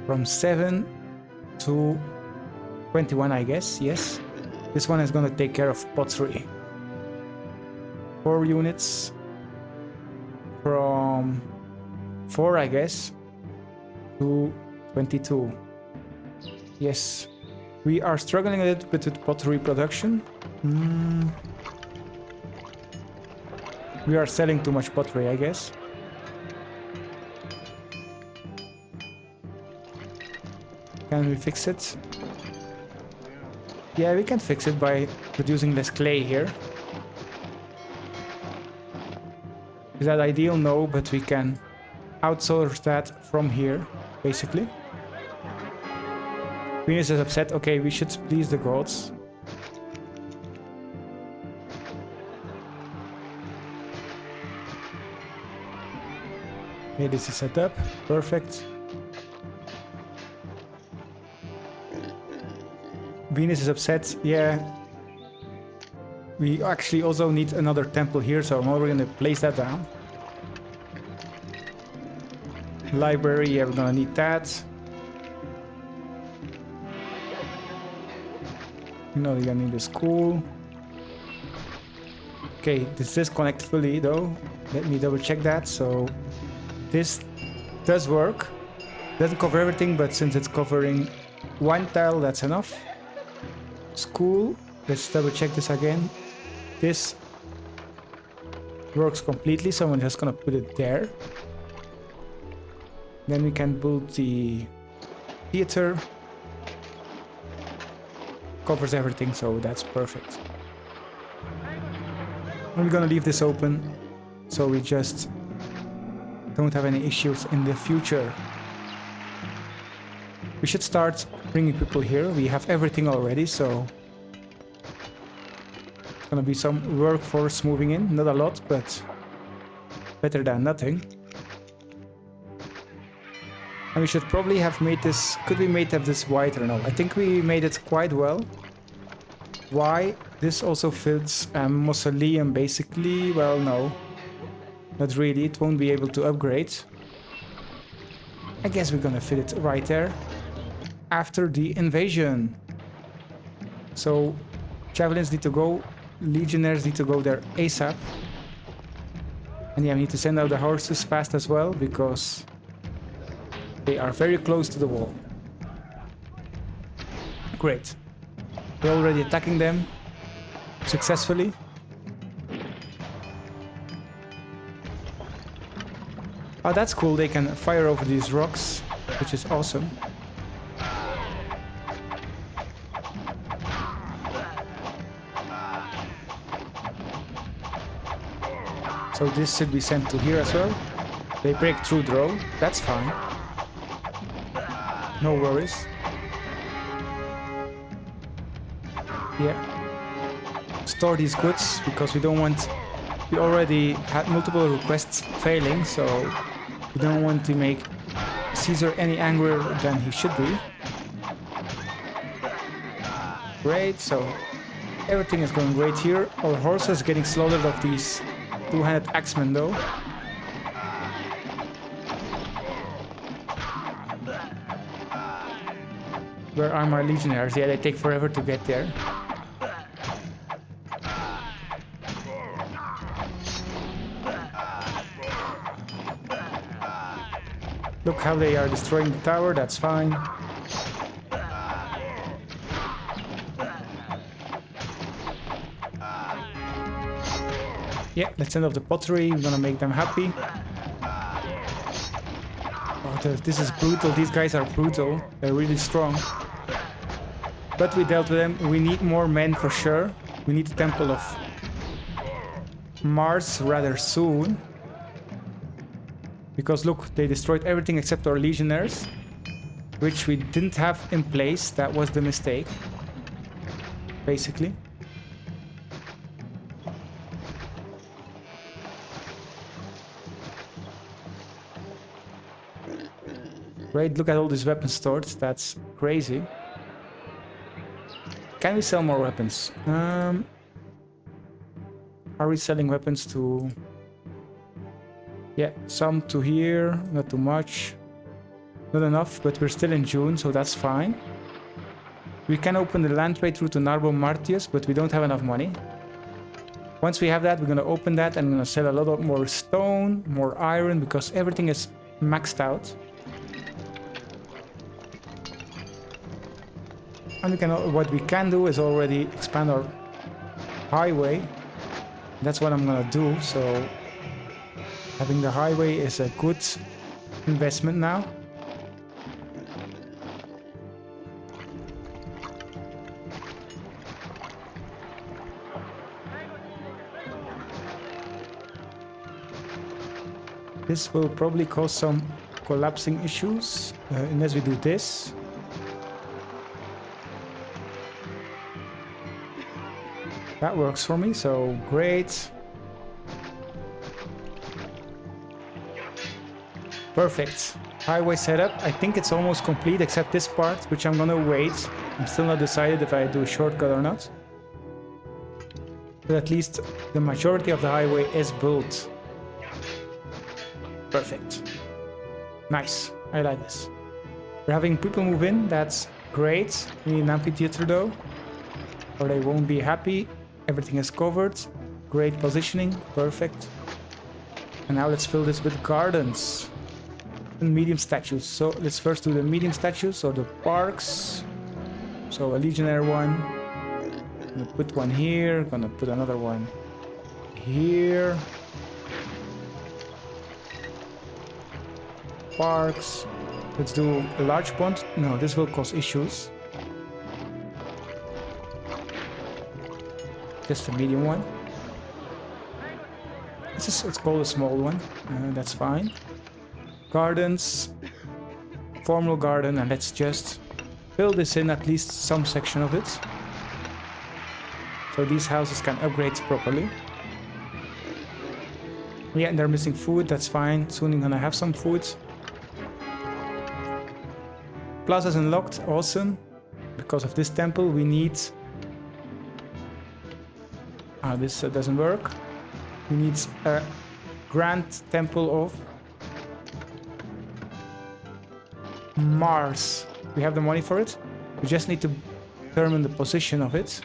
from 7 to 21, I guess. Yes. This one is going to take care of pottery. 4 units from 4, I guess, to 22. Yes. We are struggling a little bit with pottery production. We are selling too much pottery, I guess. Can we fix it? Yeah, we can fix it by producing less clay here. Is that ideal? No, but we can outsource that from here, basically. Venus is upset. Okay, we should please the gods. Okay, this is set up. Perfect. Venus is upset. Yeah. We actually also need another temple here, so I'm already going to place that down. Library, yeah, we're going to need that. You know, you're going to need a school. Okay, this is connect fully though. Let me double check that. So this does work. Doesn't cover everything, but since it's covering 1 tile, that's enough. School, let's double check this again. This works completely, so I'm just gonna put it there. Then we can build the theater. Covers everything, so that's perfect. We're gonna leave this open, so we just don't have any issues in the future. We should start bringing people here. We have everything already, so it's gonna be some workforce moving in. Not a lot, but better than nothing. And we should probably have made this... Could we made have this white or no? I think we made it quite well. Why? This also fits mausoleum basically. Well, no. Not really. It won't be able to upgrade. I guess we're gonna fit it right there. After the invasion. So, javelins need to go. Legionnaires need to go there ASAP. And yeah, we need to send out the horses fast as well, because they are very close to the wall. Great. We're already attacking them successfully. Oh, that's cool. They can fire over these rocks, which is awesome. So this should be sent to here as well. They break through though. That's fine. No worries. Yeah. Store these goods because we don't want... We already had multiple requests failing, so we don't want to make Caesar any angrier than he should be. Great, so everything is going great here. Our horses getting slaughtered of these two-handed axemen though. Where are my legionnaires? Yeah, they take forever to get there. Look how they are destroying the tower, that's fine. Yeah, let's send off the pottery, we're gonna make them happy. Oh, this is brutal, these guys are brutal, they're really strong. But we dealt with them, we need more men for sure. We need the Temple of Mars rather soon. Because look, they destroyed everything except our legionnaires, which we didn't have in place. That was the mistake, basically. Great, look at all these weapons stored. That's crazy. Can we sell more weapons? Are we selling weapons to... Yeah, some to here, not too much. Not enough, but we're still in June, so that's fine. We can open the land trade route to Narbo Martius, but we don't have enough money. Once we have that, we're gonna open that and I'm gonna sell a lot more stone, more iron, because everything is maxed out. And what we can do is already expand our highway. That's what I'm gonna do, so... Having the highway is a good investment now. This will probably cause some collapsing issues unless we do this. That works for me, so great. Perfect. Highway setup. I think it's almost complete except this part, which I'm gonna wait. I'm still not decided if I do a shortcut or not. But at least the majority of the highway is built. Perfect. Nice. I like this. We're having people move in. That's great. We need an amphitheater though, or they won't be happy. Everything is covered. Great positioning. Perfect. And now let's fill this with gardens. And medium statues. So let's first do the medium statues or the parks. So a legionnaire one. Gonna put one here. Gonna put another one here. Parks. Let's do a large pond. No, this will cause issues. Just a medium one. Let's call a small one. That's fine. Gardens. formal garden, and let's just fill this in, at least some section of it. So these houses can upgrade properly. Yeah, and they're missing food, that's fine. Soon I'm gonna have some food. Plaza's unlocked, awesome. Because of this temple we need... this doesn't work. We need a grand temple of Mars. We have the money for it. We just need to determine the position of it.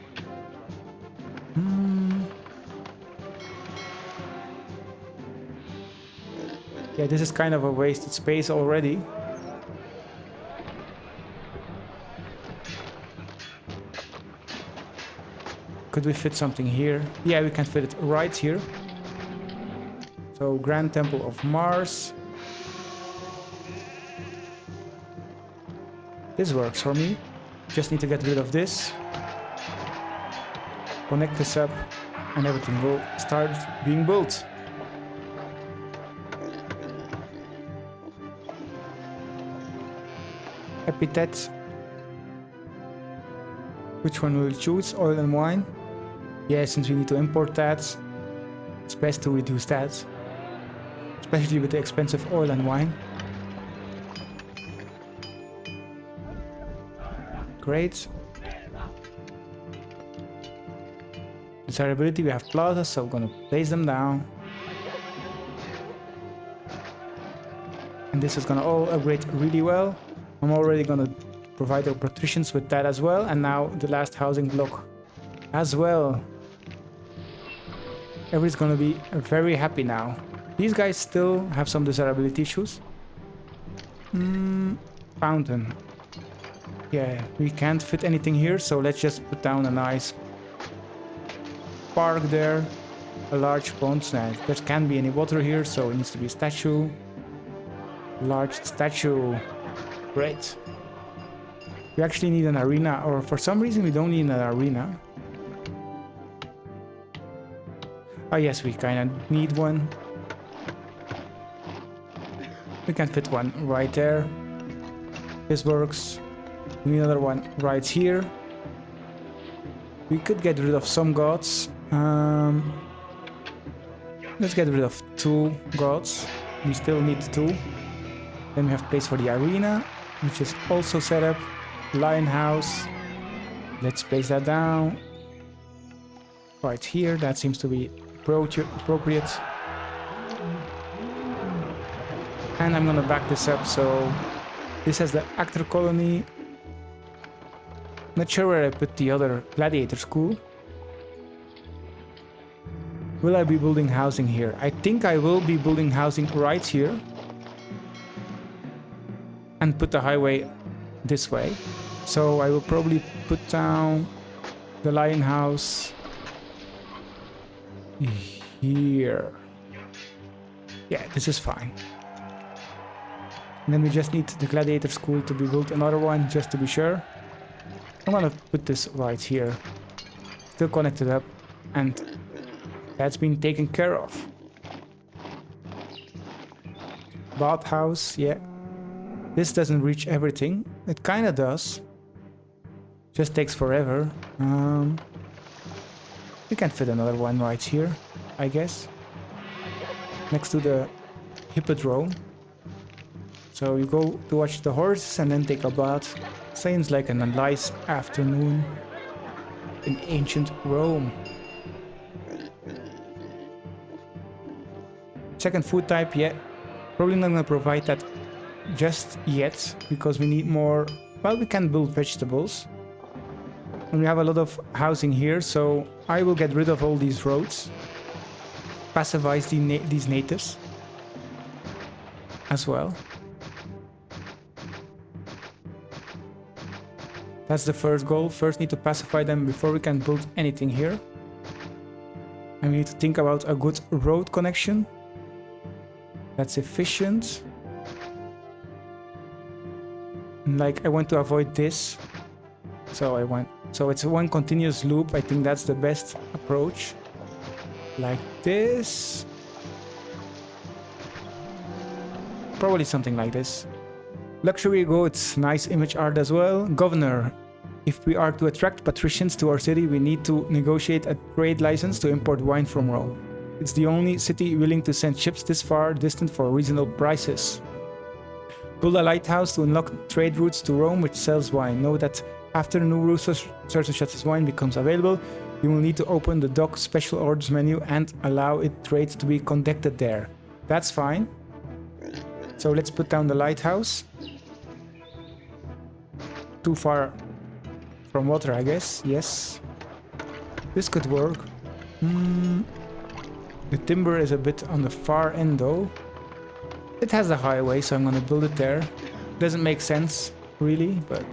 Yeah, this is kind of a wasted space already. Could we fit something here? Yeah, we can fit it right here. So, Grand Temple of Mars. This works for me. Just need to get rid of this. Connect this up and everything will start being built. Epithet. Which one will we choose? Oil and wine? Yeah, since we need to import that, it's best to reduce that. Especially with the expensive oil and wine. Great. Desirability, we have plazas, so I'm gonna place them down. And this is gonna all upgrade really well. I'm already gonna provide our patricians with that as well. And now the last housing block as well. Everybody's gonna be very happy now. These guys still have some desirability issues. Fountain. Yeah, we can't fit anything here, so let's just put down a nice park there. A large pond. Now, there can't be any water here, so it needs to be a statue. Large statue. Great. We actually need an arena, or for some reason we don't need an arena. Oh yes, we kind of need one. We can fit one right there. This works. We need another one right here. We could get rid of some gods. Let's get rid of 2 gods. We still need 2. Then we have place for the arena, which is also set up. Lion house. Let's place that down. Right here, that seems to be appropriate. And I'm gonna back this up, so this has the actor colony. Not sure where I put the other gladiator school. Will I be building housing here? I think I will be building housing right here. And put the highway this way. So I will probably put down the lion house here. Yeah, this is fine. And then we just need the gladiator school to be built, another one just to be sure. I'm gonna put this right here. Still connected up, and that's been taken care of. Bathhouse, yeah. This doesn't reach everything. It kinda does. Just takes forever. We can fit another one right here, I guess. Next to the hippodrome. So you go to watch the horses and then take a bath. Seems like a nice afternoon in ancient Rome. Second food type, yeah. Probably not gonna provide that just yet, because we need more. Well, we can build vegetables. And we have a lot of housing here, so I will get rid of all these roads. Pacifize these natives as well. That's the first goal. First need to pacify them before we can build anything here. And we need to think about a good road connection. That's efficient. Like, I want to avoid this. So it's one continuous loop. I think that's the best approach. Like this. Probably something like this. Luxury goods, nice image art as well. Governor. If we are to attract patricians to our city, we need to negotiate a trade license to import wine from Rome. It's the only city willing to send ships this far distant for reasonable prices. Build a lighthouse to unlock trade routes to Rome which sells wine. Know that after new resources such as wine becomes available, you will need to open the dock special orders menu and allow it trades to be conducted there. That's fine. So let's put down the lighthouse. Too far from water, I guess. Yes. This could work. The timber is a bit on the far end though. It has a highway, so I'm gonna build it there. Doesn't make sense, really, but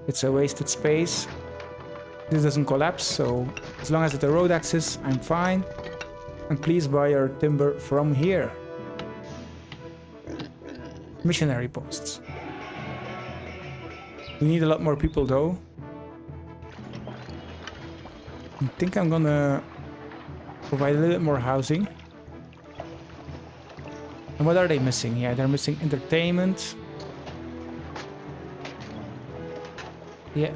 it's a wasted space. This doesn't collapse, so as long as it's a road access, I'm fine. And please buy your timber from here. Missionary posts. We need a lot more people though. I think I'm gonna provide a little bit more housing. And what are they missing? Yeah, they're missing entertainment. Yeah.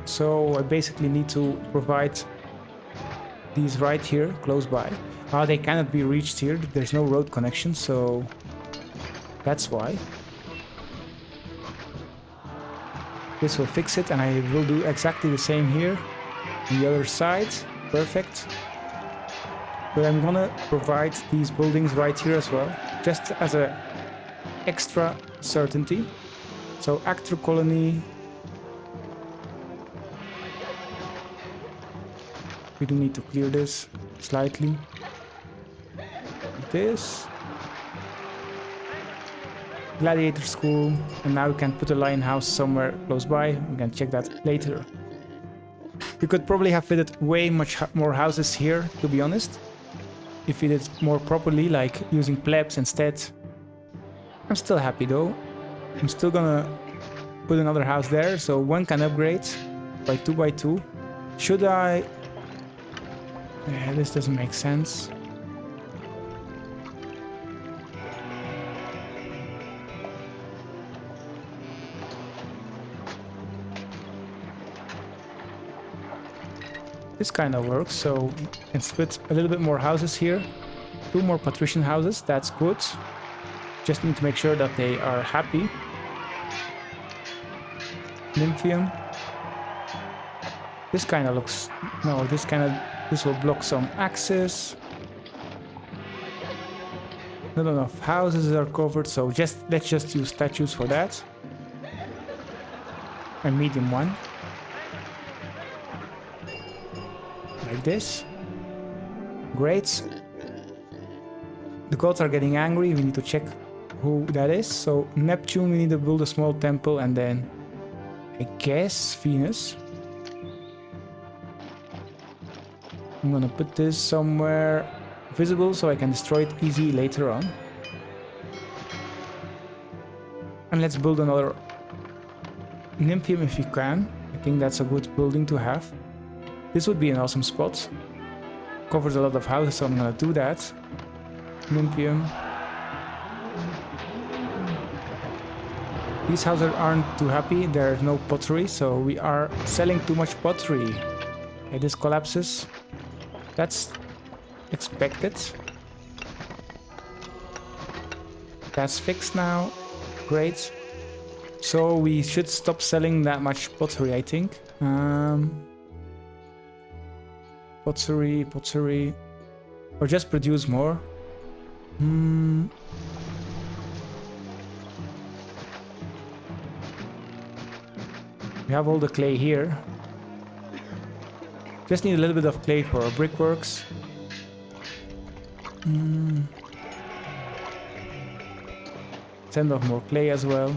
So I basically need to provide these right here, close by. They cannot be reached here. There's no road connection, so that's why. This will fix it, and I will do exactly the same here. On the other side. Perfect. But I'm gonna provide these buildings right here as well, just as a extra certainty. So actor colony. We do need to clear this slightly. Like this. Gladiator school, and now we can put a lion house somewhere close by. We can check that later. We could probably have fitted way much more houses here, to be honest. If we did more properly, like using plebs instead. I'm still happy though. I'm still gonna put another house there, so one can upgrade by 2 by 2. Should I? Yeah, this doesn't make sense. This kind of works, so let's put a little bit more houses here. 2 more patrician houses, that's good. Just need to make sure that they are happy. Nymphium. This kind of looks... No, this will block some access. Not enough houses are covered, so let's just use statues for that. A medium one. Like this. Great. The gods are getting angry. We need to check who that is. So Neptune, we need to build a small temple, and then I guess Venus. I'm gonna put this somewhere visible so I can destroy it easy later on. And let's build another Nymphium if we can. I think that's a good building to have. This would be an awesome spot. Covers a lot of houses, so I'm gonna do that. Nymphium. These houses aren't too happy. There's no pottery, so we are selling too much pottery. Okay, this collapses. That's expected. That's fixed now. Great. So we should stop selling that much pottery, I think. Pottery. Or just produce more. We have all the clay here. Just need a little bit of clay for our brickworks. Send off more clay as well.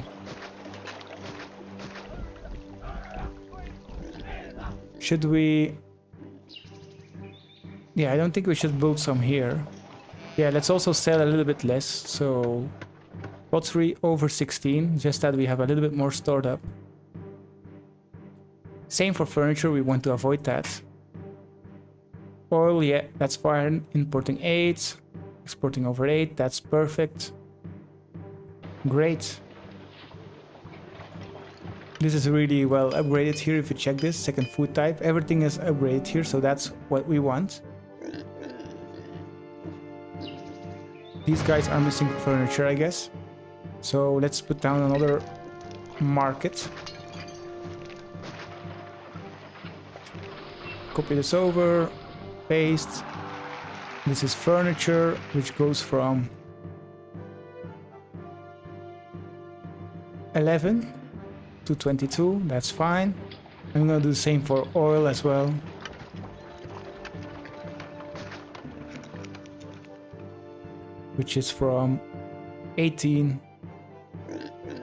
Should we... Yeah, I don't think we should build some here. Yeah, let's also sell a little bit less. So pottery over 16, just that we have a little bit more stored up. Same for furniture, we want to avoid that. Oil, yeah, that's fine. Importing 8, exporting over 8, that's perfect. Great. This is really well upgraded here. If you check this, second food type, everything is upgraded here, so that's what we want. These guys are missing furniture, I guess. So let's put down another market. Copy this over, paste. This is furniture, which goes from 11 to 22, that's fine. I'm gonna do the same for oil as well. Which is from 18.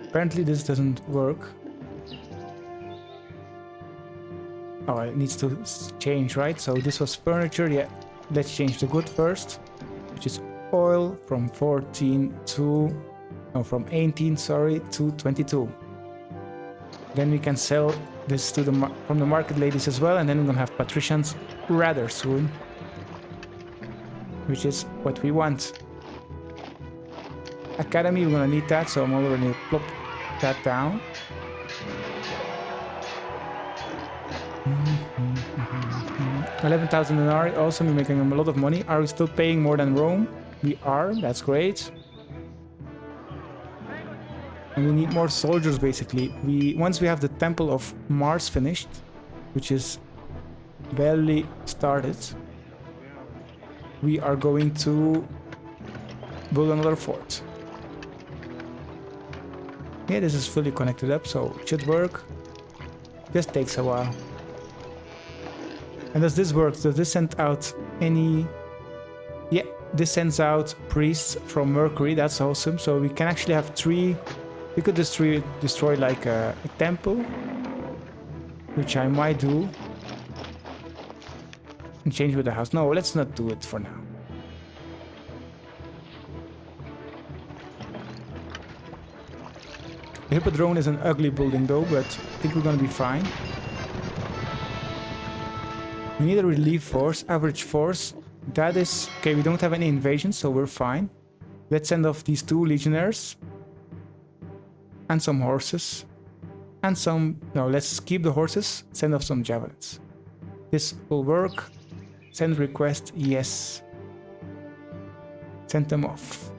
Apparently this doesn't work. Oh, it needs to change, right? So this was furniture, yeah. Let's change the good first, which is oil from 14 to... no, from 18, sorry, to 22. Then we can sell this to from the market ladies as well, and then we're gonna have patricians rather soon. Which is what we want. Academy, we're gonna need that, so I'm already gonna plop that down. 11,000 denarii, awesome, we're making them a lot of money. Are we still paying more than Rome? We are, that's great. And we need more soldiers, basically. Once we have the Temple of Mars finished, which is barely started, we are going to build another fort. Yeah, this is fully connected up, so it should work. Just takes a while. And does this work? Does this send out any... yeah, this sends out priests from Mercury. That's awesome. So we can actually have 3... we could destroy like a temple, which I might do. And change with the house. No, let's not do it for now. The Hippodrome is an ugly building though, but I think we're gonna be fine. We need a relief force, average force. That is... okay, we don't have any invasions, so we're fine. Let's send off these 2 legionnaires. And some horses. And some... no, let's keep the horses. Send off some javelins. This will work. Send request, yes. Send them off.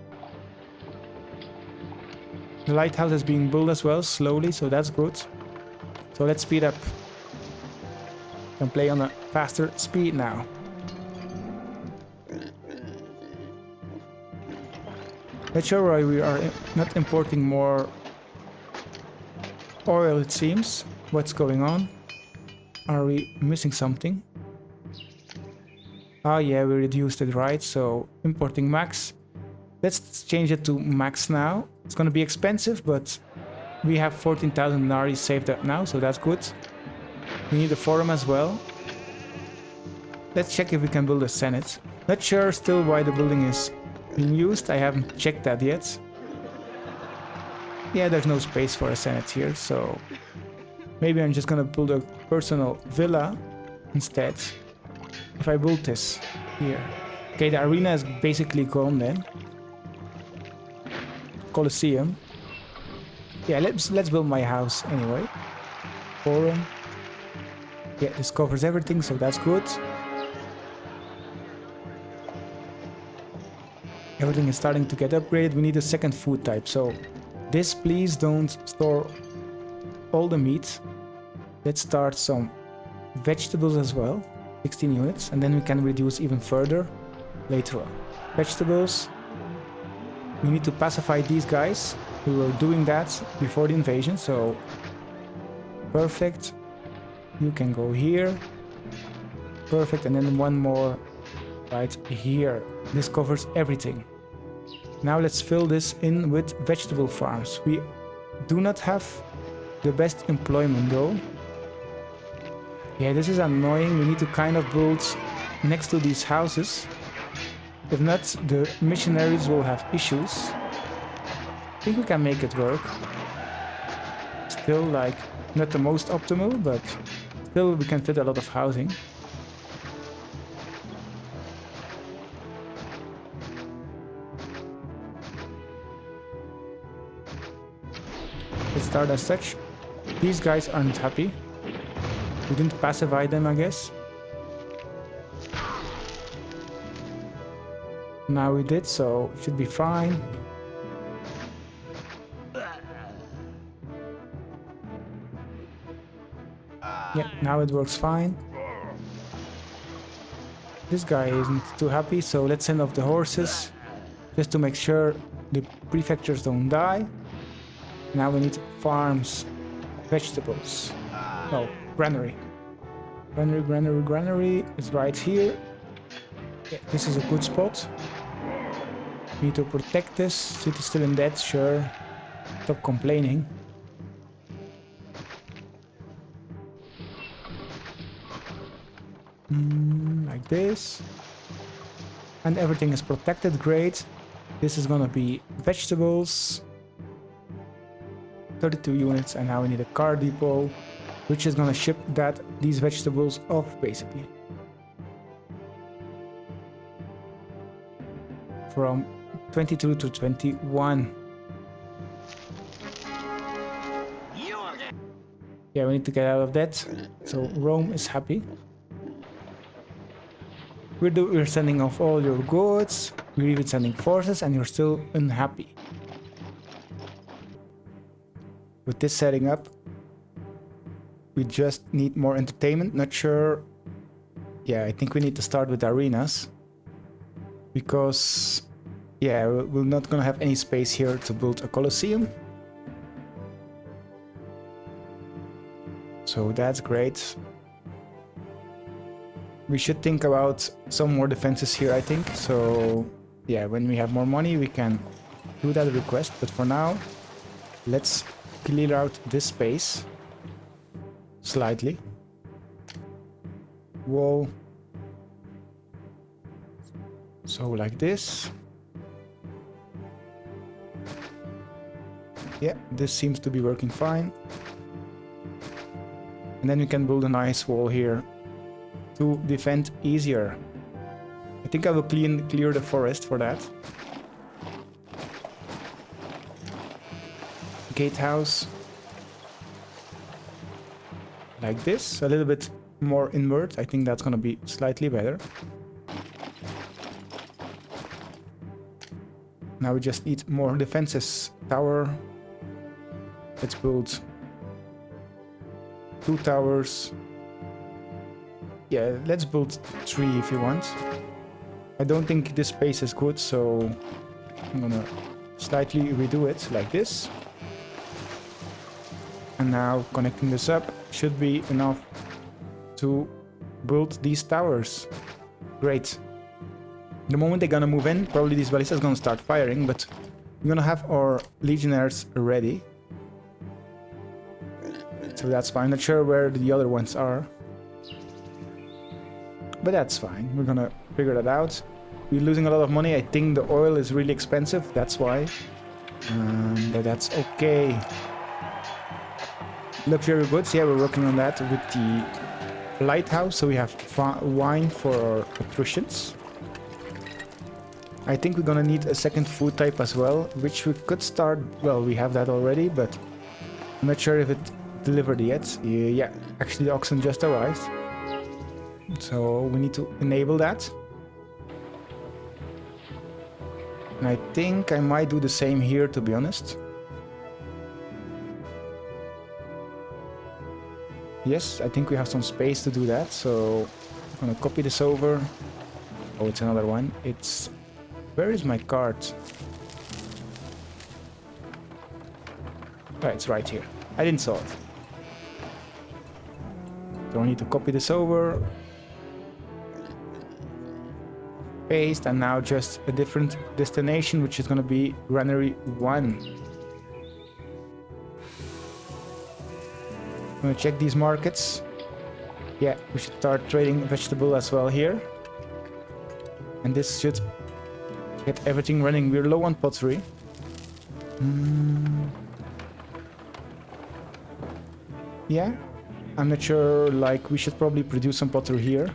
The lighthouse is being built as well, slowly, so that's good. So let's speed up. And play on a faster speed now. Not sure why we are not importing more oil, it seems. What's going on? Are we missing something? Oh yeah, we reduced it, right? So importing max. Let's change it to max now. It's gonna be expensive, but we have 14,000 denarii saved up now, so that's good. We need a forum as well. Let's check if we can build a senate. Not sure still why the building is being used. I haven't checked that yet. Yeah, there's no space for a senate here, so maybe I'm just gonna build a personal villa instead. If I build this here. Okay, the arena is basically gone then. Colosseum. Yeah, let's build my house anyway. Forum. Yeah, this covers everything, so that's good. Everything is starting to get upgraded. We need a second food type, so this, please don't store all the meat. Let's start some vegetables as well. 16 units, and then we can reduce even further later on. Vegetables. We need to pacify these guys. We were doing that before the invasion, so perfect. You can go here. Perfect, and then one more right here. This covers everything. Now let's fill this in with vegetable farms. We do not have the best employment though. Yeah, this is annoying. We need to kind of build next to these houses. If not, the missionaries will have issues. I think we can make it work. Still, like, not the most optimal, but still we can fit a lot of housing. Let's start as such. These guys aren't happy. We didn't pacify them, I guess. Now we did, so it should be fine. Yeah, now it works fine. This guy isn't too happy, so let's send off the horses just to make sure the prefectures don't die. Now we need farms, vegetables. No, granary. Granary is right here. Yeah, this is a good spot. We need to protect this. City's still in debt, sure. Stop complaining. Like this. And everything is protected, great. This is gonna be vegetables. 32 units, and now we need a car depot, which is gonna ship these vegetables off, basically. From 22 to 21. Yeah, we need to get out of that. So Rome is happy. We're sending off all your goods. We're even sending forces, and you're still unhappy. With this setting up, we just need more entertainment. Not sure. Yeah, I think we need to start with arenas. Because, yeah, we're not gonna have any space here to build a Colosseum. So that's great. We should think about some more defenses here, I think. So, yeah, when we have more money, we can do that request. But for now, let's clear out this space slightly. Wall. So like this. Yeah, this seems to be working fine. And then we can build a nice wall here to defend easier. I think I will clear the forest for that. Gatehouse. Like this, a little bit more inward. I think that's gonna be slightly better. Now we just need more defenses. Tower. Let's build 2 towers. Yeah, let's build 3 if you want. I don't think this space is good, so I'm gonna slightly redo it like this. And now connecting this up should be enough to build these towers. Great. The moment they're gonna move in, probably these ballistas gonna start firing, but we're gonna have our legionnaires ready. So that's fine. Not sure where the other ones are. But that's fine. We're gonna figure that out. We're losing a lot of money. I think the oil is really expensive. That's why. But that's okay. Luxury goods. Yeah, we're working on that with the lighthouse. So we have wine for our Patricians. I think we're gonna need a second food type as well, which we could start. Well, we have that already, but I'm not sure if it delivered yet. Yeah, actually the oxen just arrived. So we need to enable that. And I think I might do the same here, to be honest. Yes, I think we have some space to do that. So I'm gonna copy this over. Oh, it's another one. It's... Where is my card? Oh, it's right here. I didn't saw it. So I need to copy this over. Paste, and now just a different destination, which is going to be Granary 1. I'm going to check these markets. Yeah, we should start trading vegetable as well here. And this should get everything running. We're low on pottery. Yeah, I'm not sure, like, we should probably produce some pottery here.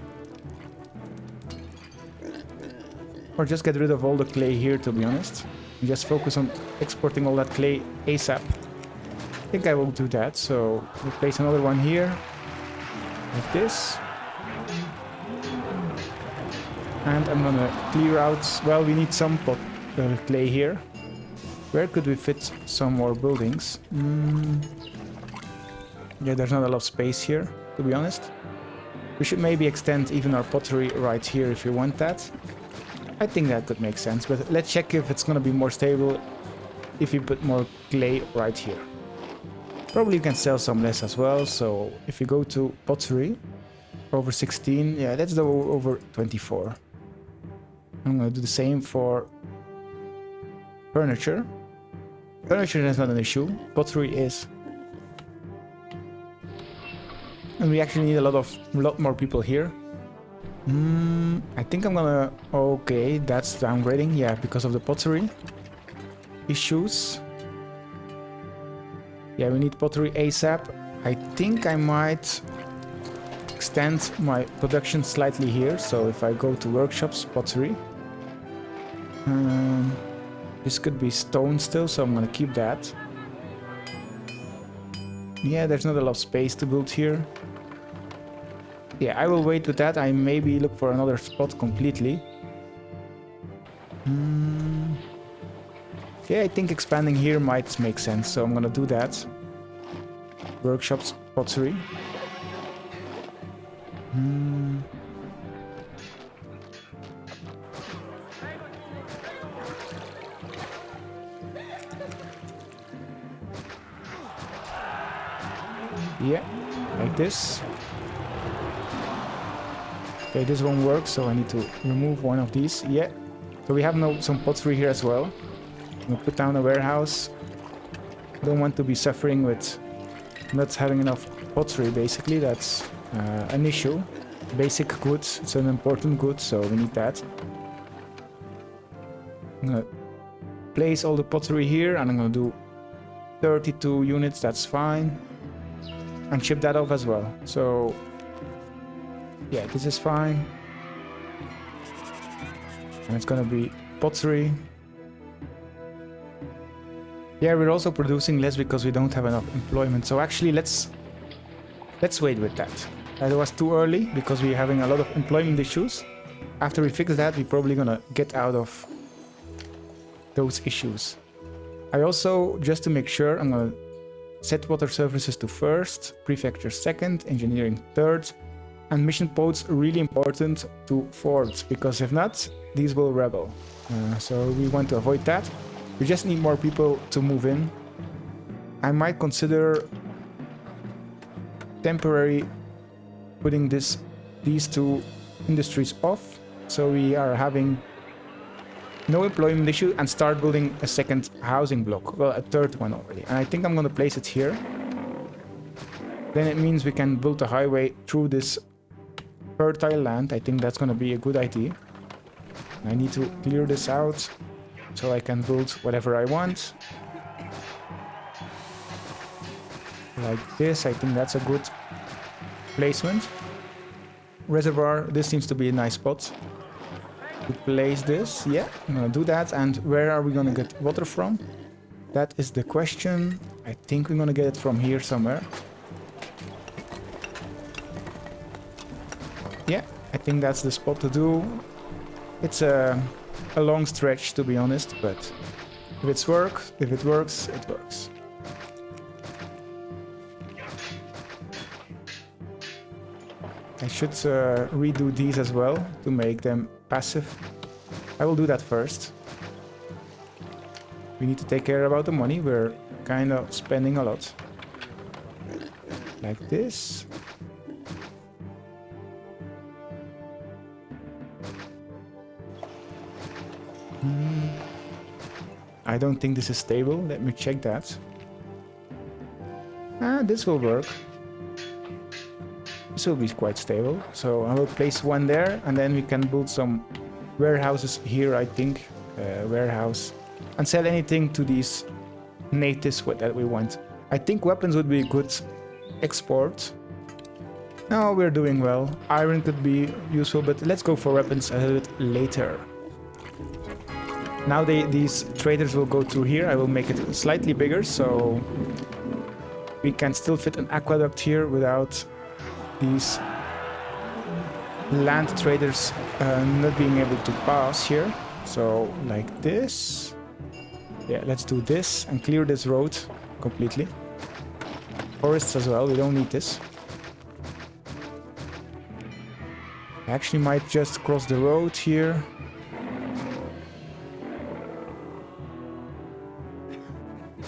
Or just get rid of all the clay here, to be honest. And just focus on exporting all that clay ASAP. think I will do that. So we'll place another one here, like this. And I'm gonna clear out, well, we need some clay here. Where could we fit some more buildings? Yeah, there's not a lot of space here, to be honest. We should maybe extend even our pottery right here if you want that. I think that could make sense, but let's check if it's gonna be more stable if you put more clay right here. Probably you can sell some less as well, so if you go to pottery, over 16, yeah, let's go over 24. I'm gonna do the same for furniture. Furniture is not an issue, pottery is. And we actually need a lot more people here. I think I'm gonna... Okay, that's downgrading, yeah, because of the pottery issues. Yeah, we need pottery ASAP. I think I might extend my production slightly here. So if I go to workshops, pottery. This could be stone still, so I'm gonna keep that. Yeah, there's not a lot of space to build here. Yeah, I will wait with that. I maybe look for another spot completely. Yeah, I think expanding here might make sense, so I'm gonna do that. Workshops, pottery. Yeah, like this. Okay, this won't work, so I need to remove one of these. Yeah, so we have some pottery here as well. I'm gonna put down a warehouse. Don't want to be suffering with not having enough pottery, basically. That's an issue. Basic goods, it's an important good, so we need that. I'm gonna place all the pottery here, and I'm gonna do 32 units, that's fine. And ship that off as well. So yeah, this is fine. And it's gonna be pottery. Yeah, we're also producing less because we don't have enough employment. So actually, let's wait with that. That was too early because we're having a lot of employment issues. After we fix that, we're probably gonna get out of those issues. I also, just to make sure, I'm gonna set water services to first, prefecture second, engineering third, and mission posts really important to fourth, because if not, these will rebel. So we want to avoid that. We just need more people to move in. I might consider temporary putting these two industries off, so we are having no employment issue, and start building a second housing block. Well, a third one already. And I think I'm gonna place it here. Then it means we can build a highway through this fertile land. I think that's gonna be a good idea. I need to clear this out so I can build whatever I want. Like this, I think that's a good placement. Reservoir, this seems to be a nice spot to place this. Yeah, I'm gonna do that. And where are we gonna get water from? That is the question. I think we're gonna get it from here somewhere. Yeah, I think that's the spot to do. It's a long stretch, to be honest, but if it works, it works. I should redo these as well to make them passive. I will do that first. We need to take care about the money. We're kind of spending a lot. Like this. I don't think this is stable. Let me check that. This will work. This will be quite stable. So I will place one there, and then we can build some warehouses here, I think. Warehouse. And sell anything to these natives that we want. I think weapons would be a good export. No, we're doing well. Iron could be useful, but let's go for weapons a little bit later. Now these traders will go through here. I will make it slightly bigger, so We can still fit an aqueduct here without these land traders not being able to pass here. So like this. Yeah, let's do this and clear this road completely. Forests as well, we don't need this. I actually might just cross the road here.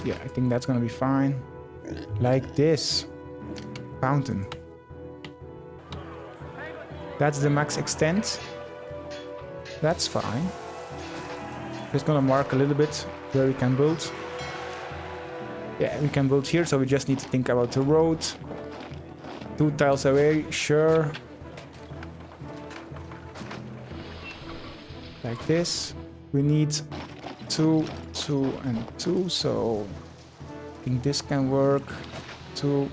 Yeah, I think that's gonna be fine. Like this. Fountain. That's the max extent. That's fine. Just gonna mark a little bit where we can build. Yeah, we can build here, so we just need to think about the road. 2 tiles away, sure. Like this. We need 2, 2, and 2, so I think this can work. 2,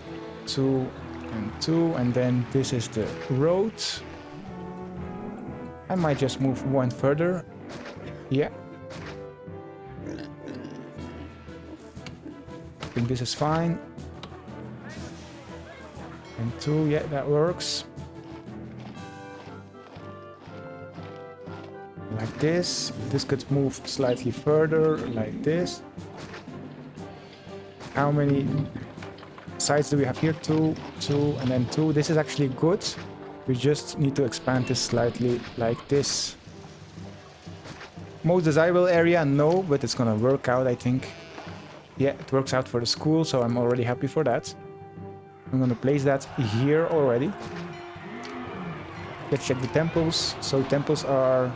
2, and 2, and then this is the road. I might just move one further. Yeah. I think this is fine. And 2, yeah, that works. Like this. This could move slightly further, like this. How many sides do we have here? 2, 2, and then 2. This is actually good. We just need to expand this slightly, like this. Most desirable area, no, but it's gonna work out, I think. Yeah, it works out for the school, so I'm already happy for that. I'm gonna place that here already. Let's check the temples. So temples are...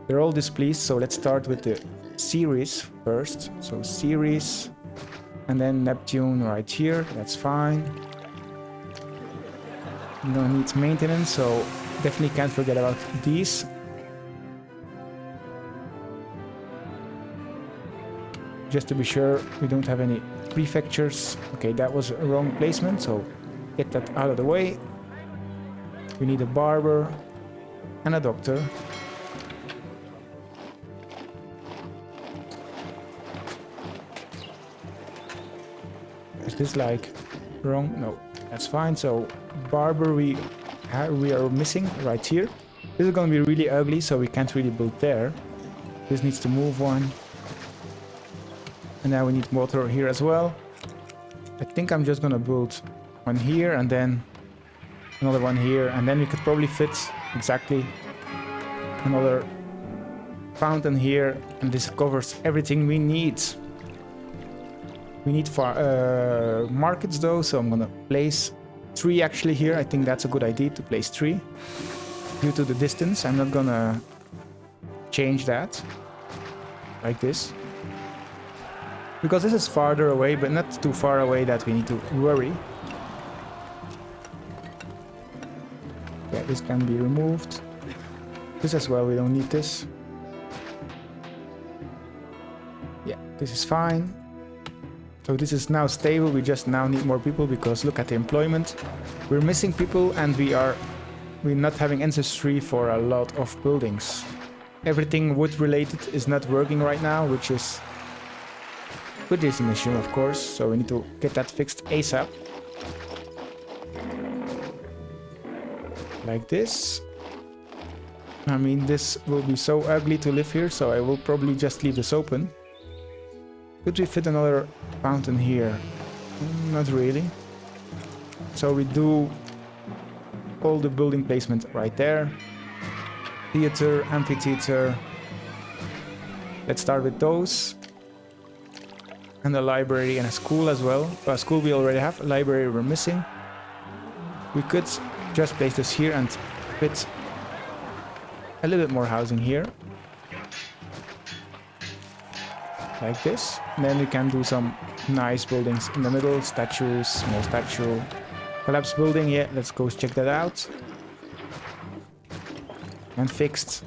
they're all displeased, so let's start with the Ceres first. So Ceres, and then Neptune right here, that's fine. I'm gonna need maintenance, so definitely can't forget about these. Just to be sure we don't have any prefectures. Okay, that was a wrong placement, so get that out of the way. We need a barber and a doctor. Is this like wrong? No, that's fine. So barber we are missing right here. This is gonna be really ugly, so we can't really build there. This needs to move one. And now we need water here as well. I think I'm just gonna build one here and then another one here, and then we could probably fit exactly another fountain here, and this covers everything we need. We need markets though, so I'm gonna place 3 actually here. I think that's a good idea to place 3. Due to the distance, I'm not gonna change that like this. Because this is farther away, but not too far away that we need to worry. Yeah, this can be removed. This as well, we don't need this. Yeah, this is fine. So this is now stable, we just now need more people because look at the employment. We're missing people and we're not having ancestry for a lot of buildings. Everything wood related is not working right now, which is an issue of course, so we need to get that fixed ASAP. Like this. I mean, this will be so ugly to live here, so I will probably just leave this open. Could we fit another fountain here? Not really. So we do all the building placement right there. Theater, amphitheater. Let's start with those. And a library and a school as well. A school we already have, a library we're missing. We could just place this here and fit a little bit more housing here. Like this. And then we can do some nice buildings in the middle. Statues, small statue. Collapsed building, yeah, let's go check that out. And fixed.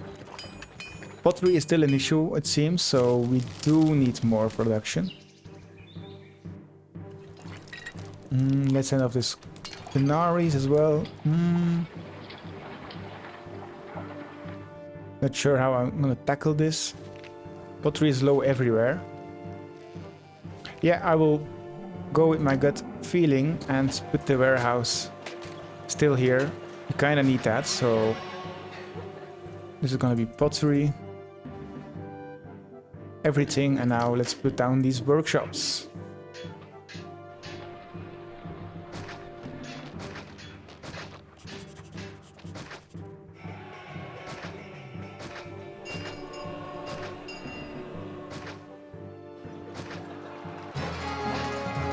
Pottery is still an issue, it seems, so we do need more production. Let's send off this canaries as well. Not sure how I'm gonna tackle this. Pottery is low everywhere. Yeah, I will go with my gut feeling and put the warehouse still here. We kind of need that, so this is gonna be pottery, everything, and now let's put down these workshops.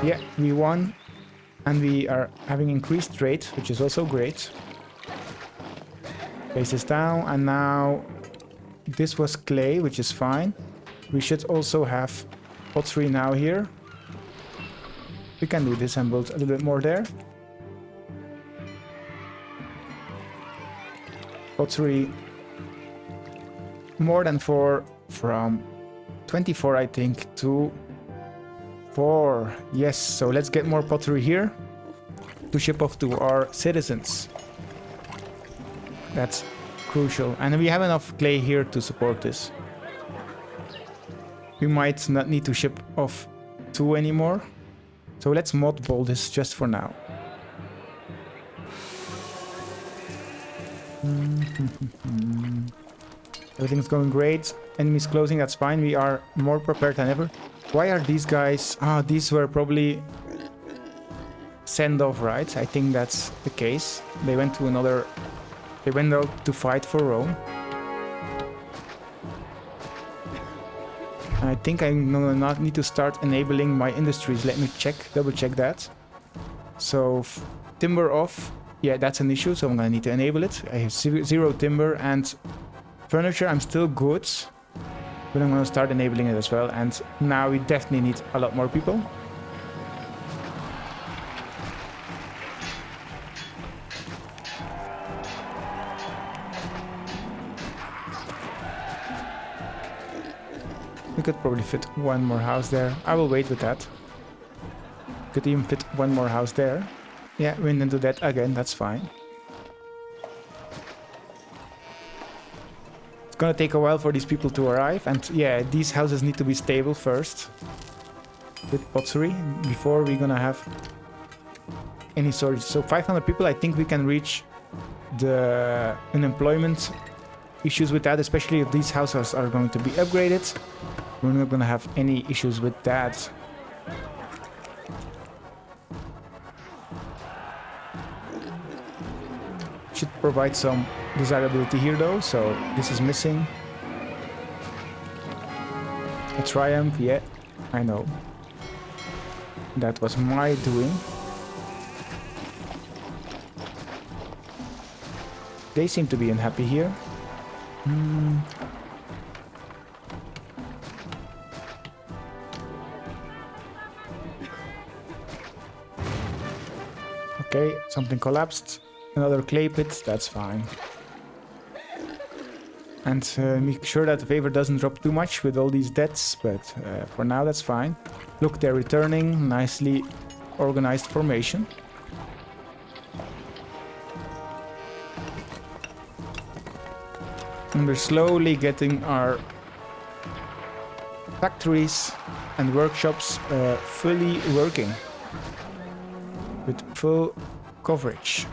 Yeah, we won, and we are having increased trade, which is also great. Place this down, and now this was clay, which is fine. We should also have pottery now here. We can do this and build a little bit more there. Pottery more than 4 from 24, I think, to 4. Yes, so let's get more pottery here to ship off to our citizens. That's crucial. And we have enough clay here to support this. We might not need to ship off 2 anymore. So let's mothball this just for now. Everything's going great. Enemies closing, that's fine. We are more prepared than ever. Why are these guys... Ah, these were probably sent off, right? I think that's the case. They went to another... They went out to fight for Rome. I think I'm gonna not need to start enabling my industries. Let me check, double check that. So, timber off. Yeah, that's an issue, so I'm gonna need to enable it. I have 0 timber, and furniture I'm still good. But I'm gonna start enabling it as well, and now we definitely need a lot more people. We could probably fit 1 more house there. I will wait with that. Could even fit 1 more house there. Yeah, we can do that again, that's fine. It's gonna take a while for these people to arrive, and yeah, these houses need to be stable first. With pottery, before we're gonna have any storage. So 500 people, I think we can reach the unemployment issues with that, especially if these houses are going to be upgraded. We're not gonna have any issues with that. Should provide some desirability here though, so this is missing. A triumph, yeah, I know. That was my doing. They seem to be unhappy here. Okay, something collapsed. Another clay pit, that's fine. And make sure that the favor doesn't drop too much with all these deaths, but for now that's fine. Look, they're returning, nicely organized formation. And we're slowly getting our factories and workshops fully working. With full coverage.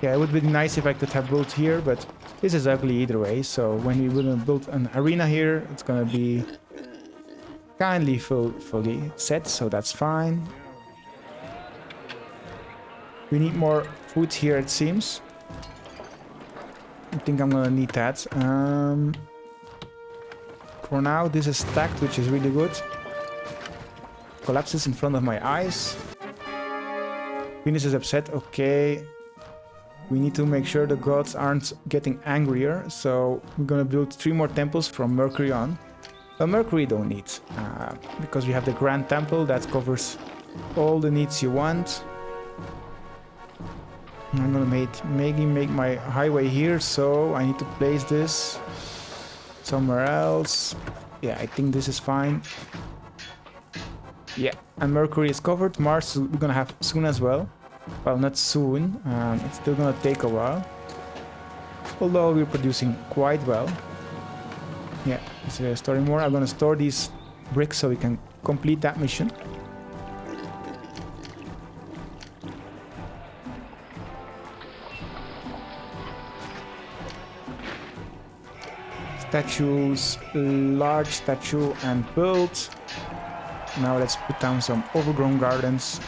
Yeah, it would be nice if I could have built here, but this is ugly either way. So when we wouldn't build an arena here, it's gonna be kindly fully set, so that's fine. We need more food here, it seems. I think I'm gonna need that. For now, this is stacked, which is really good. Collapses in front of my eyes. Venus is upset, okay. We need to make sure the gods aren't getting angrier, so we're gonna build 3 more temples from Mercury on. But Mercury don't need, because we have the Grand Temple that covers all the needs you want. I'm gonna make my highway here, so I need to place this somewhere else. Yeah, I think this is fine. Yeah, and Mercury is covered. Mars we're gonna have soon as well. Well, not soon. It's still gonna take a while. Although we're producing quite well. Yeah, storing more. I'm gonna store these bricks so we can complete that mission. statues, large statue, and build. Now let's put down some overgrown gardens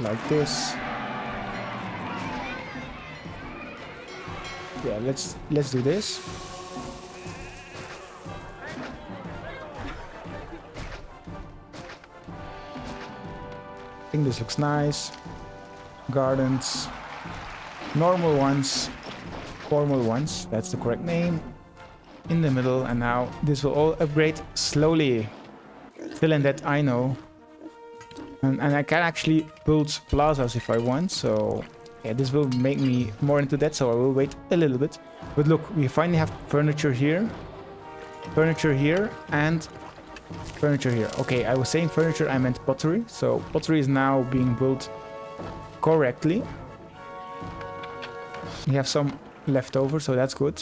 like this. Yeah, let's do this. I think this looks nice. Gardens, normal ones, formal ones, that's the correct name, in the middle, and now this will all upgrade slowly. Still in that, I know. And I can actually build plazas if I want, so yeah, this will make me more into that, so I will wait a little bit. But look, we finally have furniture here, and furniture here. Okay, I was saying furniture, I meant pottery, so pottery is now being built correctly. We have some left over, so that's good.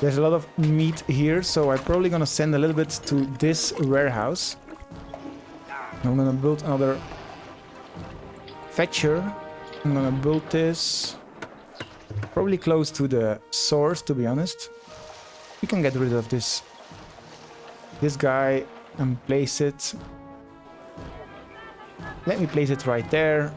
There's a lot of meat here, so I'm probably gonna send a little bit to this warehouse. I'm gonna build another fetcher. I'm gonna build this probably close to the source, to be honest. We can get rid of this guy and place it. Let me place it right there.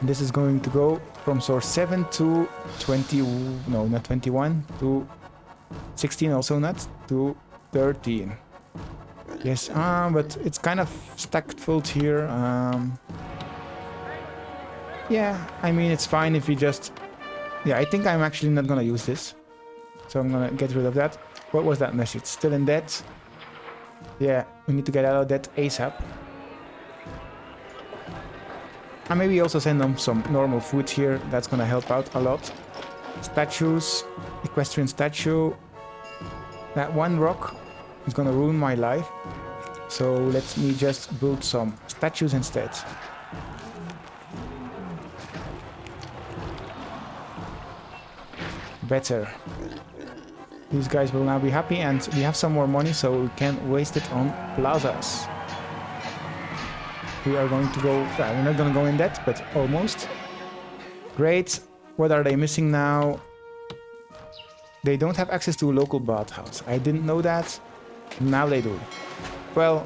This is going to go from source 7 to 20, no, not 21, to 16, also not, to 13. Yes, but it's kind of stacked full here. Yeah, I mean, it's fine if we just... Yeah, I think I'm actually not gonna use this. So I'm gonna get rid of that. What was that message? Still in debt? Yeah, we need to get out of debt ASAP. And maybe also send them some normal food here. That's gonna help out a lot. Statues. Equestrian statue. That one rock is gonna ruin my life. So let me just build some statues instead. Better. These guys will now be happy, and we have some more money, so we can waste it on plazas. We are going to go... we're not going to go in that, but almost. Great. What are they missing now? They don't have access to a local bathhouse. I didn't know that. Now they do. Well,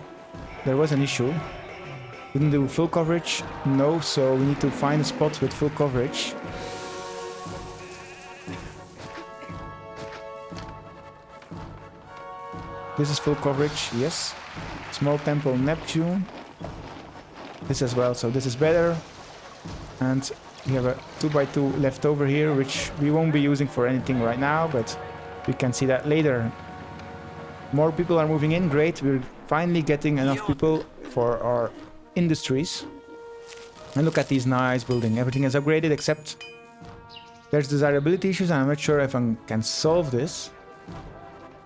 there was an issue. Didn't do full coverage? No, so we need to find a spot with full coverage. This is full coverage, yes. Small temple Neptune. This as well, so this is better. And we have a 2x2 left over here, which we won't be using for anything right now, but we can see that later. More people are moving in, great. We're finally getting enough people for our industries. And look at these nice buildings. Everything is upgraded except there's desirability issues, and I'm not sure if I can solve this.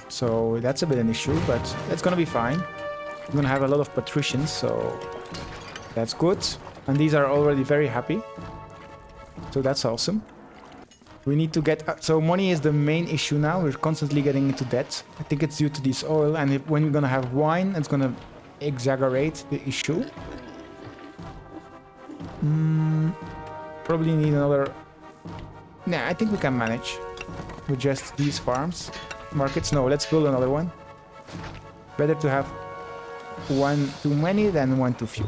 So that's a bit an issue, but it's gonna be fine. I'm gonna have a lot of patricians, so that's good. And these are already very happy. So that's awesome. We need to get... so money is the main issue now. We're constantly getting into debt. I think it's due to this oil, and when we're gonna have wine, it's gonna exaggerate the issue. Probably need another... Nah, I think we can manage with just these farms. Markets, no, let's build another one. Better to have one too many than one too few.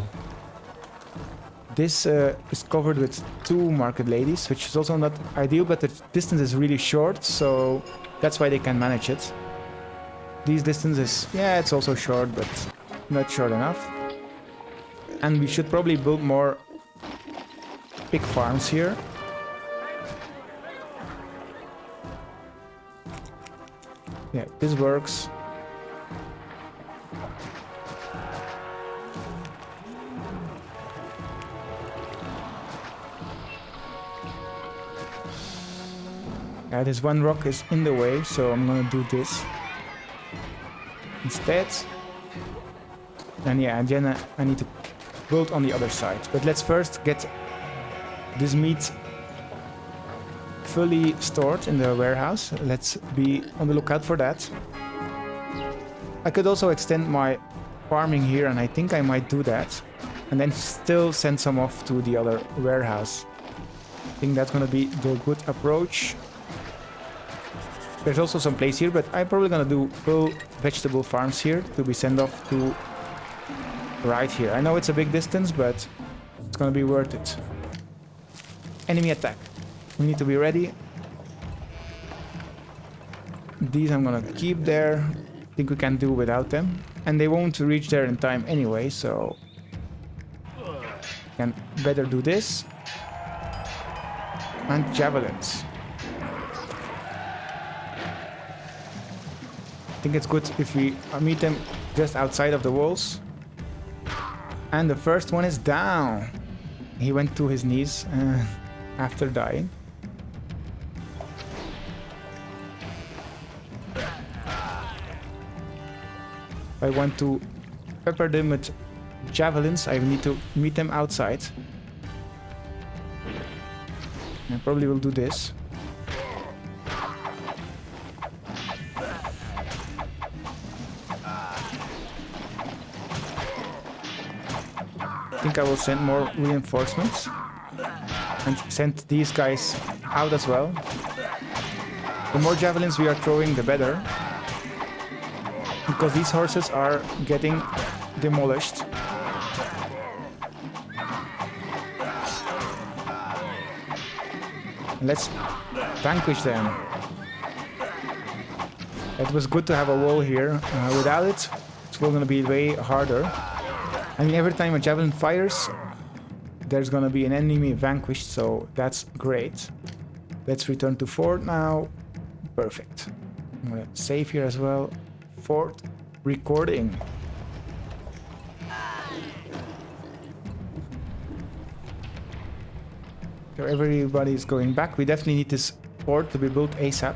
This is covered with 2 market ladies, which is also not ideal, but the distance is really short, so that's why they can manage it. These distances, yeah, it's also short, but not short enough. And we should probably build more pig farms here. Yeah, this works. Yeah, this one rock is in the way, so I'm gonna do this instead. And yeah, and then I need to build on the other side. But let's first get this meat fully stored in the warehouse. Let's be on the lookout for that. I could also extend my farming here, and I think I might do that. and then still send some off to the other warehouse. I think that's gonna be the good approach. There's also some place here, but I'm probably gonna do full vegetable farms here to be sent off to right here. I know it's a big distance, but it's gonna be worth it. Enemy attack. We need to be ready. These I'm gonna keep there. I think we can do without them. And they won't reach there in time anyway, so... can better do this. And javelins. I think it's good if we meet them just outside of the walls. And the first one is down. He went to his knees after dying. I want to pepper them with javelins. I need to meet them outside. I probably will do this. I think I will send more reinforcements and send these guys out as well. The more javelins we are throwing, the better, because these horses are getting demolished. Let's vanquish them. It was good to have a wall here. Without it, it's going to be way harder. I mean, every time a javelin fires, there's gonna be an enemy vanquished, so that's great. Let's return to fort now. Perfect. I'm gonna save here as well. Fort recording. So everybody is going back. We definitely need this fort to be built ASAP.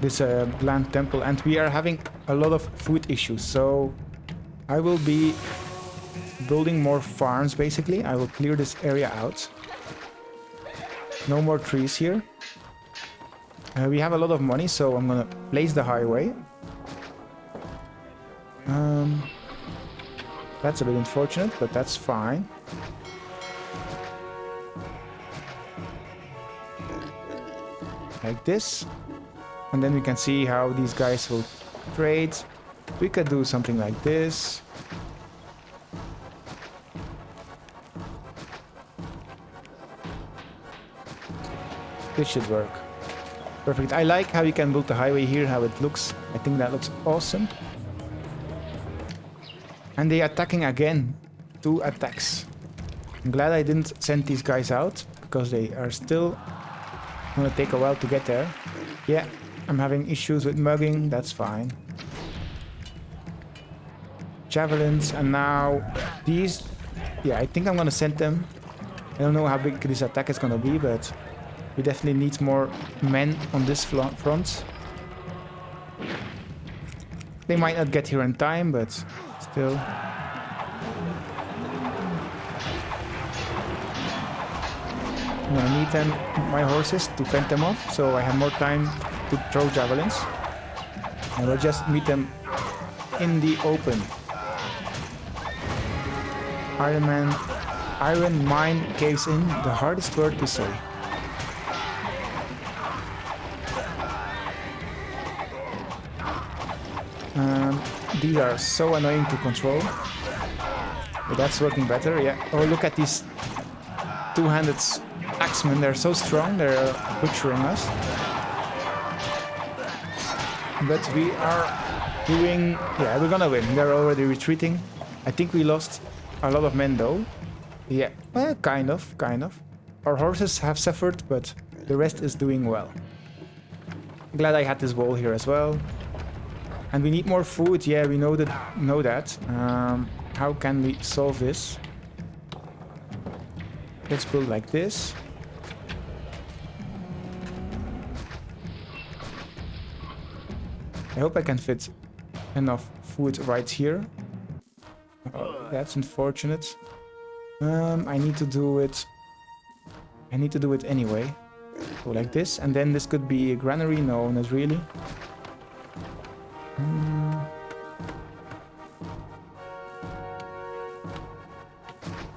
This land temple, and we are having a lot of food issues, so I will be building more farms. Basically, I will clear this area out. No more trees here. We have a lot of money, so I'm gonna place the highway. That's a bit unfortunate, but that's fine. Like this. And then we can see how these guys will trade. We could do something like this. This should work. Perfect. I like how you can build the highway here, how it looks. I think that looks awesome. And they are attacking again. 2 attacks. I'm glad I didn't send these guys out, because they are still gonna take a while to get there. Yeah, I'm having issues with mugging, that's fine. Javelins, and now these... Yeah, I think I'm gonna send them. I don't know how big this attack is gonna be, but we definitely need more men on this front. They might not get here in time, but still. I'm gonna need them, my horses, to fend them off, so I have more time to throw javelins. And we'll just meet them in the open. Iron mine caves in, the hardest word to say. These are so annoying to control. But that's working better, yeah. Oh, look at these two-handed axemen, they're so strong, they're butchering us. But we are doing... Yeah, we're gonna win. They're already retreating. I think we lost a lot of men though. Yeah, well, kind of. Our horses have suffered, but the rest is doing well. Glad I had this wall here as well. And we need more food. Yeah, we know that. How can we solve this? Let's build like this. I hope I can fit enough food right here. Oh, that's unfortunate. I need to do it. I need to do it anyway. Go like this, and then this could be a granary. No, not really.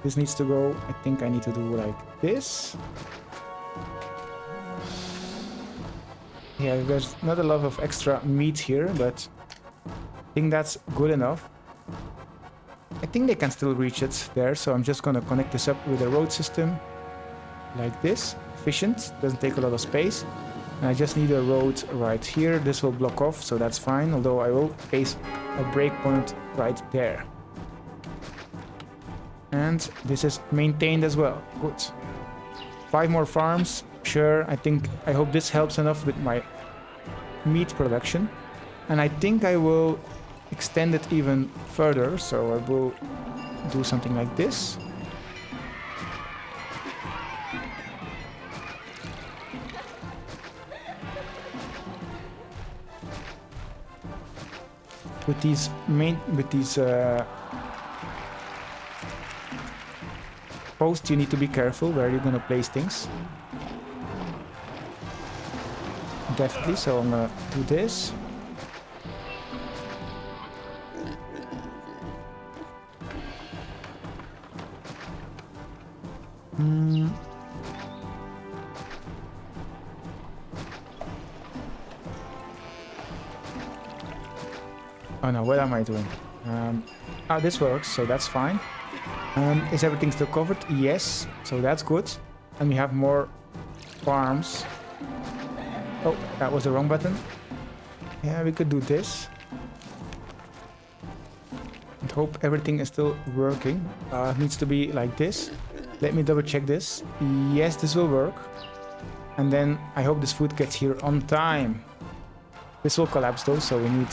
This needs to go. I think I need to do like this. Yeah, there's not a lot of extra meat here, but I think that's good enough. I think they can still reach it there, so I'm just gonna connect this up with a road system like this. Efficient, doesn't take a lot of space. And I just need a road right here. This will block off, so that's fine, although I will place a breakpoint right there. And this is maintained as well. Good. 5 more farms. Sure, I hope this helps enough with my meat production. And I think I will extend it even further, so I will do something like this. With these posts, you need to be careful where you're gonna place things. Definitely, so I'm gonna do this. Oh no, what am I doing? Oh, this works, so that's fine. Is everything still covered? Yes, so that's good. And we have more farms. Oh, that was the wrong button. Yeah, we could do this. And hope everything is still working. It needs to be like this. Let me double check this. Yes, this will work. And then I hope this food gets here on time. This will collapse though, so we need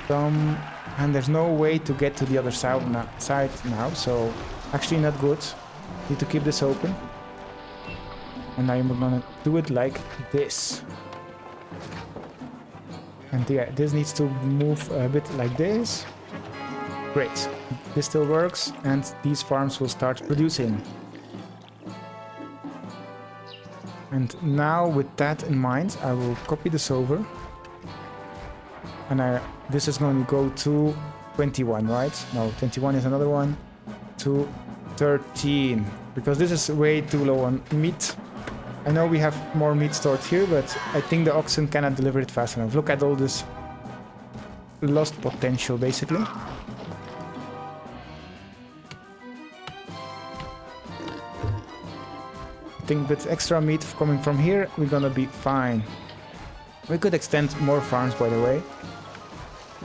some... And there's no way to get to the other side now, so actually not good. Need to keep this open. And I'm gonna do it like this. And yeah, this needs to move a bit like this. Great. This still works, and these farms will start producing. And now with that in mind, I will copy this over. And this is going to go to 21, right? No, 21 is another one. To 13. Because this is way too low on meat. I know we have more meat stored here, but I think the oxen cannot deliver it fast enough. Look at all this lost potential, basically. I think with extra meat coming from here, we're gonna be fine. We could extend more farms, by the way.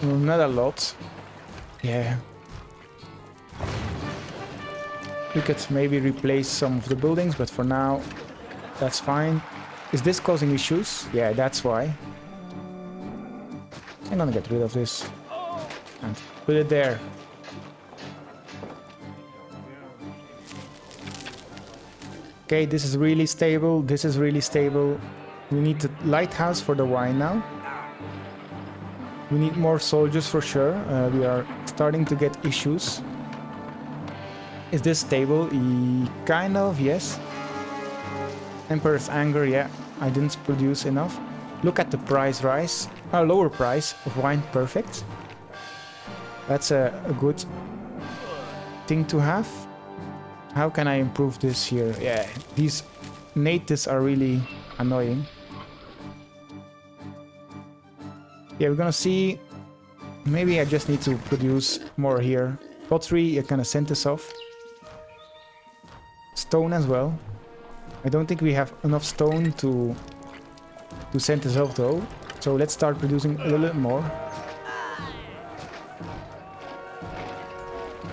Not a lot. Yeah. We could maybe replace some of the buildings, but for now, that's fine. Is this causing issues? Yeah, that's why. I'm gonna get rid of this. And put it there. Okay, this is really stable. This is really stable. We need the lighthouse for the wine now. We need more soldiers for sure. We are starting to get issues. Is this stable? Kind of, yes. Emperor's anger, yeah. I didn't produce enough. Look at the price rise. Lower price of wine, perfect. That's a good thing to have. How can I improve this here? Yeah, these natives are really annoying. Yeah, we're gonna see. Maybe I just need to produce more here. Pottery, I gonna send this off. Stone as well. I don't think we have enough stone to send this off though. So let's start producing a little bit more.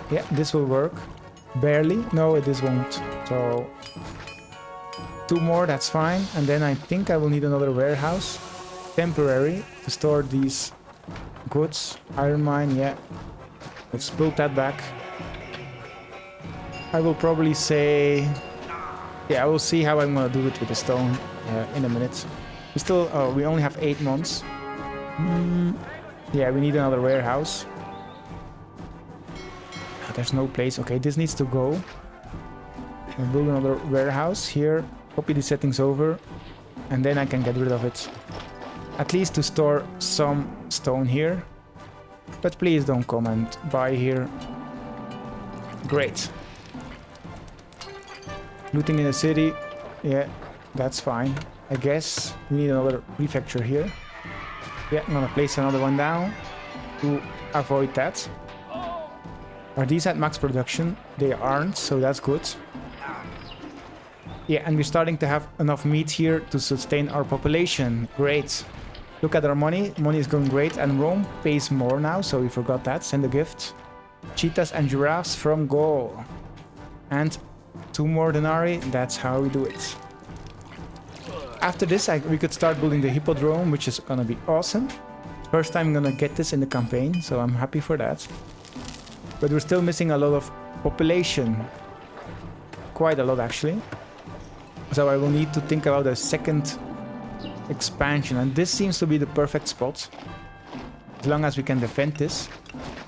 Yeah, this will work. Barely. No, this won't. So 2 more, that's fine. And then I think I will need another warehouse. Temporary to store these goods. Iron mine, yeah. Let's build that back. I will probably say... Yeah, I will see how I'm gonna do it with the stone in a minute. We only have 8 months. Yeah, we need another warehouse. There's no place. Okay, this needs to go. I'll build another warehouse here. Copy the settings over. And then I can get rid of it. At least to store some stone here. But please don't come and buy here. Great. Looting in the city. Yeah, that's fine. I guess we need another prefecture here. Yeah, I'm gonna place another one down to avoid that. Are these at max production? They aren't, so that's good. Yeah, and we're starting to have enough meat here to sustain our population. Great. Look at our money. Money is going great, and Rome pays more now, so we forgot that. Send a gift. Cheetahs and giraffes from Gaul. And 2 more denarii. That's how we do it. After this, we could start building the hippodrome, which is gonna be awesome. First time I'm gonna get this in the campaign, so I'm happy for that. But we're still missing a lot of population. Quite a lot, actually. So I will need to think about a second expansion, and this seems to be the perfect spot. As long as we can defend this,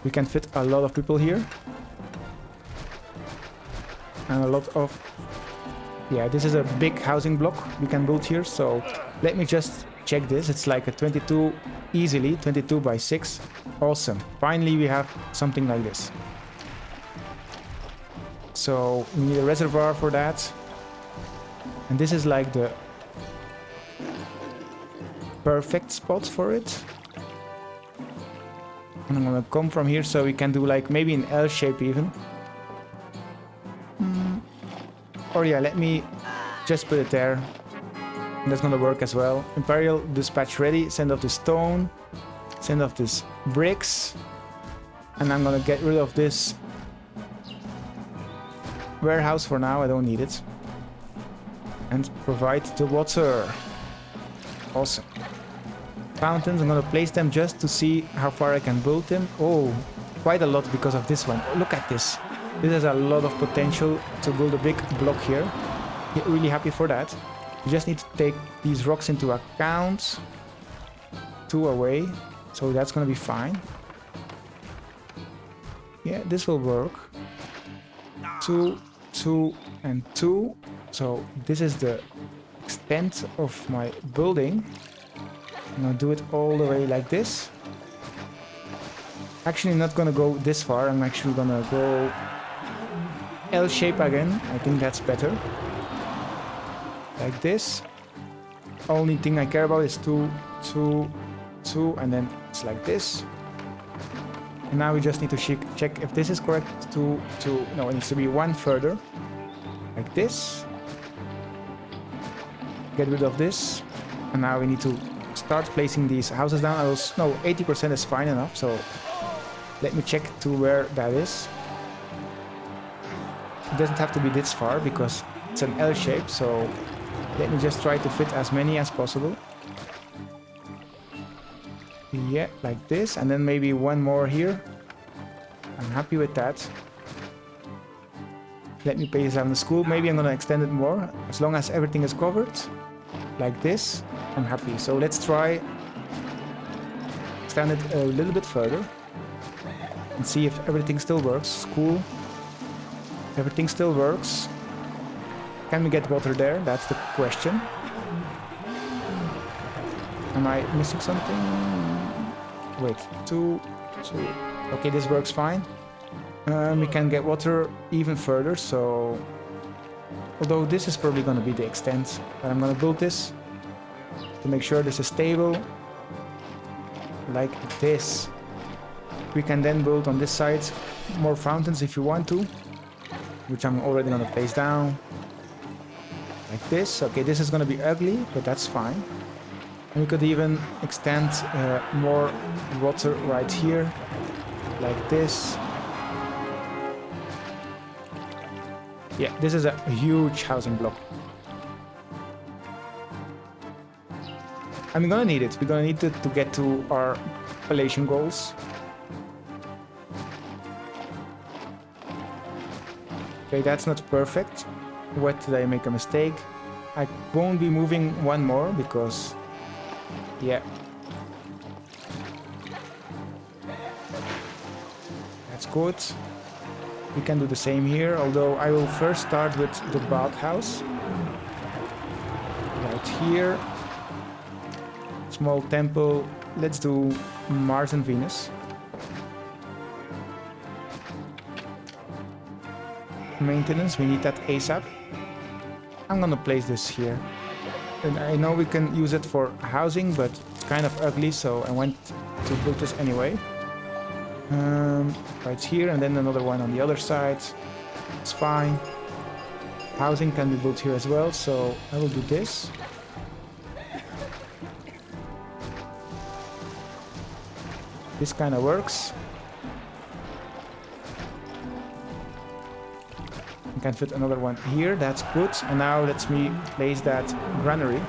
we can fit a lot of people here. And a lot of... yeah, this is a big housing block we can build here, so let me just check this. It's like a 22 easily, 22 by 6. Awesome. Finally we have something like this. So we need a reservoir for that. And this is like the perfect spot for it. And I'm gonna come from here so we can do like maybe an L shape even. Or yeah, let me just put it there. That's gonna work as well. Imperial dispatch ready. Send off the stone. Send off this bricks. And I'm gonna get rid of this warehouse for now. I don't need it. And provide the water. Awesome. Fountains, I'm gonna place them just to see how far I can build them. Oh, quite a lot because of this one. Oh, look at this. This has a lot of potential to build a big block here. Really happy for that. You just need to take these rocks into account. 2 away. So that's gonna be fine. Yeah, this will work. 2, 2, and 2. So this is the extent of my building. I'm gonna do it all the way like this. Actually not gonna go this far. I'm actually gonna go L shape again. I think that's better. Like this. Only thing I care about is 2, 2, 2, and then it's like this. And now we just need to check if this is correct. 2, 2. No, it needs to be 1 further. Like this. Get rid of this. And now we need to start placing these houses down. No, 80% is fine enough, so let me check to where that is. It doesn't have to be this far because it's an L shape, so let me just try to fit as many as possible. Yeah, like this, and then maybe 1 more here. I'm happy with that. Let me place down the school. Maybe I'm gonna extend it more, as long as everything is covered. Like this, I'm happy. So let's try extend it a little bit further and see if everything still works. School, everything still works. Can we get water there? That's the question. Am I missing something? Wait, 2, 2. Okay, this works fine. We can get water even further, so... although this is probably going to be the extent, but I'm going to build this to make sure this is stable. Like this. We can then build on this side more fountains if you want to, which I'm already going to place down. Like this. Okay, this is going to be ugly, but that's fine. And we could even extend more water right here, like this. Yeah, this is a huge housing block. And we're gonna need it. We're gonna need it to get to our population goals. Okay, that's not perfect. What did I make a mistake? I won't be moving 1 more because... yeah. That's good. We can do the same here, although I will first start with the bathhouse. Right here. Small temple. Let's do Mars and Venus. Maintenance, we need that ASAP. I'm gonna place this here. And I know we can use it for housing, but it's kind of ugly, so I went to build this anyway. Right here, and then another one on the other side. It's fine. Housing can be built here as well, so I will do this. This kind of works. I can fit another one here, that's good. And now let me place that granary.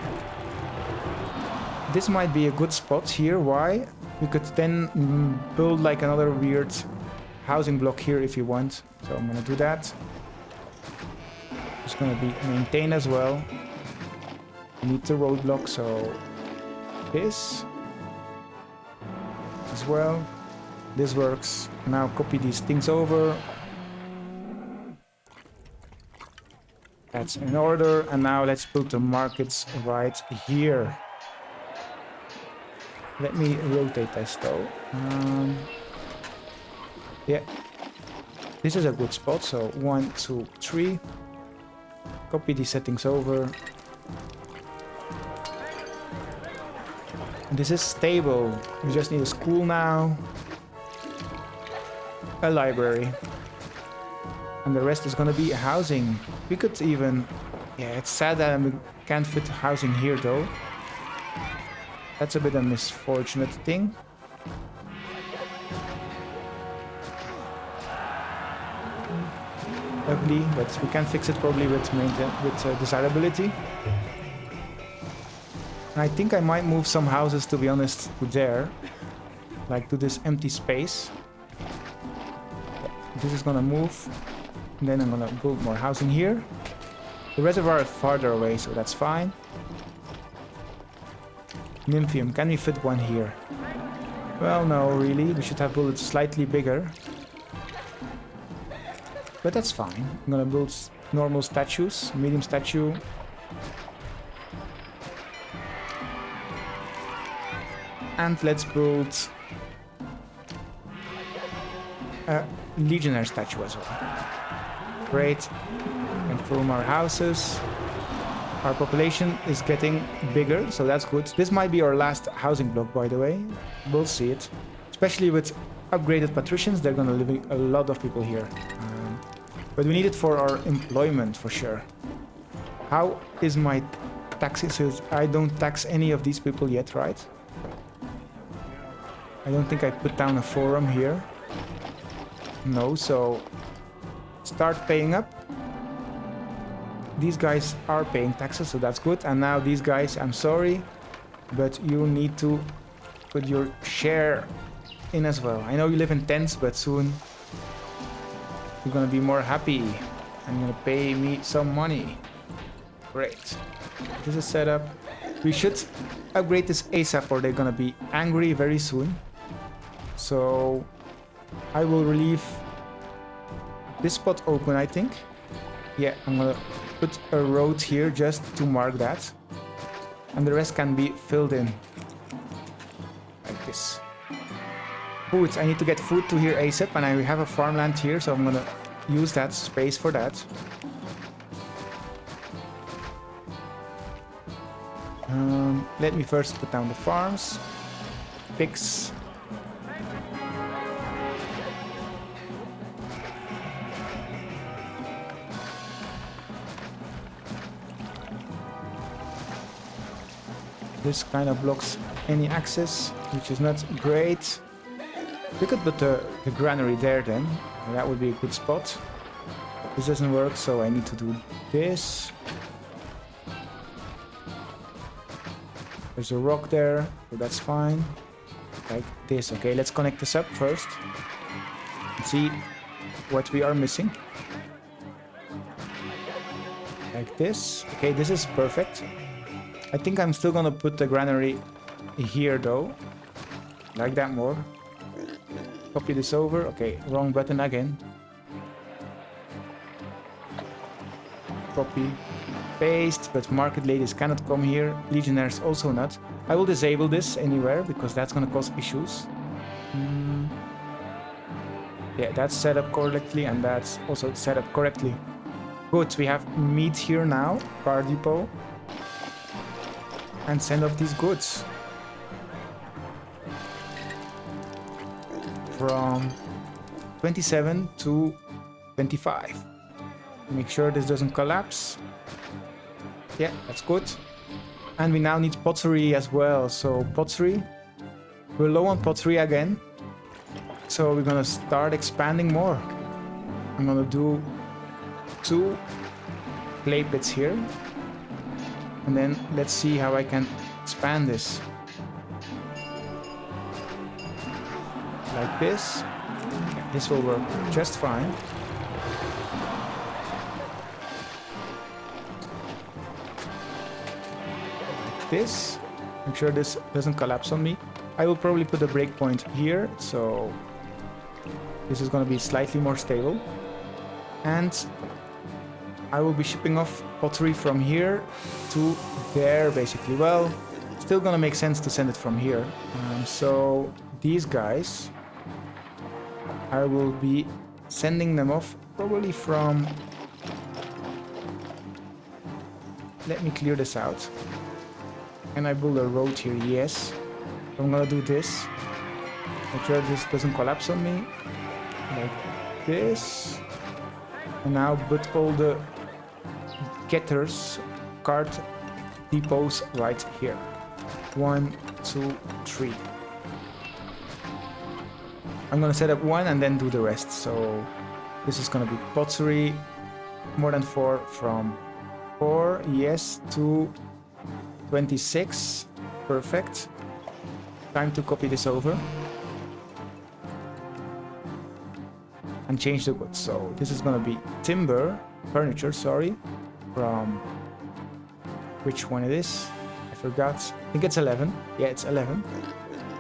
This might be a good spot here. Why? You could then build like another weird housing block here if you want. So I'm gonna do that. It's gonna be maintained as well. You need the roadblock, so this as well. This works. Now copy these things over. That's in order. And now let's put the markets right here. Let me rotate this though. Yeah, this is a good spot. So 1, 2, 3. Copy these settings over. This is stable. We just need a school now, a library, and the rest is gonna be housing. We could even... Yeah, it's sad that we can't fit housing here though. That's a bit of a misfortunate thing. Ugly, but we can fix it probably with desirability. I think I might move some houses, to be honest, to there. Like to this empty space. Yeah, this is gonna move. And then I'm gonna build more housing here. The reservoir is farther away, so that's fine. Nymphium, can we fit one here? Well, no, really. We should have built it slightly bigger. But that's fine. I'm gonna build normal statues, medium statue. And let's build a legionnaire statue as well. Great. And fill our houses. Our population is getting bigger, so that's good. This might be our last housing block, by the way. We'll see it. Especially with upgraded patricians, they're gonna live a lot of people here. But we need it for our employment, for sure. How is my taxes? I don't tax any of these people yet, right? I don't think I put down a forum here. No, so start paying up. These guys are paying taxes, so that's good. And now these guys, I'm sorry, but you need to put your share in as well. I know you live in tents, but soon you're gonna be more happy and you're gonna pay me some money. Great. This is set up. We should upgrade this ASAP or they're gonna be angry very soon. So I will leave this spot open, I think. Yeah, I'm gonna put a road here just to mark that. And the rest can be filled in. Like this. Food. I need to get food to here ASAP, and I have a farmland here, so I'm gonna use that space for that. Let me first put down the farms. Pigs. This kind of blocks any access, which is not great. We could put the granary there then. That would be a good spot. This doesn't work, so I need to do this. There's a rock there, so that's fine. Like this. Okay, let's connect this up first. And see what we are missing. Like this. Okay, this is perfect. I think I'm still gonna put the granary here though. Like that more. Copy this over. Okay, wrong button again. Copy. Paste, but market ladies cannot come here. Legionnaires also not. I will disable this anywhere because that's gonna cause issues. Yeah, that's set up correctly and that's also set up correctly. Good, we have meat here now, car depot. And send off these goods. From 27 to 25. Make sure this doesn't collapse. Yeah, that's good. And we now need pottery as well. So pottery. We're low on pottery again. So we're gonna start expanding more. I'm gonna do 2 clay pits here. And then let's see how I can expand this. Like this. Yeah, this will work just fine. Like this. Make sure this doesn't collapse on me. I will probably put a breakpoint here, so this is going to be slightly more stable. And I will be shipping off pottery from here to there, basically. Well, still gonna make sense to send it from here. So these guys, I will be sending them off probably from... Let me clear this out. Can I build a road here? Yes. I'm gonna do this. Make sure this doesn't collapse on me. Like this. And now put all the getters, cart depots right here. 1, 2, 3. I'm gonna set up 1 and then do the rest. So this is gonna be pottery, more than 4 from 4, yes, to 26. Perfect. Time to copy this over and change the goods. So this is gonna be furniture, sorry, from which one it is? I forgot. I think it's 11. Yeah, it's 11.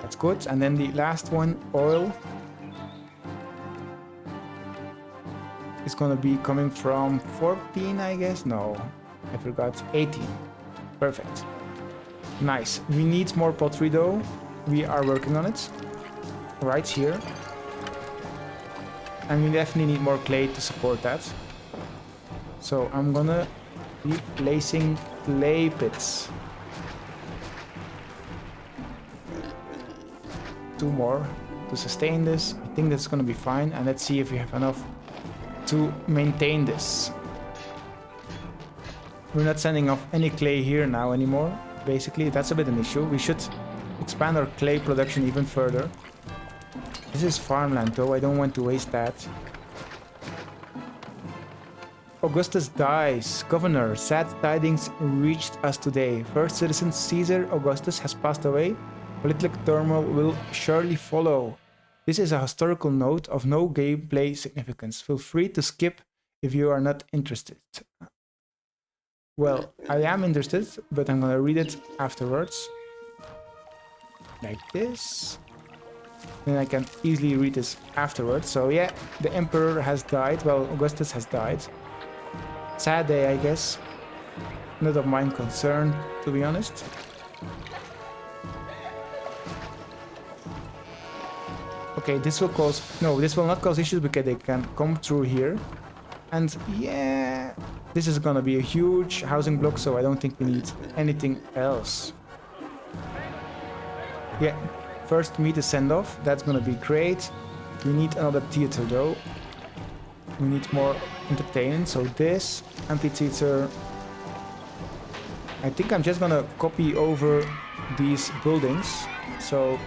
That's good. And then the last one, oil, is gonna be coming from 14, I guess. No, I forgot. 18. Perfect. Nice. We need more pottery though. We are working on it. Right here. And we definitely need more clay to support that. So I'm gonna be placing clay pits. 2 more to sustain this. I think that's gonna be fine. And let's see if we have enough to maintain this. We're not sending off any clay here now anymore. Basically, that's a bit an issue. We should expand our clay production even further. This is farmland though, I don't want to waste that. Augustus dies. Governor, sad tidings reached us today. First citizen Caesar Augustus has passed away. Political turmoil will surely follow. This is a historical note of no gameplay significance. Feel free to skip if you are not interested. Well, I am interested, but I'm gonna read it afterwards. Like this. Then I can easily read this afterwards. So yeah, the emperor has died. Well, Augustus has died. Sad day, I guess. Not of mine concern, to be honest. Okay, this will cause... No, this will not cause issues because they can come through here. And yeah, this is gonna be a huge housing block, so I don't think we need anything else. Yeah, first meet the send-off. That's gonna be great. We need another theater though. We need more entertainment, so this amphitheater. I think I'm just gonna copy over these buildings. So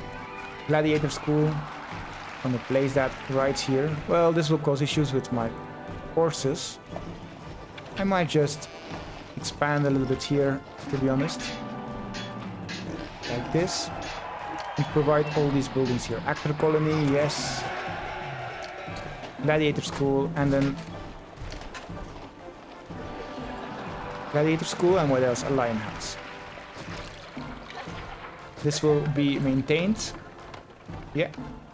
gladiator school, I'm gonna place that right here. Well, this will cause issues with my horses. I might just expand a little bit here, to be honest. Like this. And provide all these buildings here. Actor colony, yes. Gladiator school, and then gladiator school, and what else? A lion house. This will be maintained. Yeah,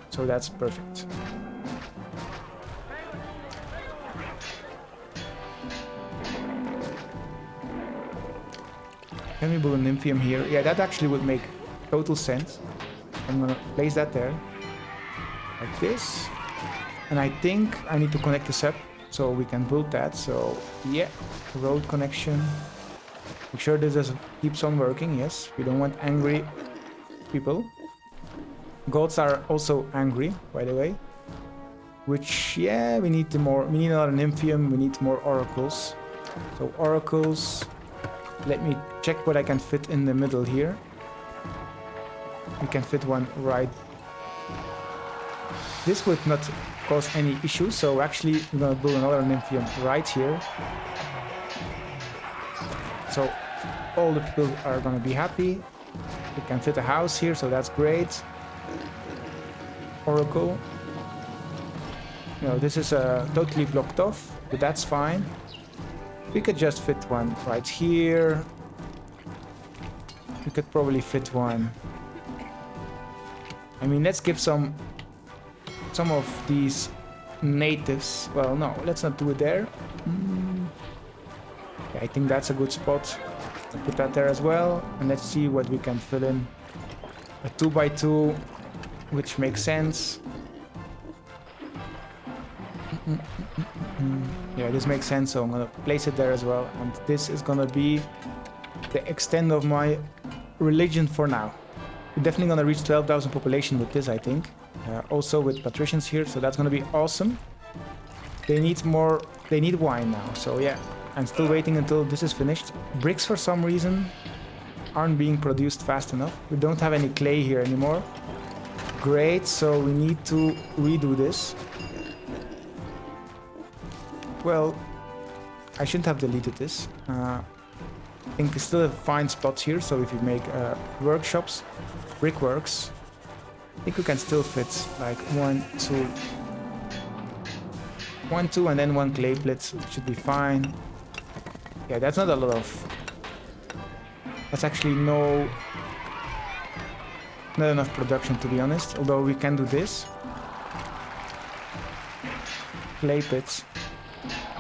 so that's perfect. Can we build a nymphium here? Yeah, that actually would make total sense. I'm gonna place that there. Like this. And I think I need to connect this up so we can build that. So yeah, road connection. Make sure this keeps on working. Yes, we don't want angry people. Gods are also angry, by the way. Which, yeah, we need more. We need another nymphium. We need more oracles. So oracles. Let me check what I can fit in the middle here. We can fit one right. This would not cause any issues. So actually, we're gonna build another nymphium right here. So all the people are gonna be happy. We can fit a house here, so that's great. Oracle. You know, this is totally blocked off, but that's fine. We could just fit one right here. We could probably fit one. I mean, let's give some of these natives. Well, no, let's not do it there. Yeah, I think that's a good spot. I'll put that there as well, and let's see what we can fill in. A 2x2, which makes sense. Yeah, this makes sense, so I'm gonna place it there as well. And this is gonna be the extent of my religion for now. We're definitely gonna reach 12,000 population with this, I think. Also with patricians here, so that's gonna be awesome. They need more, they need wine now, so yeah. I'm still waiting until this is finished. Bricks, for some reason, aren't being produced fast enough. We don't have any clay here anymore. Great, so we need to redo this. Well, I shouldn't have deleted this. I think it's still a fine spot here, so if you make workshops, brickworks, I think we can still fit like 1, 2, 1, 2, and then 1 clay plate. Should be fine. Yeah, that's not a lot of... That's actually not enough production, to be honest, although we can do this. Clay pits.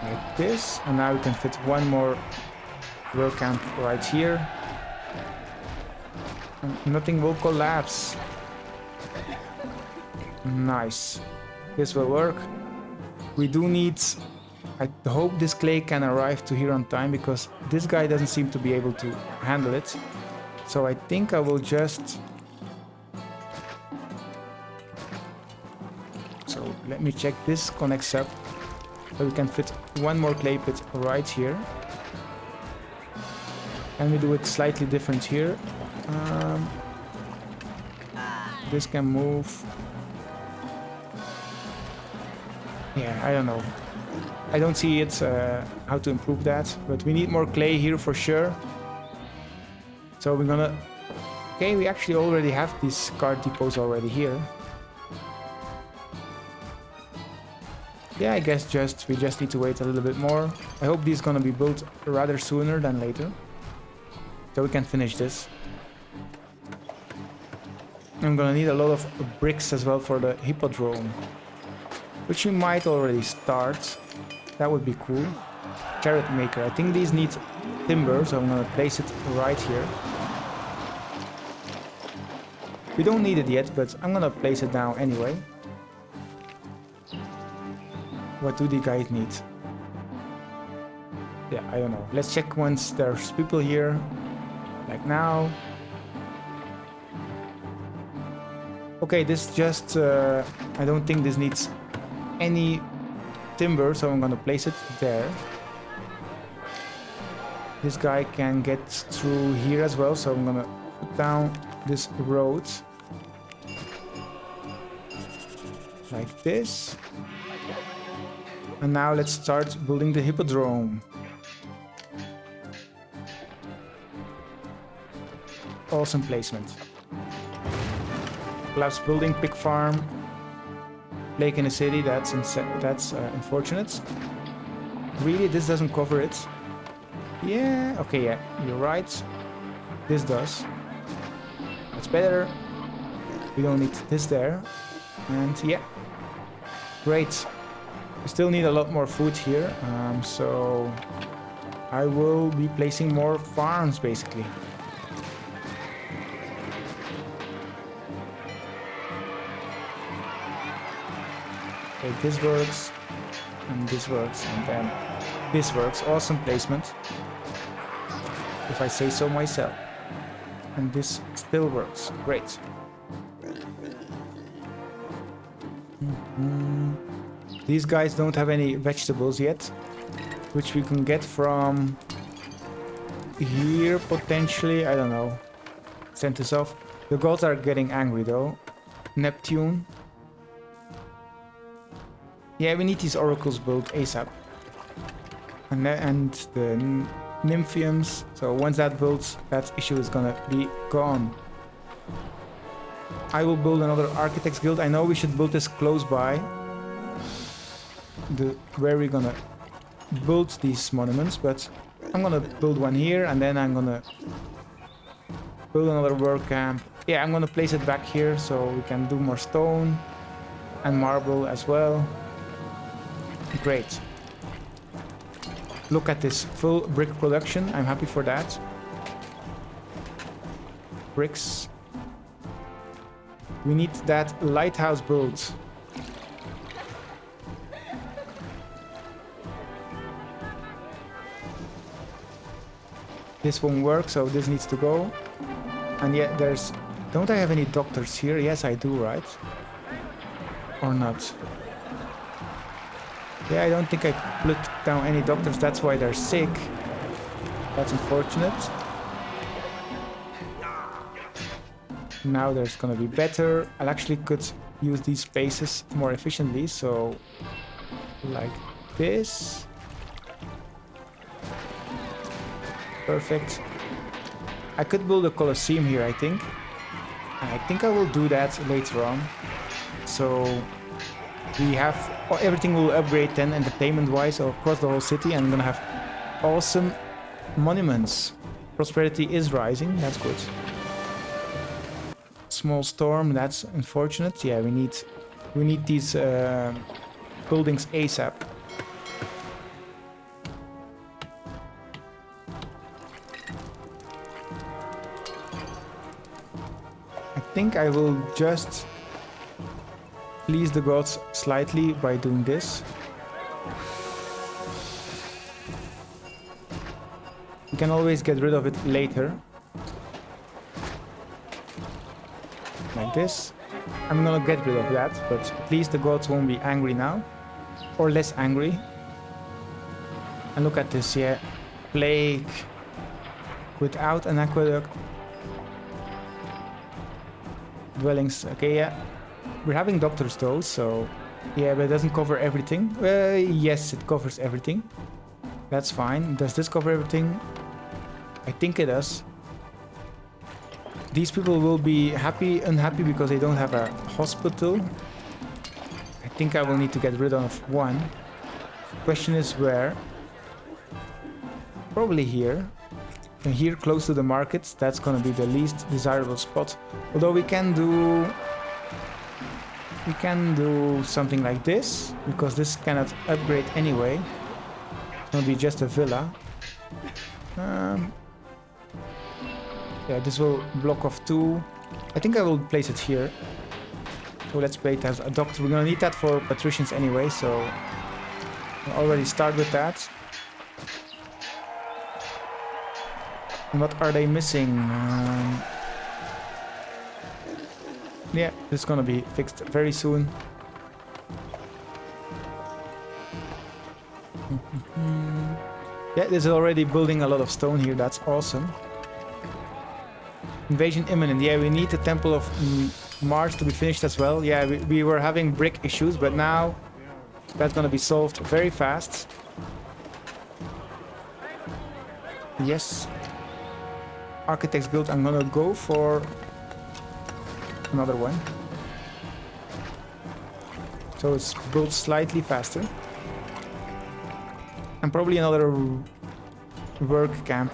Like this, and now we can fit one more work camp right here. And nothing will collapse. Nice. This will work. We do need... I hope this clay can arrive to here on time, because this guy doesn't seem to be able to handle it. So I think I will just... So let me check this connects up. So we can fit one more clay pit right here. And we do it slightly different here. This can move. Yeah, I don't know. I don't see it how to improve that, but we need more clay here for sure. So we're gonna... Okay, we actually already have these cart depots already here. Yeah, I guess we just need to wait a little bit more. I hope these gonna be built rather sooner than later, so we can finish this. I'm gonna need a lot of bricks as well for the hippodrome, which we might already start. That would be cool. Chariot maker. I think these need timber, so I'm gonna place it right here. We don't need it yet, but I'm gonna place it down anyway. What do the guys need? Yeah, I don't know. Let's check once there's people here. Like now. Okay, this just... I don't think this needs any timber, so I'm gonna place it there. This guy can get through here as well, so I'm gonna put down this road. Like this. And now let's start building the hippodrome. Awesome placement. Collapse building, pig farm. Lake in the city, that's unfortunate. Really, this doesn't cover it. Yeah, okay, yeah, you're right. This does. That's better. We don't need this there. And yeah, great. We still need a lot more food here, so I will be placing more farms, basically. Okay, this works. and this works, and then this works. Awesome placement, if I say so myself. And this still works. Great. These guys don't have any vegetables yet, which we can get from here potentially. I don't know. Send this off. The Gauls are getting angry though. Neptune. Yeah, we need these oracles built ASAP. And the Nymphiums. So once that builds, that issue is gonna be gone. I will build another Architects Guild. I know we should build this close by where we're gonna build these monuments, but I'm gonna build one here, and then I'm gonna build another work camp. Yeah, I'm gonna place it back here so we can do more stone and marble as well. Great. Look at this full brick production. I'm happy for that. Bricks. We need that lighthouse built. This won't work, so this needs to go. And yeah, there's... Don't I have any doctors here? Yes, I do, right? Or not? Yeah, I don't think I put down any doctors. That's why they're sick. That's unfortunate. Now there's gonna be better. I actually could use these spaces more efficiently, so... like this. Perfect. I could build a Colosseum here, I think. I think I will do that later on. So we have everything will upgrade then entertainment-wise across the whole city, and I'm gonna have awesome monuments. Prosperity is rising, that's good. Small storm, that's unfortunate. Yeah, we need these buildings ASAP. I think I will just please the gods slightly by doing this. We can always get rid of it later. Like this. I'm gonna get rid of that, but at least the gods won't be angry now. Or less angry. And look at this, yeah. Plague. Without an aqueduct. Dwellings, okay, yeah. We're having doctors though, so... Yeah, but it doesn't cover everything. Yes, it covers everything. That's fine. Does this cover everything? I think it does. These people will be unhappy because they don't have a hospital. I think I will need to get rid of one. Question is where? Probably here. And here, close to the markets, that's gonna be the least desirable spot. Although we can do something like this, because this cannot upgrade anyway. It's gonna be just a villa. Yeah, this will block off two. I think I will place it here. So let's play it as a doctor. We're gonna need that for Patricians anyway, so I'll already start with that. And what are they missing? Yeah, this is gonna be fixed very soon. Yeah, this is already building a lot of stone here. That's awesome. Invasion imminent. Yeah, we need the Temple of Mars to be finished as well. Yeah, we were having brick issues, but now that's gonna be solved very fast. Yes. Architects Guild, I'm gonna go for another one. So it's built slightly faster. And probably another work camp.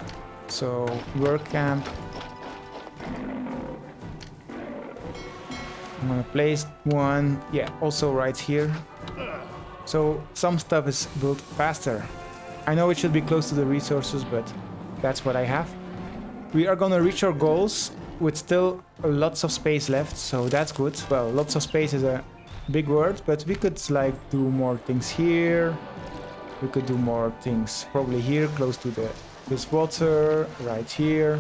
So work camp. I'm gonna place one, yeah, also right here. So some stuff is built faster. I know it should be close to the resources, but that's what I have. We are gonna reach our goals with still lots of space left, so that's good. Well, lots of space is a big word, but we could like do more things here. We could do more things. Probably here, close to this water, right here.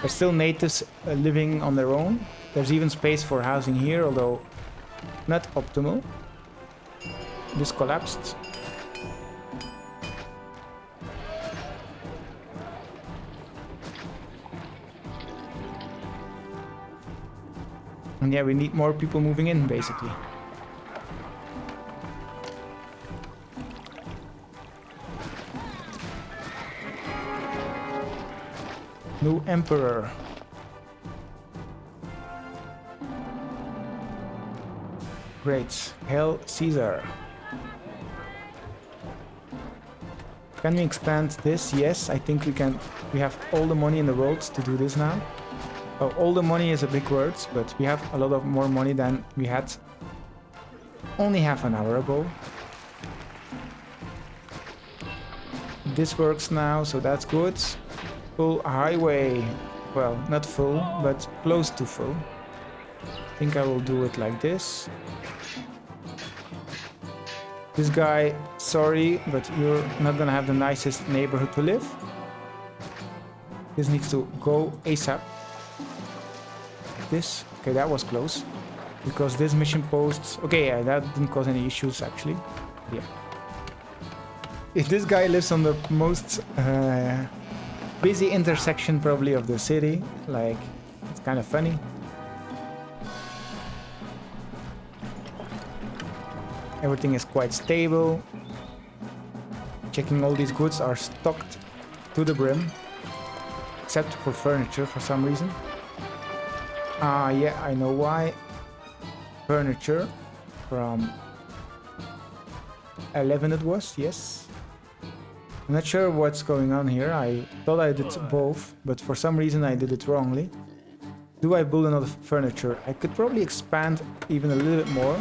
There's still natives living on their own. There's even space for housing here, although not optimal. This collapsed. And yeah, we need more people moving in, basically. New emperor. Great. Hail Caesar. Can we expand this? Yes, I think we can. We have all the money in the world to do this now. Oh, all the money is a big word, but we have a lot of more money than we had only half an hour ago. This works now, so that's good. Full highway. Well, not full, but close to full. I think I will do it like this. This guy, sorry, but you're not gonna have the nicest neighborhood to live. This needs to go ASAP. This. Okay, that was close. Because this mission posts... Okay, yeah, that didn't cause any issues, actually. Yeah. If this guy lives on the most busy intersection, probably, of the city, like, it's kind of funny. Everything is quite stable. Checking all these goods are stocked to the brim. Except for furniture, for some reason. Yeah, I know why. Furniture from 11 it was, yes. I'm not sure what's going on here. I thought I did both, but for some reason I did it wrongly. Do I build another furniture? I could probably expand even a little bit more.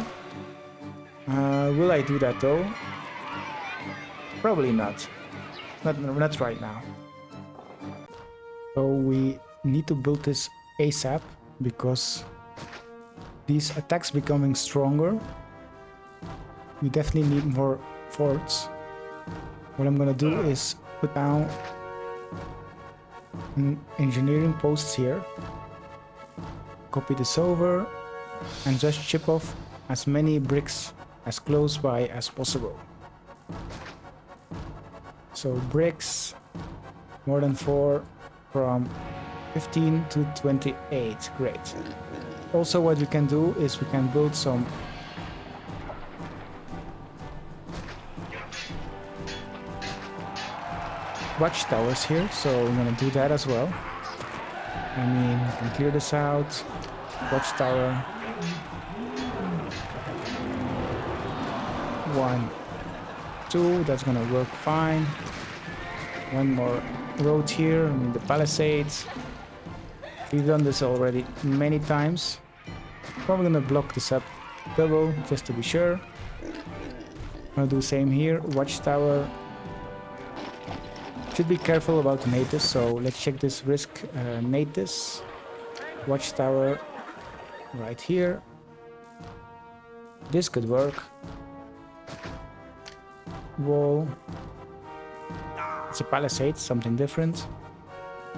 Will I do that though? Probably not. Not right now. So we need to build this ASAP. Because these attacks becoming stronger, we definitely need more forts. What I'm gonna do is put down engineering posts here, copy this over, and just chip off as many bricks as close by as possible. So bricks, more than 4 from 15 to 28, great. Also what we can do is we can build some watchtowers here, so I'm gonna do that as well. I mean, we can clear this out, watchtower. 1, 2, that's gonna work fine. One more road here, I mean the palisades. We've done this already many times. Probably gonna block this up double just to be sure. I'm gonna do the same here. Watchtower. Should be careful about the natives, so let's check this risk natives. Watchtower right here. This could work. Wall. It's a palisade, something different.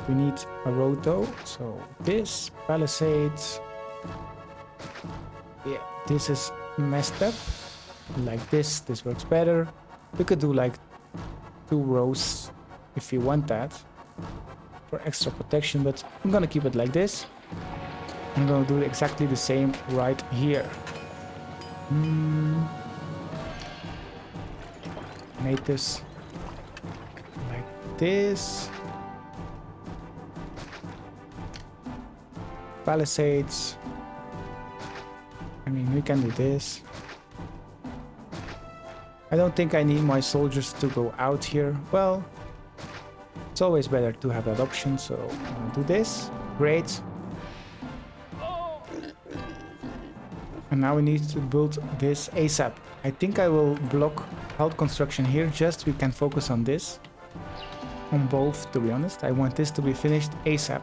We need a road though, so this palisades. Yeah, this is messed up. Like this works better. We could do like 2 rows if you want that for extra protection, but I'm gonna keep it like this. I'm gonna do exactly the same right here. Natives like this. Palisades. I mean, we can do this. I don't think I need my soldiers to go out here. Well, it's always better to have that option, so I'm gonna do this. Great. And now we need to build this ASAP. I think I will block health construction here, just we can focus on this. On both, to be honest. I want this to be finished ASAP.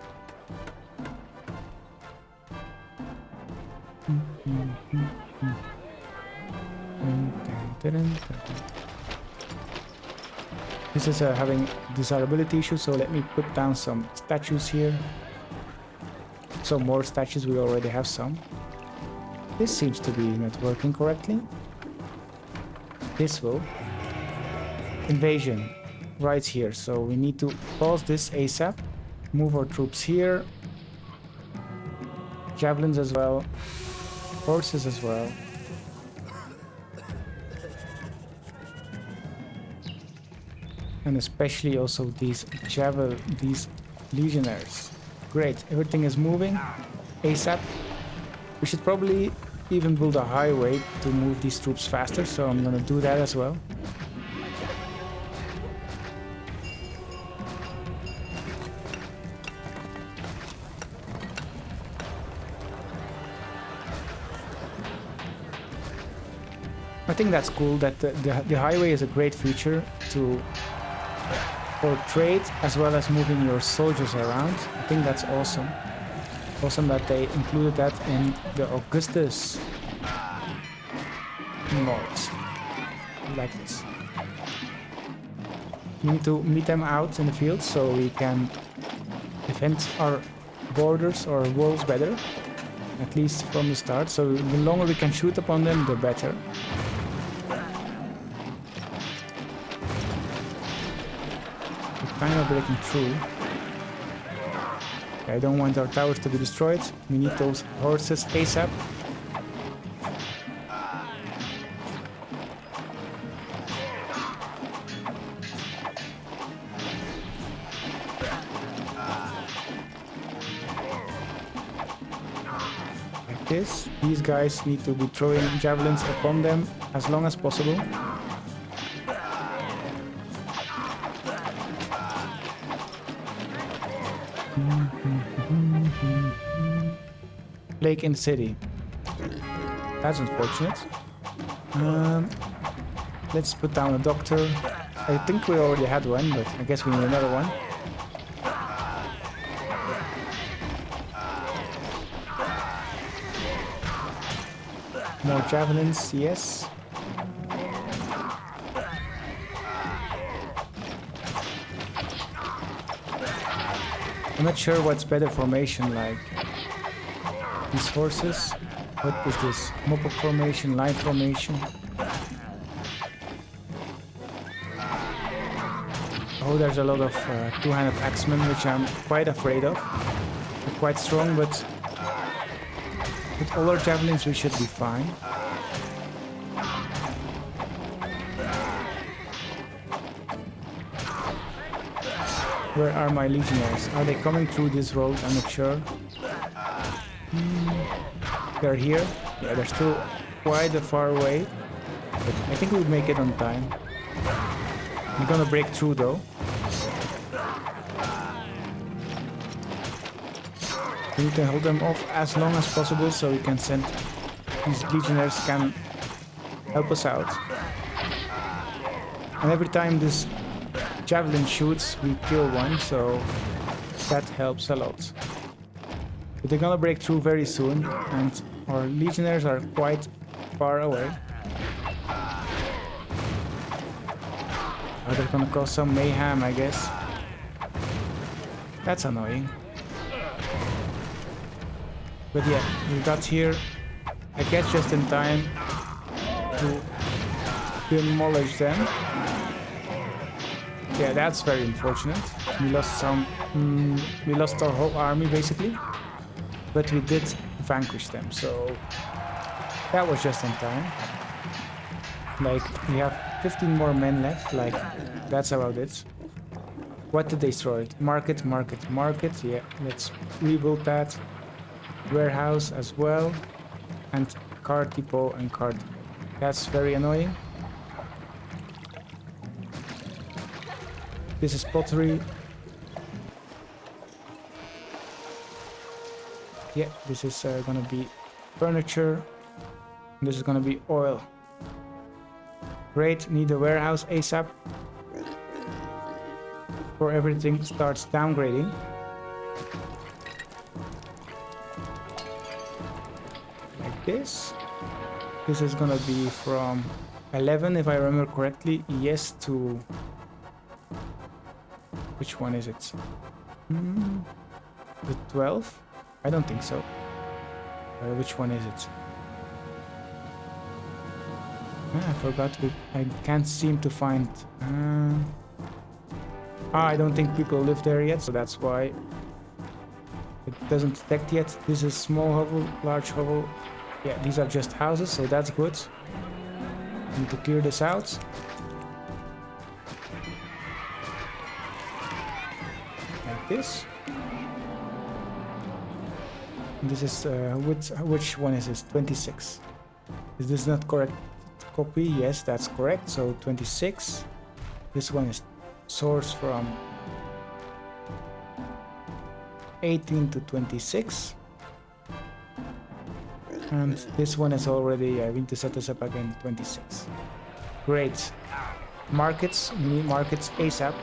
This is having desirability issues, so let me put down some statues here. Some more statues, we already have some. This seems to be not working correctly. This will. Invasion, right here, so we need to pause this ASAP. Move our troops here. Javelins as well. Horses as well. And especially also these legionnaires. Great, everything is moving ASAP. We should probably even build a highway to move these troops faster, so I'm gonna do that as well. I think that's cool that the highway is a great feature for trade as well as moving your soldiers around. I think that's awesome. Awesome that they included that in the Augustus mods. Like this. We need to meet them out in the field so we can defend our borders or walls better. At least from the start. So the longer we can shoot upon them, the better. Kind of breaking through. I don't want our towers to be destroyed. We need those horses ASAP. Like this. These guys need to be throwing javelins upon them as long as possible. Plague in the city. That's unfortunate. Let's put down a doctor. I think we already had one, but I guess we need another one. More javelins, yes. I'm not sure what's better formation, like these horses. What is this? Mop-up formation, line formation. Oh, there's a lot of two-handed axemen, which I'm quite afraid of. They're quite strong, but with all our javelins we should be fine. Where are my legionnaires? Are they coming through this road? I'm not sure. They're here. Yeah, they're still quite a far away. But I think we'll make it on time. We're gonna break through though. We need to hold them off as long as possible so we can send these legionnaires can help us out. And every time this javelin shoots, we kill one, so that helps a lot. But they're gonna break through very soon, and our legionnaires are quite far away. Oh, they're gonna cause some mayhem, I guess. That's annoying. But yeah, we got here, I guess just in time to demolish them. Yeah, that's very unfortunate. We lost we lost our whole army basically, but we did vanquish them, so that was just in time. Like, we have 15 more men left, like, that's about it. What did they destroy? Market, market, market, yeah, let's rebuild that. Warehouse as well, and cart depot and cart depot. That's very annoying. This is pottery. Yeah, this is gonna be furniture. This is gonna be oil. Great, need a warehouse ASAP. Before everything starts downgrading. Like this. This is gonna be from 11, if I remember correctly. Yes, to Which one is it? The 12? I don't think so. Which one is it? I forgot. I can't seem to find... I don't think people live there yet, so that's why it doesn't detect yet. This is small hovel, large hovel. Yeah, these are just houses, so that's good. Need to clear this out. Like this. And this is which one is this? 26. Is this not correct copy? Yes, that's correct. So 26. This one is source from 18 to 26. And this one is already, I need to set this up again, 26. Great. Markets, we need markets ASAP.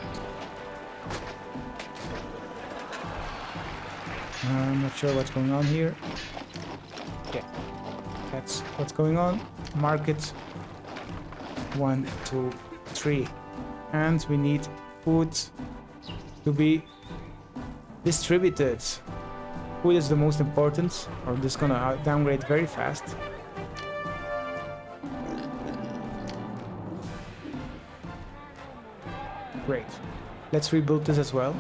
I'm not sure what's going on here. Yeah, that's what's going on. Market 1, 2, 3. And we need food to be distributed. Food is the most important, or this is gonna downgrade very fast. Great. Let's rebuild this as well.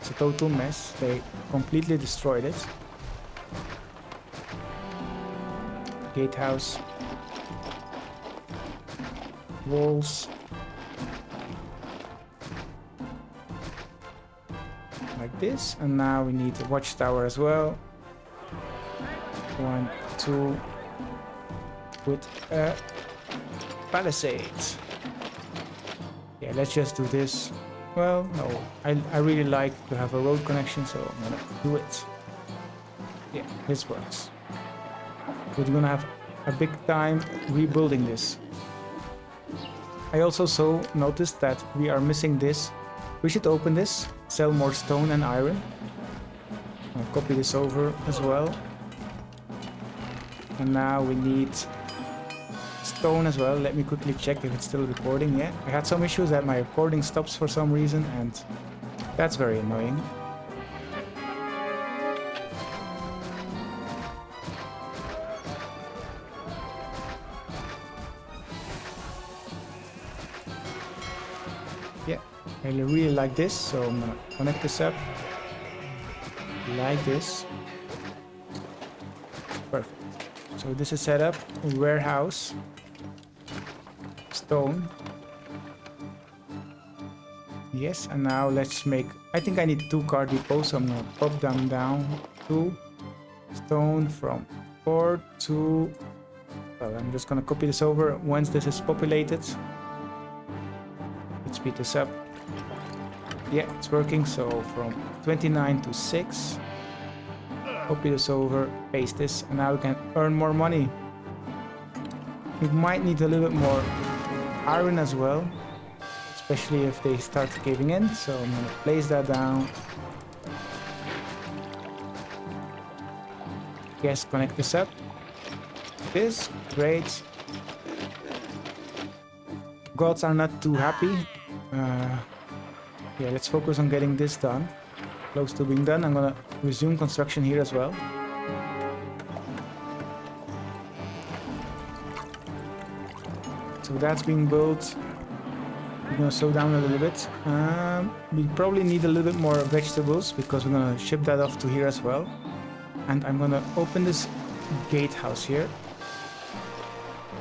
It's a total mess. They completely destroyed it. Gatehouse. Walls. Like this. And now we need a watchtower as well. 1, 2. With a palisade. Yeah, let's just do this. Well, no, I really like to have a road connection, so I'm gonna do it. Yeah, this works. We're gonna have a big time rebuilding this. I also noticed that we are missing this. We should open this, sell more stone and iron. I'll copy this over as well. And now we need stone as well. Let me quickly check if it's still recording. Yeah, I had some issues that my recording stops for some reason, and that's very annoying. Yeah, I really like this, so I'm gonna connect this up like this. Perfect. So this is set up, warehouse. Stone. Yes, and now let's make... I think I need 2 car depots, so I'm gonna pop them down. 2 stone from 4 to... Well, I'm just gonna copy this over once this is populated. Let's speed this up. Yeah, it's working, so from 29 to 6. Copy this over, paste this, and now we can earn more money. We might need a little bit more iron as well, especially if they start giving in, so I'm gonna place that down. Yes, connect this up. This, great. Gods are not too happy. Yeah, let's focus on getting this done. Close to being done. I'm gonna resume construction here as well. So that's being built. We're gonna slow down a little bit. We probably need a little bit more vegetables because we're gonna ship that off to here as well. And I'm gonna open this gatehouse here.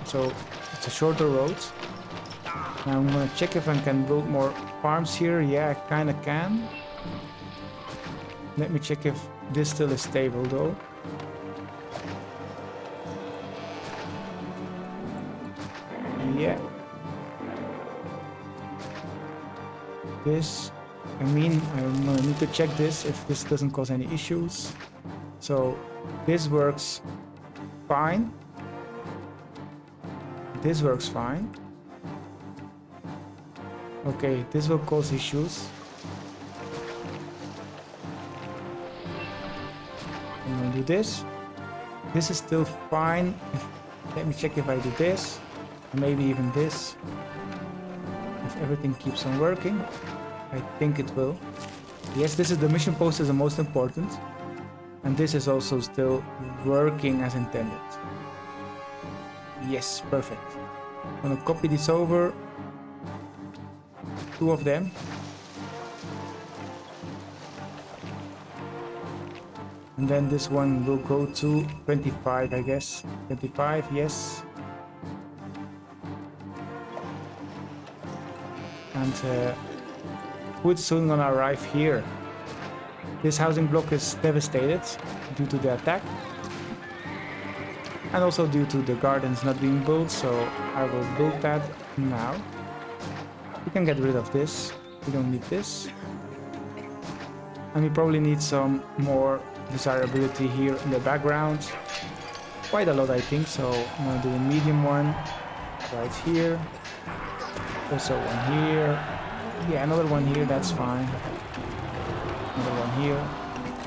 So it's a shorter road. Now I'm gonna check if I can build more farms here. Yeah, I kinda can. Let me check if this still is stable though. Yeah. This, I'm gonna need to check this if this doesn't cause any issues. So this works fine. This works fine. Okay, this will cause issues. I'm gonna do this. This is still fine. Let me check if I do this. Maybe even this. If everything keeps on working. I think it will. Yes, this is the mission post is the most important. And this is also still working as intended. Yes, perfect. I'm gonna copy this over. 2 of them. And then this one will go to 25, I guess. 25, yes. And food soon gonna arrive here. This housing block is devastated due to the attack. And also due to the gardens not being built, so I will build that now. We can get rid of this. We don't need this. And we probably need some more desirability here in the background. Quite a lot, I think, so I'm gonna do a medium one right here. Also one here. Yeah, another one here, that's fine. Another one here.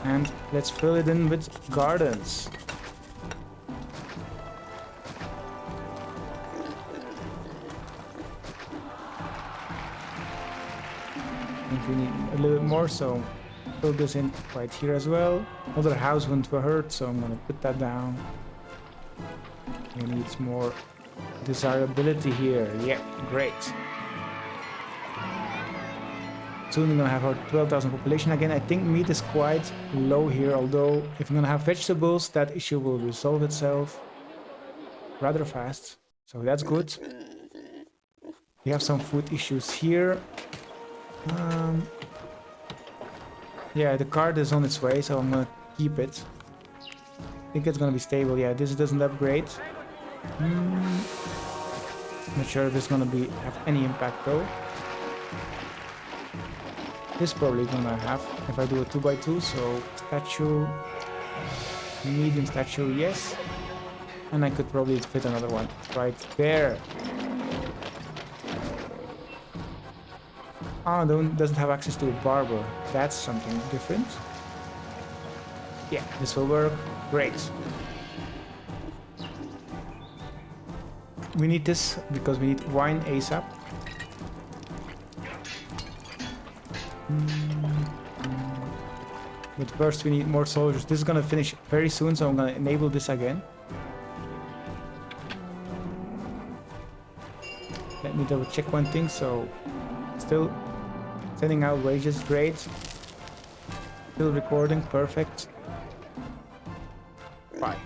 And let's fill it in with gardens. I think we need a little bit more, so fill this in right here as well. Another house wouldn't hurt, so I'm gonna put that down. We need more desirability here. Yeah, great. Soon we're gonna have our 12,000 population again. I think meat is quite low here, although if I'm gonna have vegetables, that issue will resolve itself rather fast. So that's good. We have some food issues here. Yeah, the card is on its way, so I'm gonna keep it. I think it's gonna be stable. Yeah, this doesn't upgrade. Not sure if it's gonna have any impact though. This probably gonna have if I do a 2x2, so statue, medium statue, yes. And I could probably fit another one right there. Oh, doesn't have access to a barber. That's something different. Yeah, this will work. Great. We need this because we need wine ASAP. But first we need more soldiers. This is gonna finish very soon, so I'm gonna enable this again. Let me double check one thing. So still sending out wages, great. Still recording, perfect. Bye.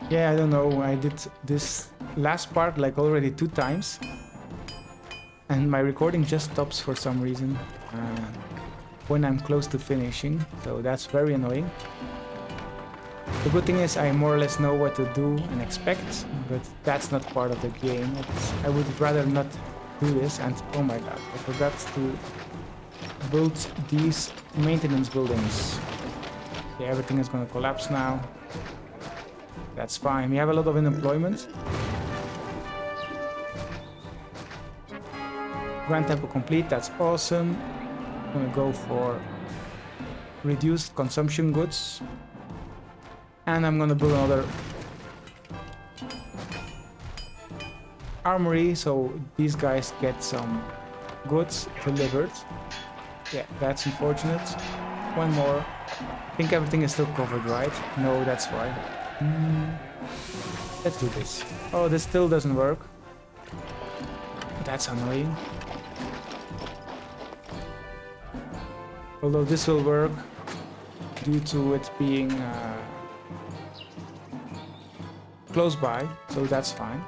Yeah, I don't know, I did this last part like already 2 times. And my recording just stops for some reason when I'm close to finishing, so that's very annoying. The good thing is I more or less know what to do and expect, but that's not part of the game. I would rather not do this, and oh my god, I forgot to build these maintenance buildings. Yeah, everything is gonna collapse now. That's fine, we have a lot of unemployment. Grand Temple complete, that's awesome. I'm gonna go for reduced consumption goods. And I'm gonna build another armory, so these guys get some goods delivered. Yeah, that's unfortunate. One more. I think everything is still covered, right? No, that's fine. Let's do this. Oh, this still doesn't work. That's annoying. Although this will work due to it being close by, so that's fine.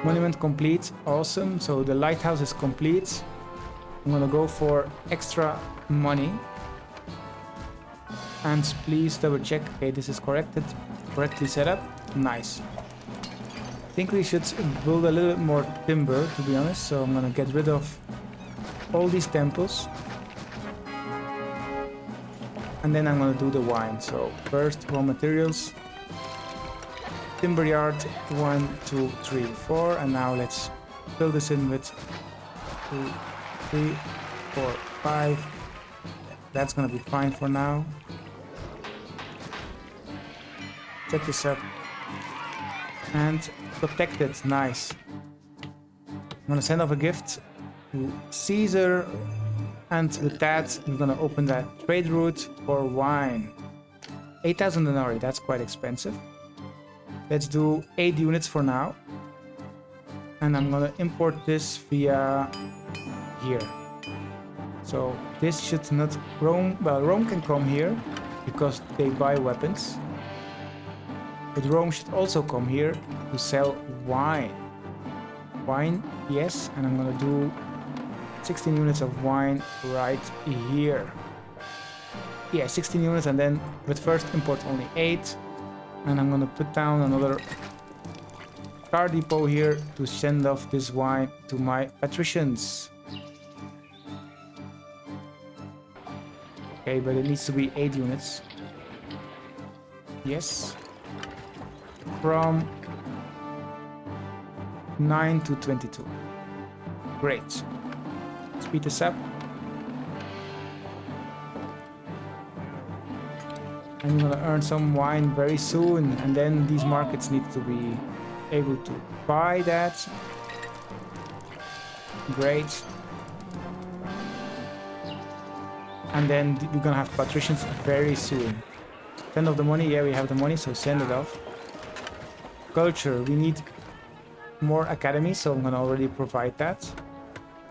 Monument complete, awesome. So the lighthouse is complete. I'm gonna go for extra money. And please double check. Okay, this is correctly set up. Nice. I think we should build a little bit more timber, to be honest. So I'm gonna get rid of all these temples. And then I'm gonna do the wine. So first raw materials. Timber yard 1, 2, 3, 4. And now let's fill this in with 2, 3, 4, 5. That's gonna be fine for now. Set this up. And protected. Nice. I'm gonna send off a gift to Caesar. And with that, we're gonna open that trade route for wine. 8,000 denarii, that's quite expensive. Let's do 8 units for now. And I'm gonna import this via here. So this should not Rome. Well, Rome can come here because they buy weapons. But Rome should also come here to sell wine. Wine, yes, and I'm gonna do 16 units of wine right here. Yeah, 16 units, and then with first import only 8. And I'm gonna put down another car depot here to send off this wine to my patricians. Okay, but it needs to be 8 units. Yes. From 9 to 22. Great. Speed this up. I'm gonna earn some wine very soon, and then these markets need to be able to buy that. Great. And then we're gonna have patricians very soon. Send off the money. Yeah, we have the money, so send it off. Culture. We need more academies, so I'm gonna already provide that.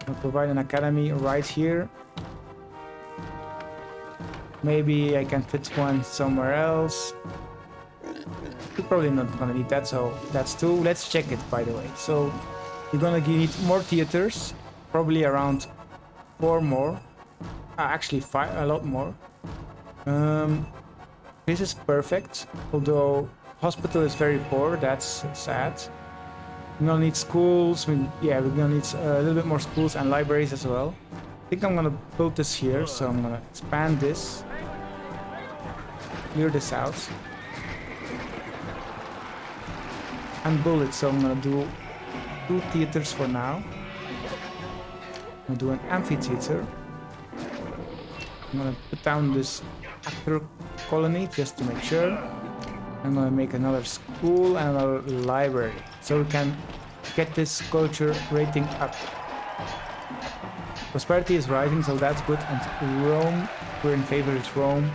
I'll provide an academy right here. Maybe I can fit one somewhere else. We're probably not gonna need that, so that's 2. Let's check it, by the way. So we're gonna need more theaters, probably around 4 more. Actually 5, a lot more. This is perfect, although hospital is very poor. That's sad. We're gonna need schools. We're gonna need a little bit more schools and libraries as well. I think I'm gonna build this here, so I'm gonna expand this. Clear this out. And build it, so I'm gonna do 2 theaters for now. I'm gonna do an amphitheater. I'm gonna put down this actor colony just to make sure. I'm gonna make another school and another library, so we can get this culture rating up. Prosperity is rising, so that's good. And Rome, we're in favor of Rome.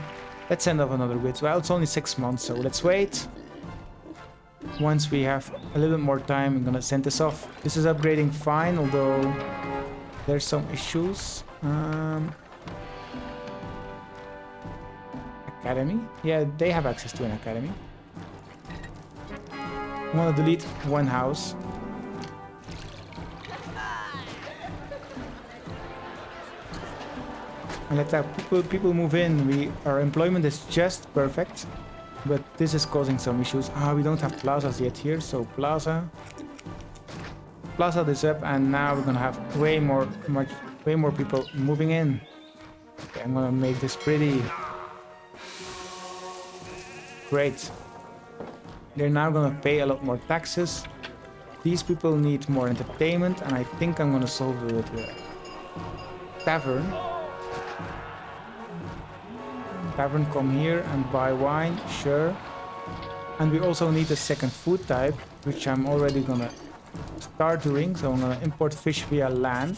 Let's send off another grid. Well, it's only 6 months, so let's wait. Once we have a little bit more time, I'm gonna send this off. This is upgrading fine, although there's some issues. Academy? Yeah, they have access to an academy. I'm gonna delete 1 house. And let that people move in. Our employment is just perfect, but this is causing some issues. We don't have plazas yet here, so plaza this up, and now we're gonna have way more people moving in. Okay, I'm gonna make this pretty. Great. They're now gonna pay a lot more taxes. These people need more entertainment, and I think I'm gonna solve it with a tavern. Tavern, come here and buy wine, sure. And we also need a second food type, which I'm already gonna start doing. So I'm gonna import fish via land.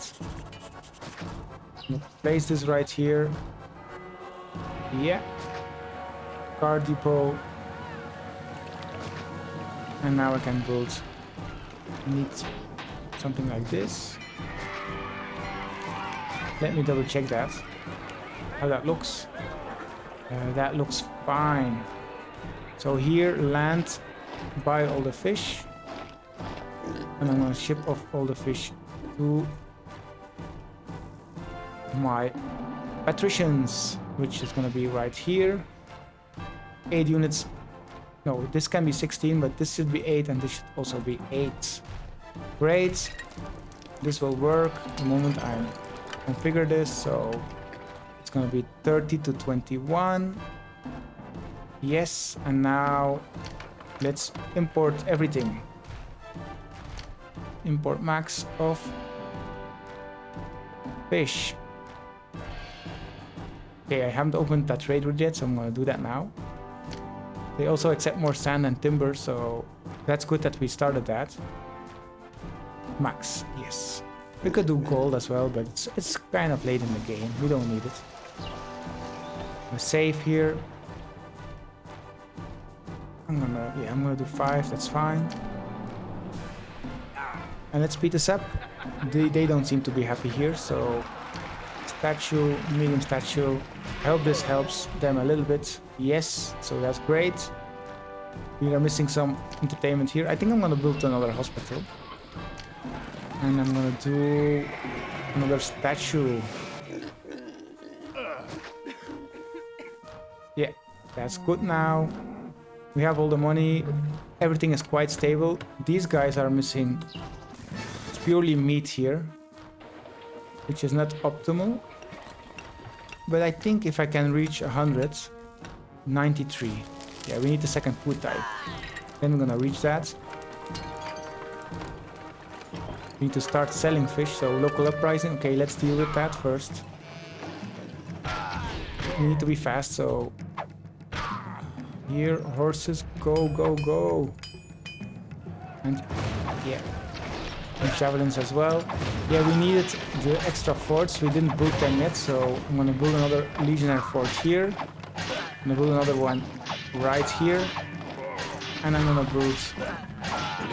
I'm gonna place this right here. Yeah. Car depot. And now I can build. I need something like this. Let me double check that. How that looks. That looks fine. So here, land, buy all the fish. And I'm gonna ship off all the fish to my patricians, which is gonna be right here. 8 units. No, this can be 16, but this should be 8, and this should also be 8. Great. This will work the moment I configure this, so it's gonna be 30 to 21. Yes, and now let's import everything. Import max of fish. Okay, I haven't opened that trade route yet, so I'm gonna do that now. They also accept more sand and timber, so that's good that we started that. Max, yes. We could do gold as well, but it's kind of late in the game. We don't need it. We're safe here. I'm gonna do 5, that's fine. And let's speed this up. They don't seem to be happy here, so statue, medium statue. I hope this helps them a little bit. Yes, so that's great. We are missing some entertainment here. I think I'm gonna build another hospital. And I'm gonna do another statue. Yeah, that's good now. We have all the money. Everything is quite stable. These guys are missing. It's purely meat here, which is not optimal. But I think if I can reach 100, 93. Yeah, we need the second food type. Then we're gonna reach that. We need to start selling fish, so local uprising. Okay, let's deal with that first. We need to be fast, so... Here, horses, go, go, go. And, yeah. And javelins as well. Yeah, we needed the extra forts. We didn't build them yet, so I'm gonna build another legionary fort here. I'm gonna build another one right here. And I'm gonna build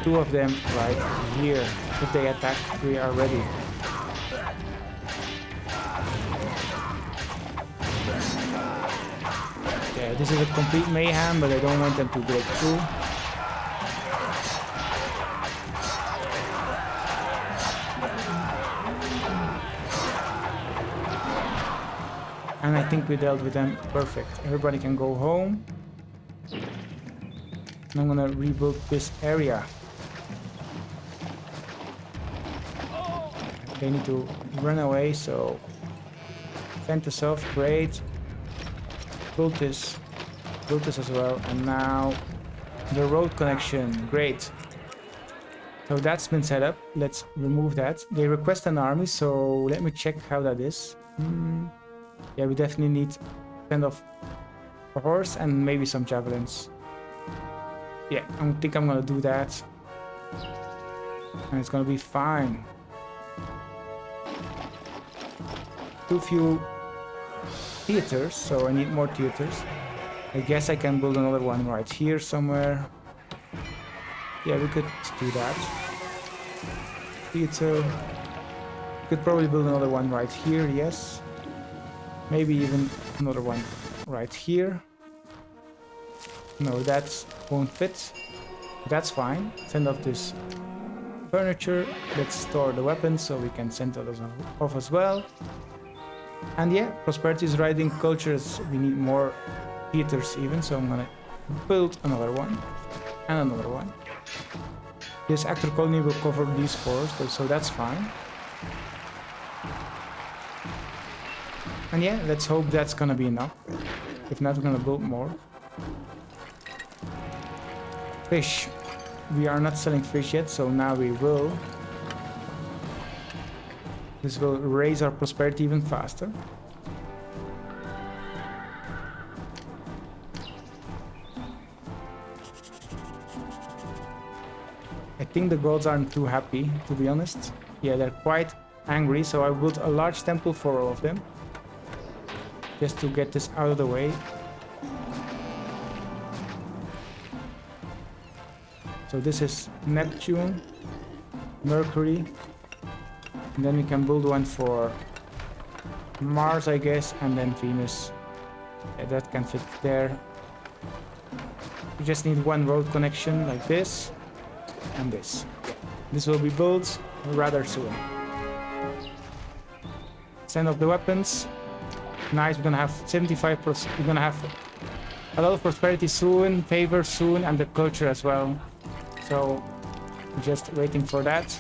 2 of them right here. If they attack, we are ready. Yeah, this is a complete mayhem, but I don't want them to break through. And I think we dealt with them perfect. Everybody can go home. And I'm gonna rebuild this area. They need to run away, so fend this off, great. Build this as well, and now the road connection, great. So that's been set up. Let's remove that. They request an army, so let me check how that is. Yeah, we definitely need kind of a horse and maybe some javelins. Yeah, I think I'm gonna do that, and it's gonna be fine. Too few theaters, so I need more theaters. I guess I can build another one right here somewhere. Yeah, we could do that. Theater. We could probably build another one right here, yes. Maybe even another one right here. No, that won't fit. That's fine. Send off this furniture. Let's store the weapons so we can send others off as well. And yeah, prosperity is riding cultures. We need more theaters even, so I'm gonna build another one and another one. This actor colony will cover these 4, so that's fine. And yeah, let's hope that's gonna be enough. If not, we're gonna build more. Fish. We are not selling fish yet, so now we will. This will raise our prosperity even faster. I think the gods aren't too happy, to be honest. Yeah, they're quite angry, so I built a large temple for all of them. Just to get this out of the way. So this is Neptune, Mercury. And then we can build one for Mars, I guess, and then Venus. Yeah, that can fit there. We just need one road connection like this and this. Yeah. This will be built rather soon. Send off the weapons. Nice, we're gonna have 75%. We're gonna have a lot of prosperity soon, favor soon, and the culture as well. So, just waiting for that.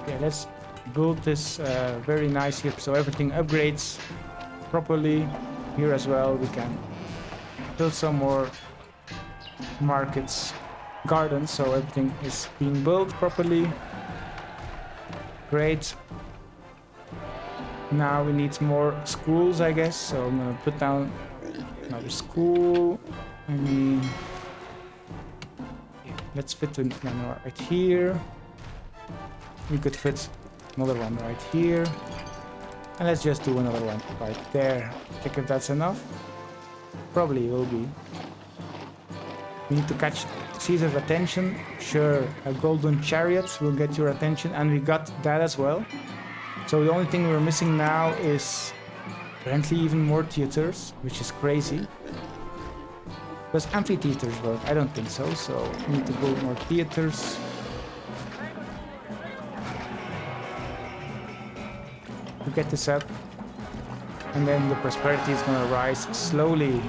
Yeah, let's build this very nice here, so everything upgrades properly. Here as well, we can build some more markets, gardens, so everything is being built properly. Great. Now we need more schools, I guess. So I'm gonna put down another school. I mean, yeah, let's fit one right here. We could fit another one right here. And let's just do another one right there. Check if that's enough. Probably will be. We need to catch Caesar's attention. Sure, a golden chariot will get your attention, and we got that as well. So the only thing we're missing now is apparently even more theaters, which is crazy. Does amphitheaters work? I don't think so, so we need to build more theaters. To get this up. And then the prosperity is gonna rise slowly.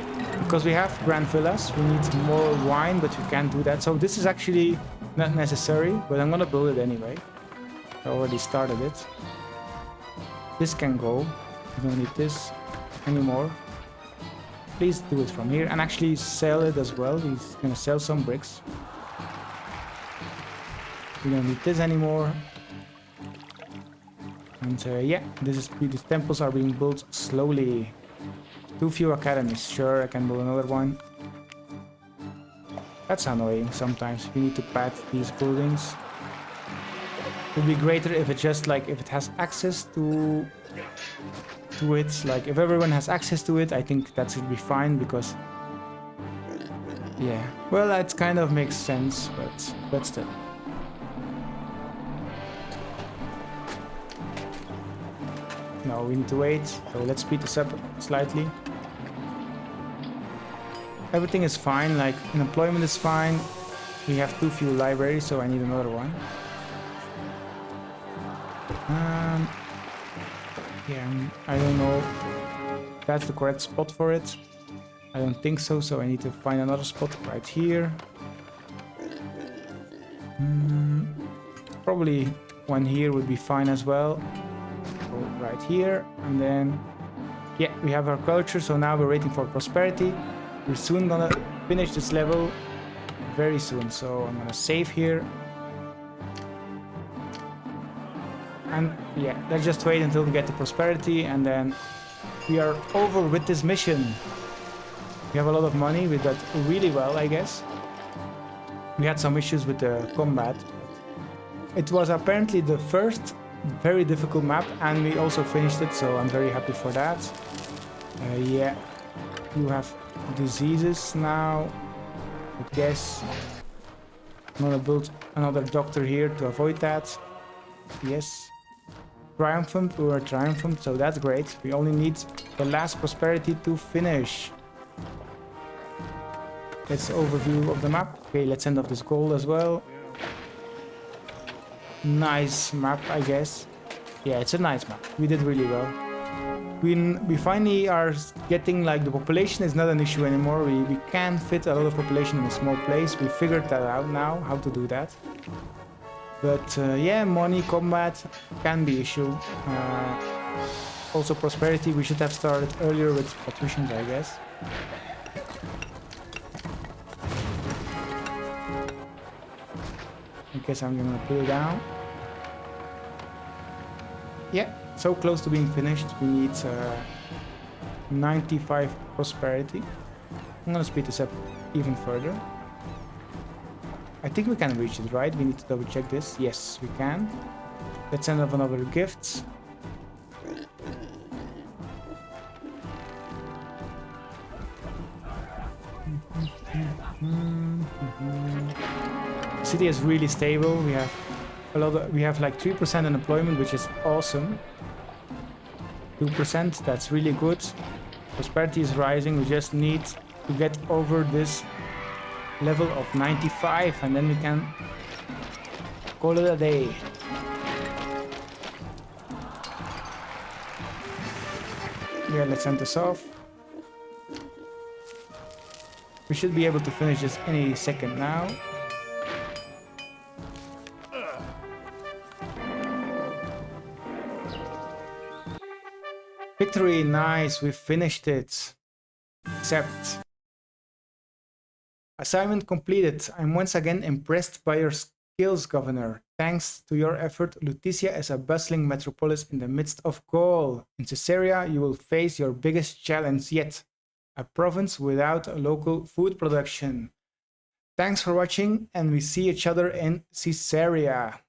Because we have grand villas, we need more wine, but we can't do that. So this is actually not necessary, but I'm gonna build it anyway. I already started it. This can go. We don't need this anymore. Please do it from here and actually sell it as well. He's gonna sell some bricks. We don't need this anymore. And yeah, these temples are being built slowly. Too few academies. Sure, I can build another one. That's annoying sometimes. You need to pad these buildings. It would be greater if it just like if it has access to it. Like if everyone has access to it, I think that should be fine because yeah. Well, that kind of makes sense, but still. No, we need to wait. So let's speed this up slightly. Everything is fine, like employment is fine. We have too few libraries, so I need another one. Yeah, I don't know if that's the correct spot for it. I don't think so, so I need to find another spot right here. Probably one here would be fine as well. So right here, and then yeah, we have our culture, so now we're waiting for prosperity. We're soon gonna finish this level very soon, so I'm gonna save here. And yeah, let's just wait until we get the prosperity, and then we are over with this mission. We have a lot of money, we did really well, I guess. We had some issues with the combat. It was apparently the first very difficult map, and we also finished it, so I'm very happy for that. Yeah, you have diseases now, I guess. I'm gonna build another doctor here to avoid that. Yes. Triumphant, we were triumphant, so that's great. We only need the last prosperity to finish. That's the overview of the map. Okay, let's send off this gold as well. Nice map, I guess. Yeah, it's a nice map. We did really well. We finally are getting, like, the population is not an issue anymore. We can fit a lot of population in a small place. We figured that out now, how to do that. But yeah, money, combat can be issue. Also prosperity, we should have started earlier with Patricians, I guess. I guess I'm gonna put it down. Yeah, so close to being finished. We need 95 prosperity. I'm gonna speed this up even further. I think we can reach it, right? We need to double check this. Yes, we can. Let's send off another gift. The city is really stable. We have we have like 3% unemployment, which is awesome. 2%, that's really good. Prosperity is rising. We just need to get over this level of 95, and then we can call it a day. Yeah, let's send this off. We should be able to finish this any second now. Victory, nice, we finished it. Accept. Assignment completed. I'm once again impressed by your skills, Governor. Thanks to your effort, Lutetia is a bustling metropolis in the midst of Gaul. In Caesarea, you will face your biggest challenge yet, a province without a local food production. Thanks for watching, and we see each other in Caesarea.